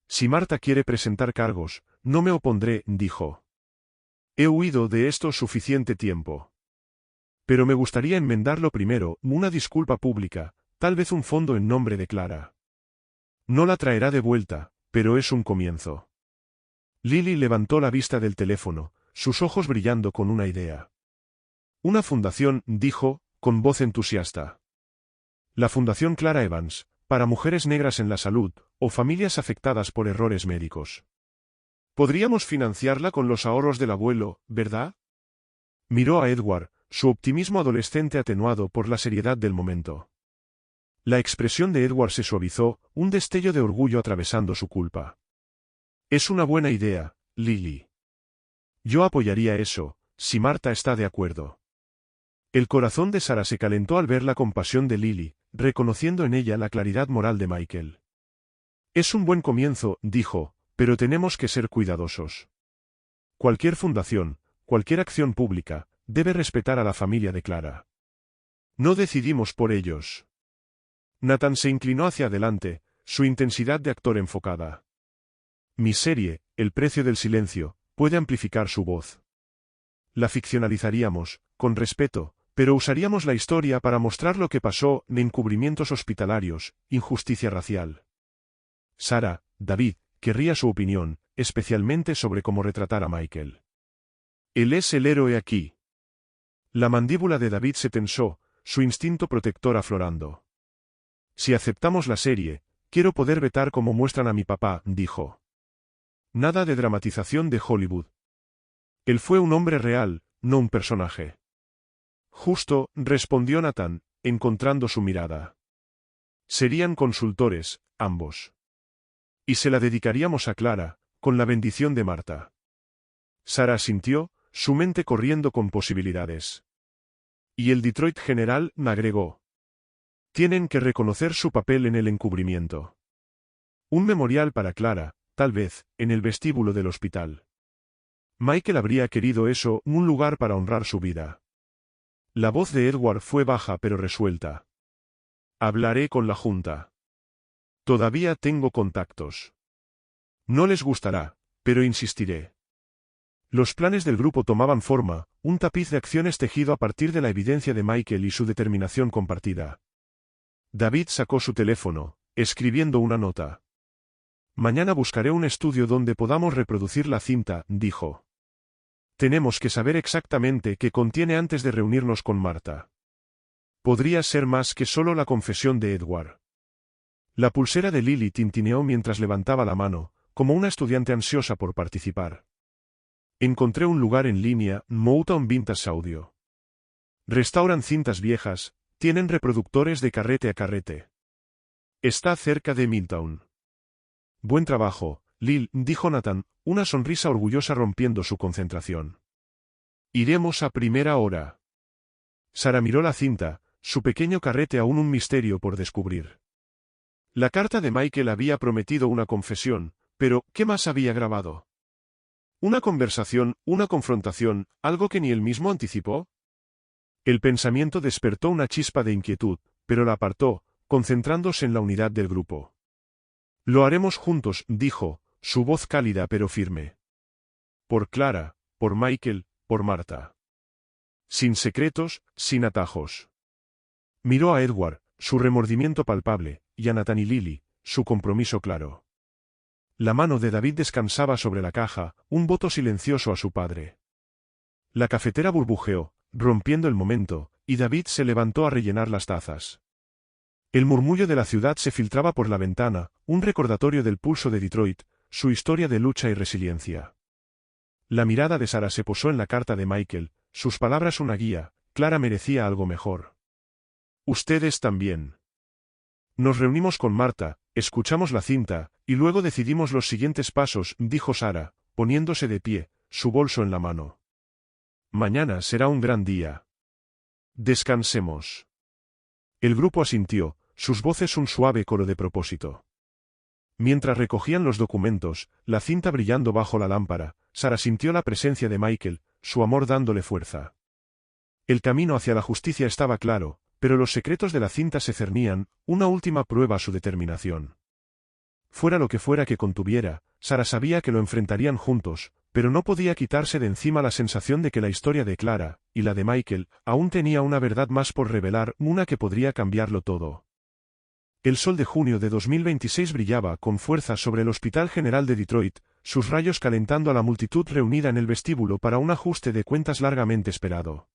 Si Martha quiere presentar cargos, no me opondré, dijo. He huido de esto suficiente tiempo. Pero me gustaría enmendarlo primero, una disculpa pública, tal vez un fondo en nombre de Clara. No la traerá de vuelta, pero es un comienzo. Lily levantó la vista del teléfono, sus ojos brillando con una idea. Una fundación, dijo, con voz entusiasta. La Fundación Clara Evans, para mujeres negras en la salud, o familias afectadas por errores médicos. Podríamos financiarla con los ahorros del abuelo, ¿verdad? Miró a Edward, su optimismo adolescente atenuado por la seriedad del momento. La expresión de Edward se suavizó, un destello de orgullo atravesando su culpa. Es una buena idea, Lily. Yo apoyaría eso, si Martha está de acuerdo. El corazón de Sarah se calentó al ver la compasión de Lily, reconociendo en ella la claridad moral de Michael. Es un buen comienzo, dijo, pero tenemos que ser cuidadosos. Cualquier fundación, cualquier acción pública, debe respetar a la familia de Clara. No decidimos por ellos. Nathan se inclinó hacia adelante, su intensidad de actor enfocada. Mi serie, El precio del silencio, puede amplificar su voz. La ficcionalizaríamos, con respeto, pero usaríamos la historia para mostrar lo que pasó, encubrimientos hospitalarios, injusticia racial. Sarah, David, querría su opinión, especialmente sobre cómo retratar a Michael. Él es el héroe aquí. La mandíbula de David se tensó, su instinto protector aflorando. Si aceptamos la serie, quiero poder vetar cómo muestran a mi papá, dijo. Nada de dramatización de Hollywood. Él fue un hombre real, no un personaje. Justo, respondió Nathan, encontrando su mirada. Serían consultores, ambos. Y se la dedicaríamos a Clara, con la bendición de Martha. Sarah asintió, su mente corriendo con posibilidades. Y el Detroit General, me agregó. Tienen que reconocer su papel en el encubrimiento. Un memorial para Clara, tal vez, en el vestíbulo del hospital. Michael habría querido eso, un lugar para honrar su vida. La voz de Edward fue baja pero resuelta. Hablaré con la Junta. Todavía tengo contactos. No les gustará, pero insistiré. Los planes del grupo tomaban forma, un tapiz de acciones tejido a partir de la evidencia de Michael y su determinación compartida. David sacó su teléfono, escribiendo una nota. Mañana buscaré un estudio donde podamos reproducir la cinta, dijo. Tenemos que saber exactamente qué contiene antes de reunirnos con Martha. Podría ser más que solo la confesión de Edward. La pulsera de Lily tintineó mientras levantaba la mano, como una estudiante ansiosa por participar. Encontré un lugar en línea, Motown Vintage Audio. Restauran cintas viejas, tienen reproductores de carrete a carrete. Está cerca de Midtown. Buen trabajo, Lil, dijo Nathan, una sonrisa orgullosa rompiendo su concentración. Iremos a primera hora. Sarah miró la cinta, su pequeño carrete aún un misterio por descubrir. La carta de Michael había prometido una confesión, pero ¿qué más había grabado? Una conversación, una confrontación, algo que ni él mismo anticipó. El pensamiento despertó una chispa de inquietud, pero la apartó, concentrándose en la unidad del grupo. Lo haremos juntos, dijo, su voz cálida pero firme. Por Clara, por Michael, por Marta. Sin secretos, sin atajos. Miró a Edward, su remordimiento palpable, y a Nathan y Lily, su compromiso claro. La mano de David descansaba sobre la caja, un voto silencioso a su padre. La cafetera burbujeó, rompiendo el momento, y David se levantó a rellenar las tazas. El murmullo de la ciudad se filtraba por la ventana, un recordatorio del pulso de Detroit, su historia de lucha y resiliencia. La mirada de Sarah se posó en la carta de Michael, sus palabras una guía. Clara merecía algo mejor. Ustedes también. Nos reunimos con Marta, escuchamos la cinta, y luego decidimos los siguientes pasos, dijo Sarah, poniéndose de pie, su bolso en la mano. Mañana será un gran día. Descansemos. El grupo asintió, sus voces un suave coro de propósito. Mientras recogían los documentos, la cinta brillando bajo la lámpara, Sarah sintió la presencia de Michael, su amor dándole fuerza. El camino hacia la justicia estaba claro, pero los secretos de la cinta se cernían, una última prueba a su determinación. Fuera lo que fuera que contuviera, Sarah sabía que lo enfrentarían juntos, pero no podía quitarse de encima la sensación de que la historia de Clara, y la de Michael, aún tenía una verdad más por revelar, una que podría cambiarlo todo. El sol de junio de 2026 brillaba con fuerza sobre el Hospital General de Detroit, sus rayos calentando a la multitud reunida en el vestíbulo para un ajuste de cuentas largamente esperado.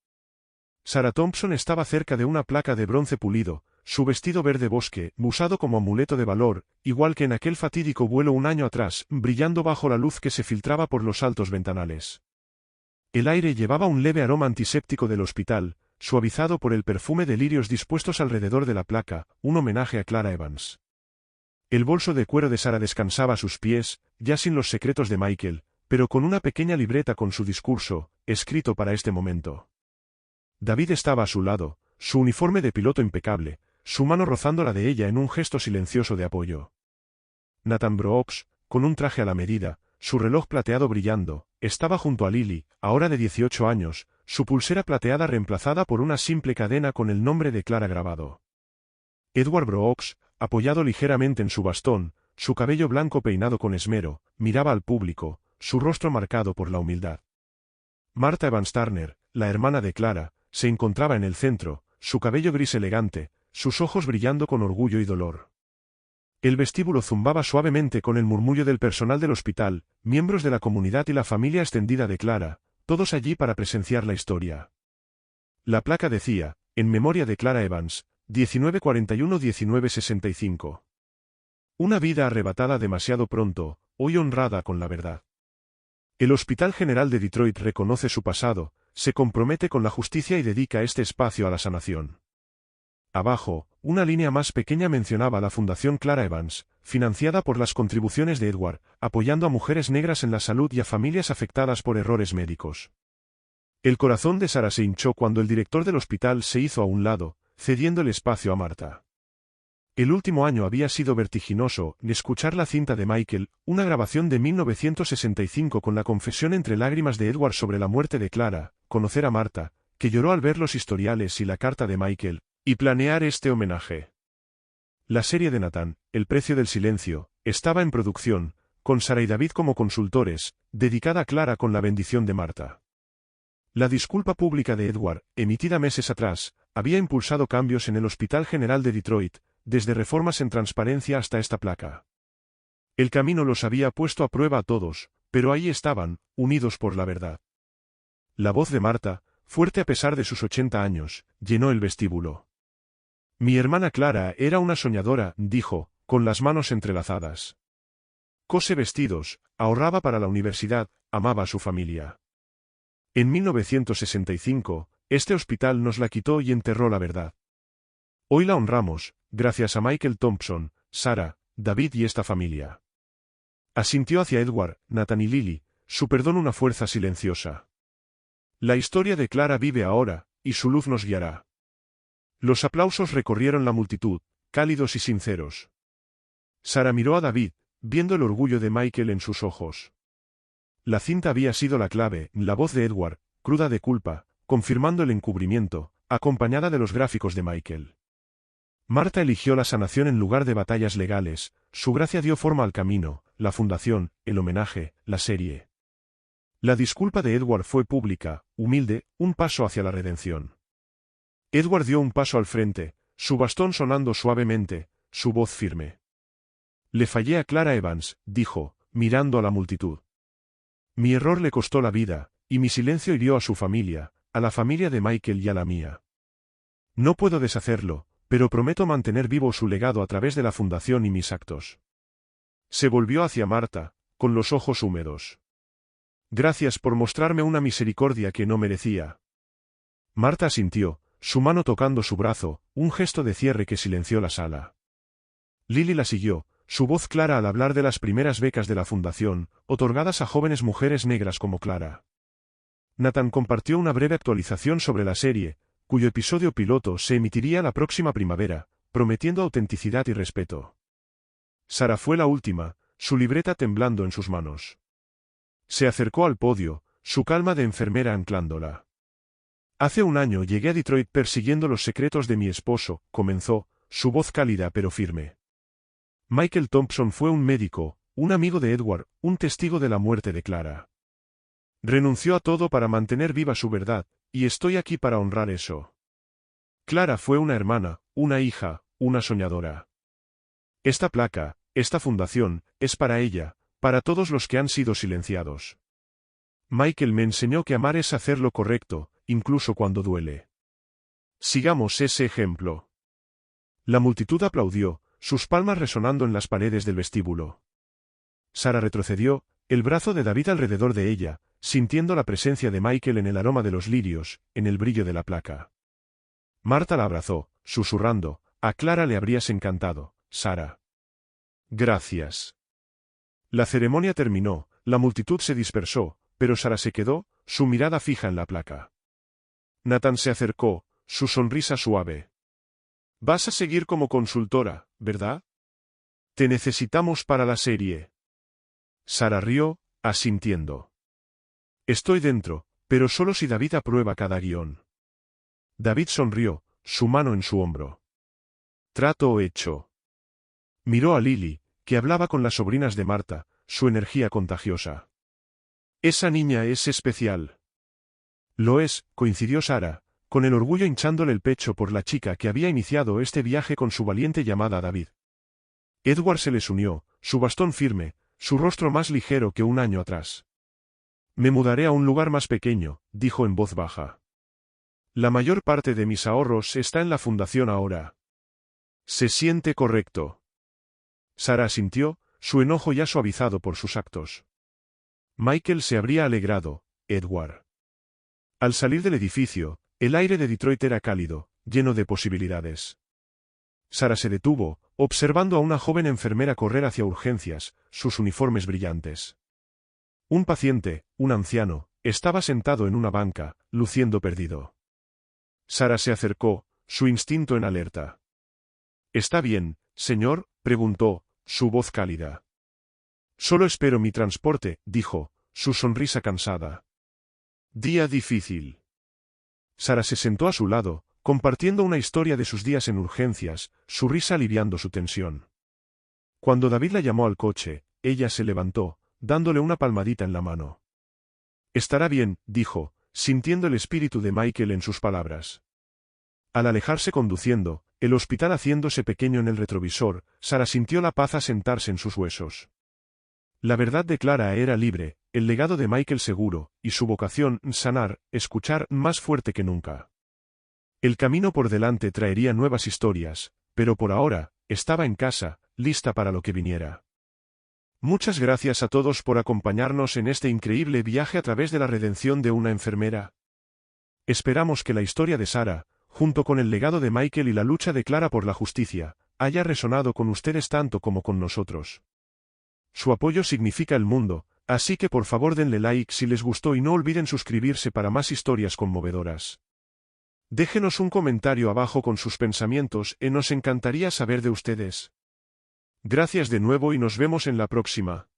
Sarah Thompson estaba cerca de una placa de bronce pulido, su vestido verde bosque, usado como amuleto de valor, igual que en aquel fatídico vuelo un año atrás, brillando bajo la luz que se filtraba por los altos ventanales. El aire llevaba un leve aroma antiséptico del hospital, suavizado por el perfume de lirios dispuestos alrededor de la placa, un homenaje a Clara Evans. El bolso de cuero de Sarah descansaba a sus pies, ya sin los secretos de Michael, pero con una pequeña libreta con su discurso, escrito para este momento. David estaba a su lado, su uniforme de piloto impecable, su mano rozando la de ella en un gesto silencioso de apoyo. Nathan Brooks, con un traje a la medida, su reloj plateado brillando, estaba junto a Lily, ahora de 18 años, su pulsera plateada reemplazada por una simple cadena con el nombre de Clara grabado. Edward Brooks, apoyado ligeramente en su bastón, su cabello blanco peinado con esmero, miraba al público, su rostro marcado por la humildad. Marta Evans Turner, la hermana de Clara, se encontraba en el centro, su cabello gris elegante, sus ojos brillando con orgullo y dolor. El vestíbulo zumbaba suavemente con el murmullo del personal del hospital, miembros de la comunidad y la familia extendida de Clara, todos allí para presenciar la historia. La placa decía, en memoria de Clara Evans, 1941-1965. Una vida arrebatada demasiado pronto, hoy honrada con la verdad. El Hospital General de Detroit reconoce su pasado, se compromete con la justicia y dedica este espacio a la sanación. Abajo, una línea más pequeña mencionaba la Fundación Clara Evans, financiada por las contribuciones de Edward, apoyando a mujeres negras en la salud y a familias afectadas por errores médicos. El corazón de Sarah se hinchó cuando el director del hospital se hizo a un lado, cediendo el espacio a Marta. El último año había sido vertiginoso, escuchar la cinta de Michael, una grabación de 1965 con la confesión entre lágrimas de Edward sobre la muerte de Clara, conocer a Marta, que lloró al ver los historiales y la carta de Michael, y planear este homenaje. La serie de Nathan, El precio del silencio, estaba en producción, con Sarah y David como consultores, dedicada a Clara con la bendición de Marta. La disculpa pública de Edward, emitida meses atrás, había impulsado cambios en el Hospital General de Detroit, desde reformas en transparencia hasta esta placa. El camino los había puesto a prueba a todos, pero ahí estaban, unidos por la verdad. La voz de Marta, fuerte a pesar de sus 80 años, llenó el vestíbulo. Mi hermana Clara era una soñadora, dijo, con las manos entrelazadas. Cose vestidos, ahorraba para la universidad, amaba a su familia. En 1965, este hospital nos la quitó y enterró la verdad. Hoy la honramos, gracias a Michael Thompson, Sarah, David y esta familia. Asintió hacia Edward, Nathan y Lily, su perdón una fuerza silenciosa. La historia de Clara vive ahora, y su luz nos guiará. Los aplausos recorrieron la multitud, cálidos y sinceros. Sarah miró a David, viendo el orgullo de Michael en sus ojos. La cinta había sido la clave, la voz de Edward, cruda de culpa, confirmando el encubrimiento, acompañada de los gráficos de Michael. Marta eligió la sanación en lugar de batallas legales, su gracia dio forma al camino, la fundación, el homenaje, la serie. La disculpa de Edward fue pública, humilde, un paso hacia la redención. Edward dio un paso al frente, su bastón sonando suavemente, su voz firme. Le fallé a Clara Evans, dijo, mirando a la multitud. Mi error le costó la vida, y mi silencio hirió a su familia, a la familia de Michael y a la mía. No puedo deshacerlo, pero prometo mantener vivo su legado a través de la fundación y mis actos. Se volvió hacia Marta, con los ojos húmedos. Gracias por mostrarme una misericordia que no merecía. Marta asintió, su mano tocando su brazo, un gesto de cierre que silenció la sala. Lily la siguió, su voz clara al hablar de las primeras becas de la fundación, otorgadas a jóvenes mujeres negras como Clara. Nathan compartió una breve actualización sobre la serie, cuyo episodio piloto se emitiría la próxima primavera, prometiendo autenticidad y respeto. Sarah fue la última, su libreta temblando en sus manos. Se acercó al podio, su calma de enfermera anclándola. Hace un año llegué a Detroit persiguiendo los secretos de mi esposo, comenzó, su voz cálida pero firme. Michael Thompson fue un médico, un amigo de Edward, un testigo de la muerte de Clara. Renunció a todo para mantener viva su verdad, y estoy aquí para honrar eso. Clara fue una hermana, una hija, una soñadora. Esta placa, esta fundación, es para ella, para todos los que han sido silenciados. Michael me enseñó que amar es hacer lo correcto, incluso cuando duele. Sigamos ese ejemplo. La multitud aplaudió, sus palmas resonando en las paredes del vestíbulo. Sarah retrocedió, el brazo de David alrededor de ella, sintiendo la presencia de Michael en el aroma de los lirios, en el brillo de la placa. Marta la abrazó, susurrando, a Clara le habrías encantado, Sarah. Gracias. La ceremonia terminó, la multitud se dispersó, pero Sarah se quedó, su mirada fija en la placa. Nathan se acercó, su sonrisa suave. Vas a seguir como consultora, ¿verdad? Te necesitamos para la serie. Sarah rió, asintiendo. Estoy dentro, pero solo si David aprueba cada guión. David sonrió, su mano en su hombro. Trato hecho. Miró a Lily, que hablaba con las sobrinas de Marta, su energía contagiosa. Esa niña es especial. Lo es, coincidió Sarah, con el orgullo hinchándole el pecho por la chica que había iniciado este viaje con su valiente llamada a David. Edward se les unió, su bastón firme, su rostro más ligero que un año atrás. Me mudaré a un lugar más pequeño, dijo en voz baja. La mayor parte de mis ahorros está en la fundación ahora. Se siente correcto. Sarah asintió, su enojo ya suavizado por sus actos. Michael se habría alegrado, Edward. Al salir del edificio, el aire de Detroit era cálido, lleno de posibilidades. Sarah se detuvo, observando a una joven enfermera correr hacia urgencias, sus uniformes brillantes. Un paciente, un anciano, estaba sentado en una banca, luciendo perdido. Sarah se acercó, su instinto en alerta. ¿Está bien, señor?, preguntó, su voz cálida. Solo espero mi transporte, dijo, su sonrisa cansada. Día difícil. Sarah se sentó a su lado, compartiendo una historia de sus días en urgencias, su risa aliviando su tensión. Cuando David la llamó al coche, ella se levantó, dándole una palmadita en la mano. Estará bien, dijo, sintiendo el espíritu de Michael en sus palabras. Al alejarse conduciendo, el hospital haciéndose pequeño en el retrovisor, Sarah sintió la paz asentarse en sus huesos. La verdad de Clara era libre, el legado de Michael seguro, y su vocación, sanar, escuchar, más fuerte que nunca. El camino por delante traería nuevas historias, pero por ahora, estaba en casa, lista para lo que viniera. Muchas gracias a todos por acompañarnos en este increíble viaje a través de la redención de una enfermera. Esperamos que la historia de Sarah, junto con el legado de Michael y la lucha de Clara por la justicia, haya resonado con ustedes tanto como con nosotros. Su apoyo significa el mundo, así que por favor denle like si les gustó y no olviden suscribirse para más historias conmovedoras. Déjenos un comentario abajo con sus pensamientos, nos encantaría saber de ustedes. Gracias de nuevo y nos vemos en la próxima.